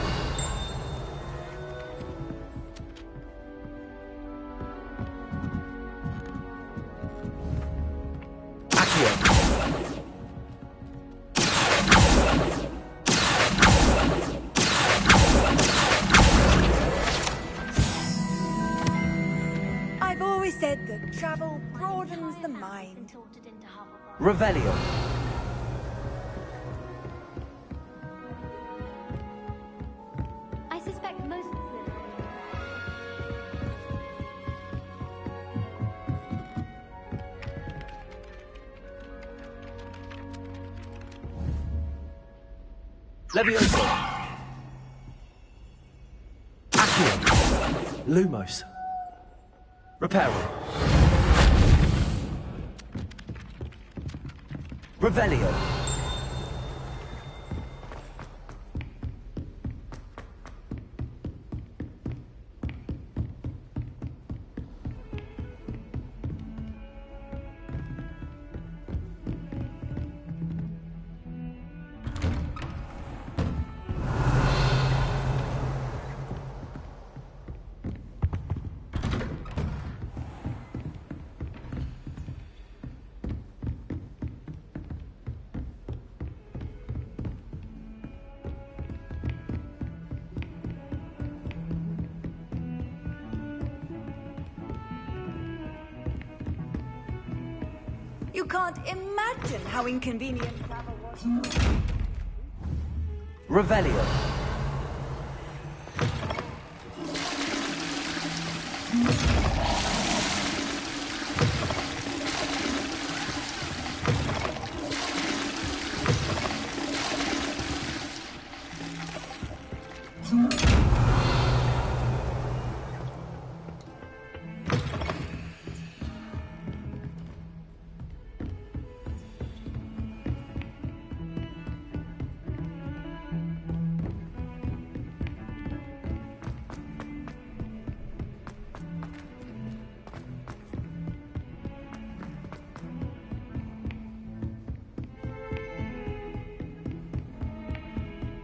I've always said that travel broadens the mind. Revelio. I suspect most of them. Levioso. Accio. Lumos. Reparo. Revelio. You can't imagine how inconvenient travel was. Revelio.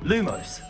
Lumos.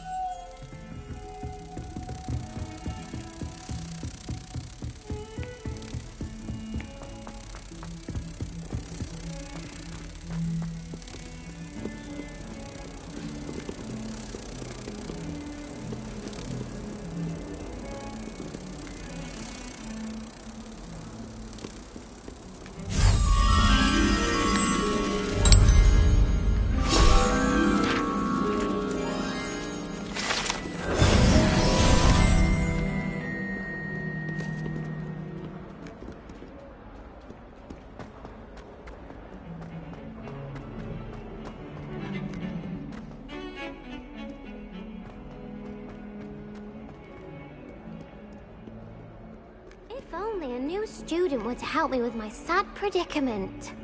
If only a new student were to help me with my sad predicament.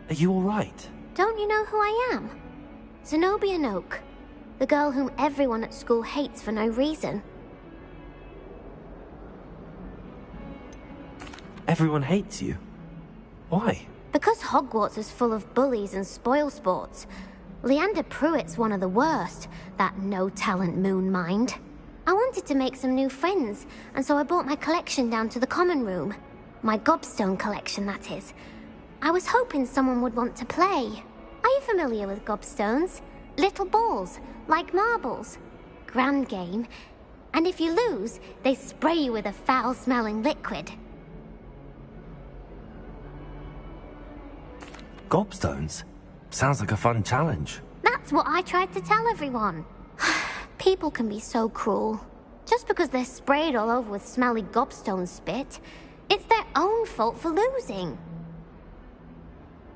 Are you alright? Don't you know who I am? Zenobia Noak, the girl whom everyone at school hates for no reason. Everyone hates you. Why? Because Hogwarts is full of bullies and spoilsports. Leander Pruitt's one of the worst, that no-talent moon mind. I wanted to make some new friends, and so I brought my collection down to the common room. My gobstone collection, that is. I was hoping someone would want to play. Are you familiar with gobstones? Little balls, like marbles. Grand game. And if you lose, they spray you with a foul-smelling liquid. Gobstones? Sounds like a fun challenge. That's what I tried to tell everyone. People can be so cruel. Just because they're sprayed all over with smelly gobstone spit, it's their own fault for losing.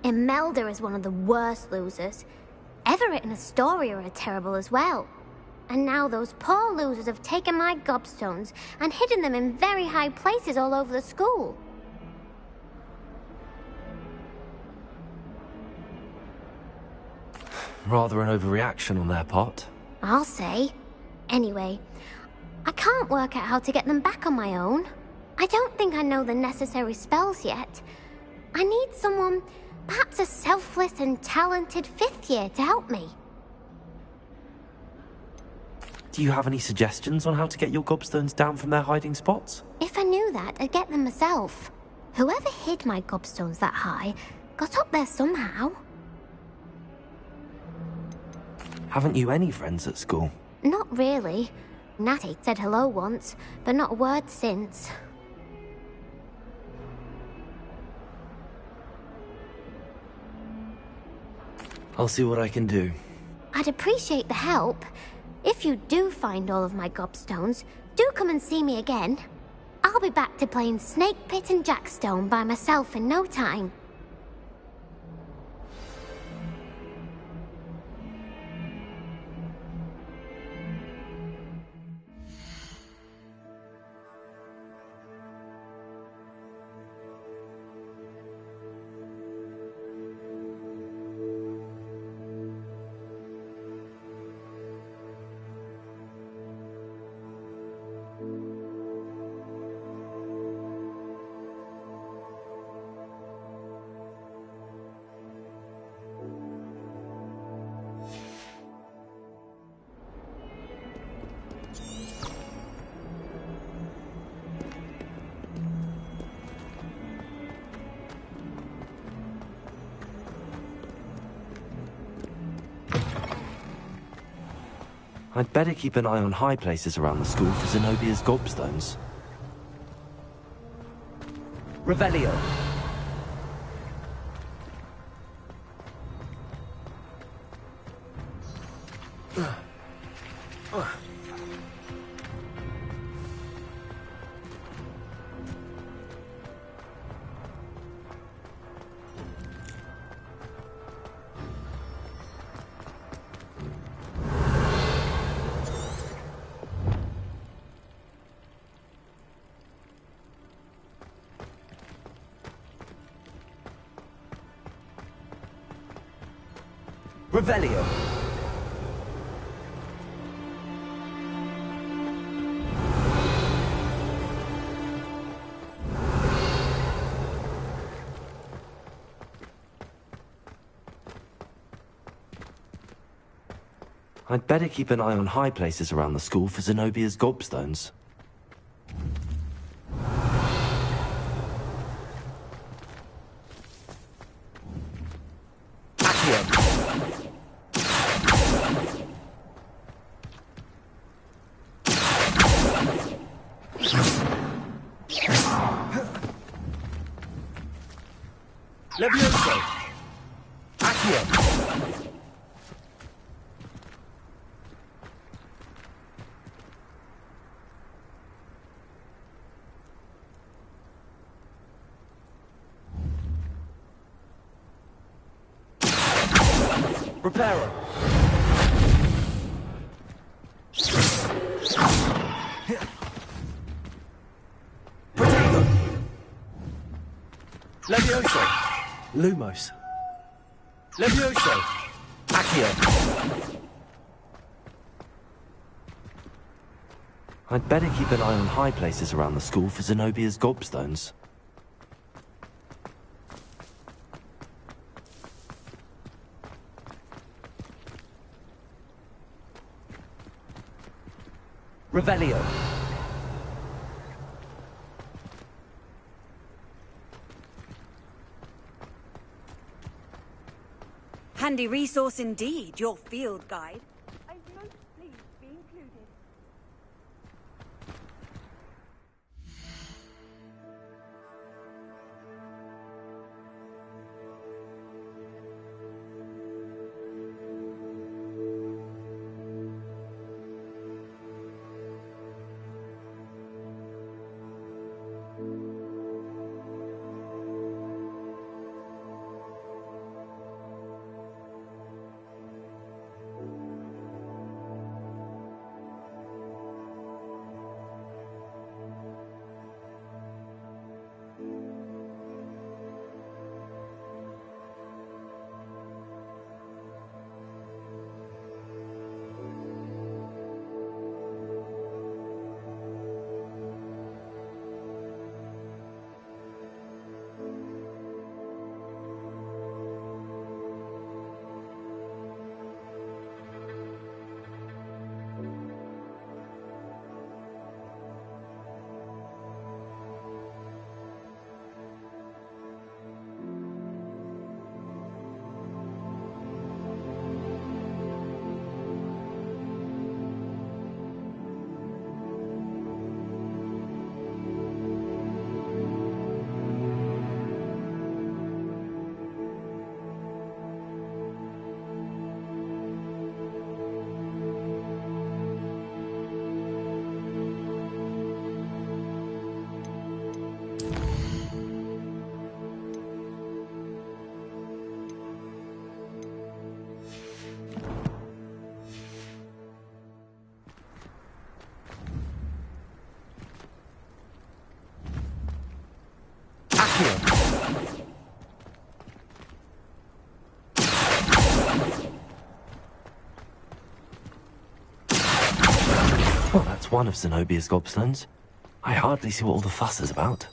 Imelda is one of the worst losers. Everett and Astoria are terrible as well. And now those poor losers have taken my gobstones and hidden them in very high places all over the school. Rather an overreaction on their part. I'll say. Anyway, I can't work out how to get them back on my own. I don't think I know the necessary spells yet. I need someone, perhaps a selfless and talented fifth year to help me. Do you have any suggestions on how to get your gobstones down from their hiding spots? If I knew that, I'd get them myself. Whoever hid my gobstones that high got up there somehow. Haven't you any friends at school? Not really. Natty said hello once, but not a word since. I'll see what I can do. I'd appreciate the help. If you do find all of my gobstones, do come and see me again. I'll be back to playing Snake Pit and Jackstone by myself in no time. I'd better keep an eye on high places around the school for Zenobia's gobstones. Revelio. Revelio. I'd better keep an eye on high places around the school for Zenobia's gobstones. Levioso! Accio! Reparo! Potato! Levioso! Lumos. Levioso! Accio! I'd better keep an eye on high places around the school for Zenobia's gobstones. Revelio. Handy resource indeed, your field guide. I'm most pleased to be included. Well, that's one of Zenobia's gobstones. I hardly see what all the fuss is about.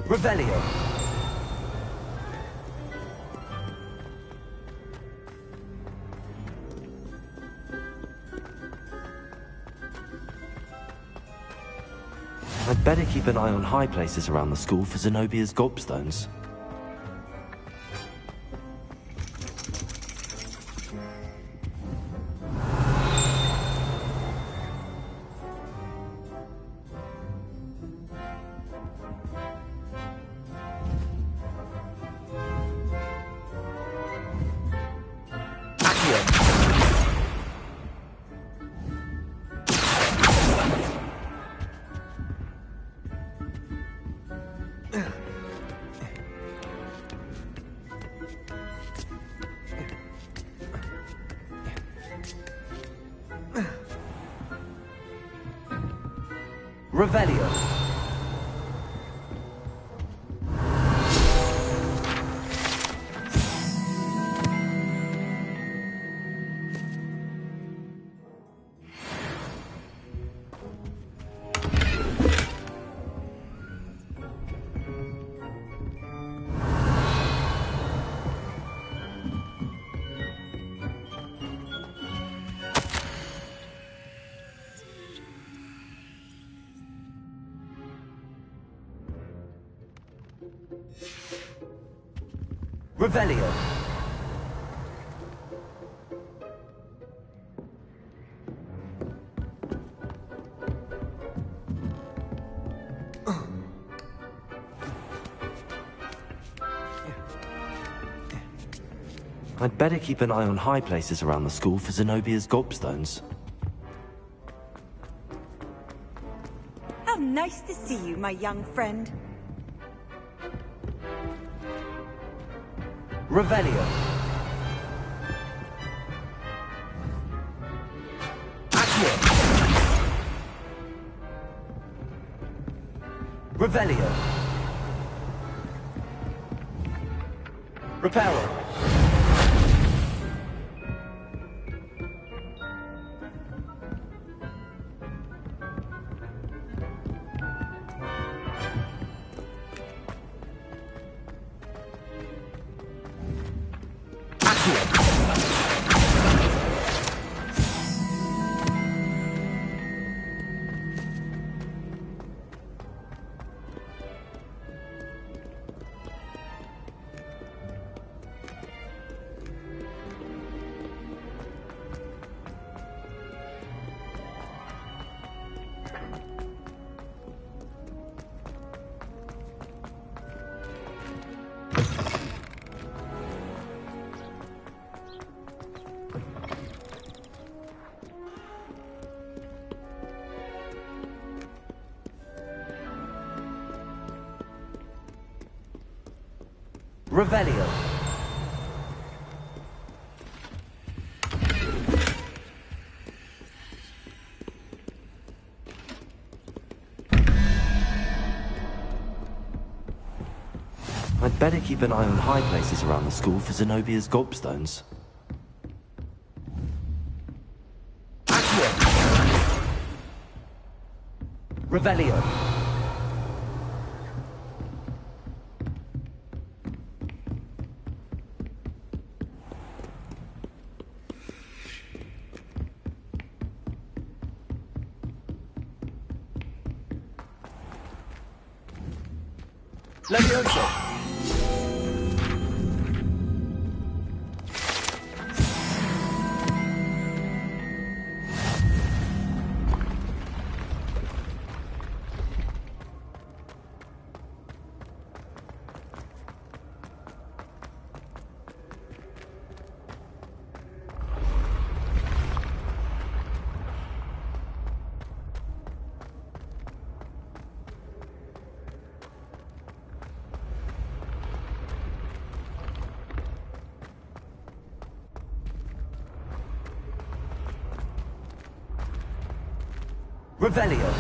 Revelio. I'd better keep an eye on high places around the school for Zenobia's gobstones. Revelio. Revelio. I'd better keep an eye on high places around the school for Zenobia's gobstones. How nice to see you, my young friend. Revelio. Accio. Revelio. Reparo. Revelio. I'd better keep an eye on high places around the school for Zenobia's gobstones. Accio. Revelio. Levioso. Revelio.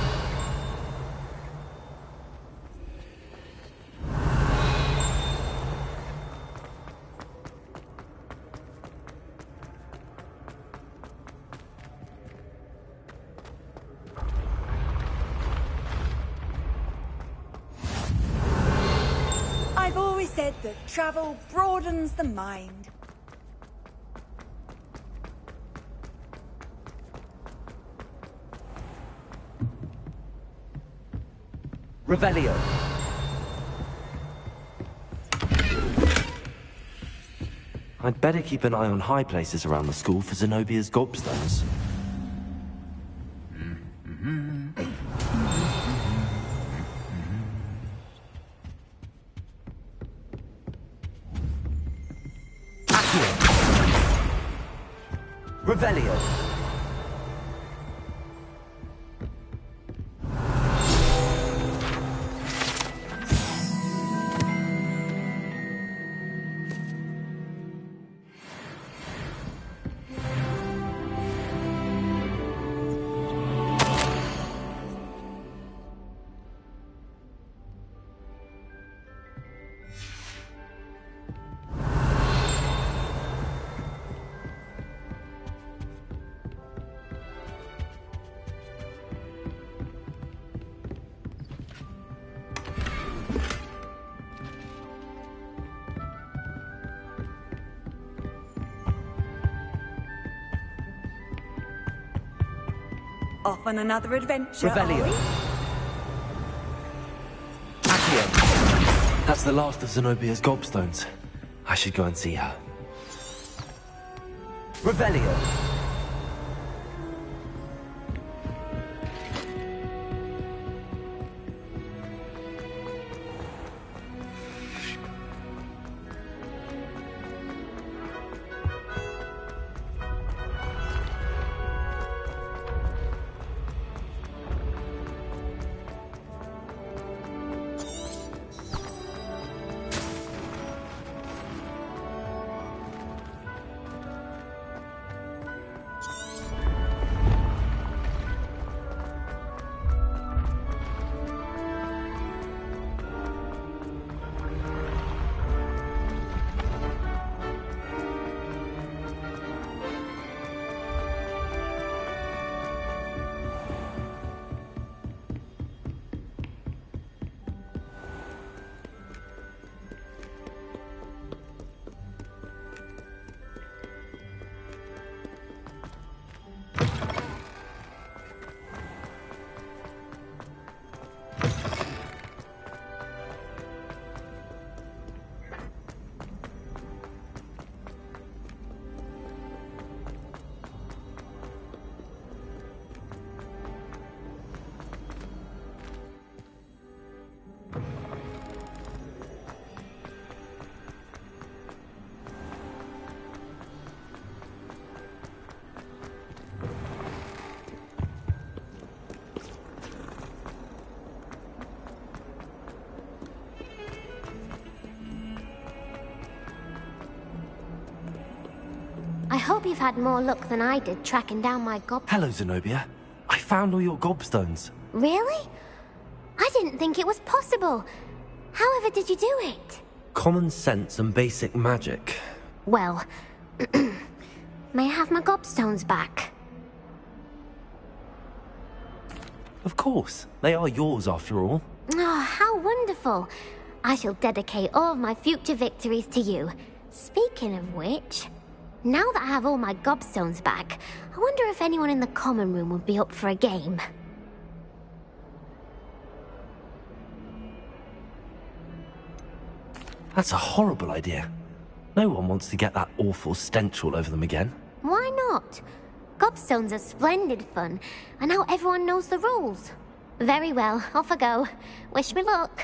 I've always said that travel broadens the mind. Revelio. I'd better keep an eye on high places around the school for Zenobia's gobstones. Revelio. Off on another adventure, Revelio. are we? Accio. That's the last of Zenobia's gobstones. I should go and see her. Revelio. I hope you've had more luck than I did tracking down my gob... Hello, Zenobia. I found all your gobstones. Really? I didn't think it was possible. However did you do it? Common sense and basic magic. Well, may I have my gobstones back? Of course. They are yours after all. Oh, how wonderful. I shall dedicate all of my future victories to you. Speaking of which, now that I have all my gobstones back, I wonder if anyone in the common room would be up for a game. That's a horrible idea. No one wants to get that awful stench all over them again. Why not? Gobstones are splendid fun, and now everyone knows the rules. Very well, off I go. Wish me luck.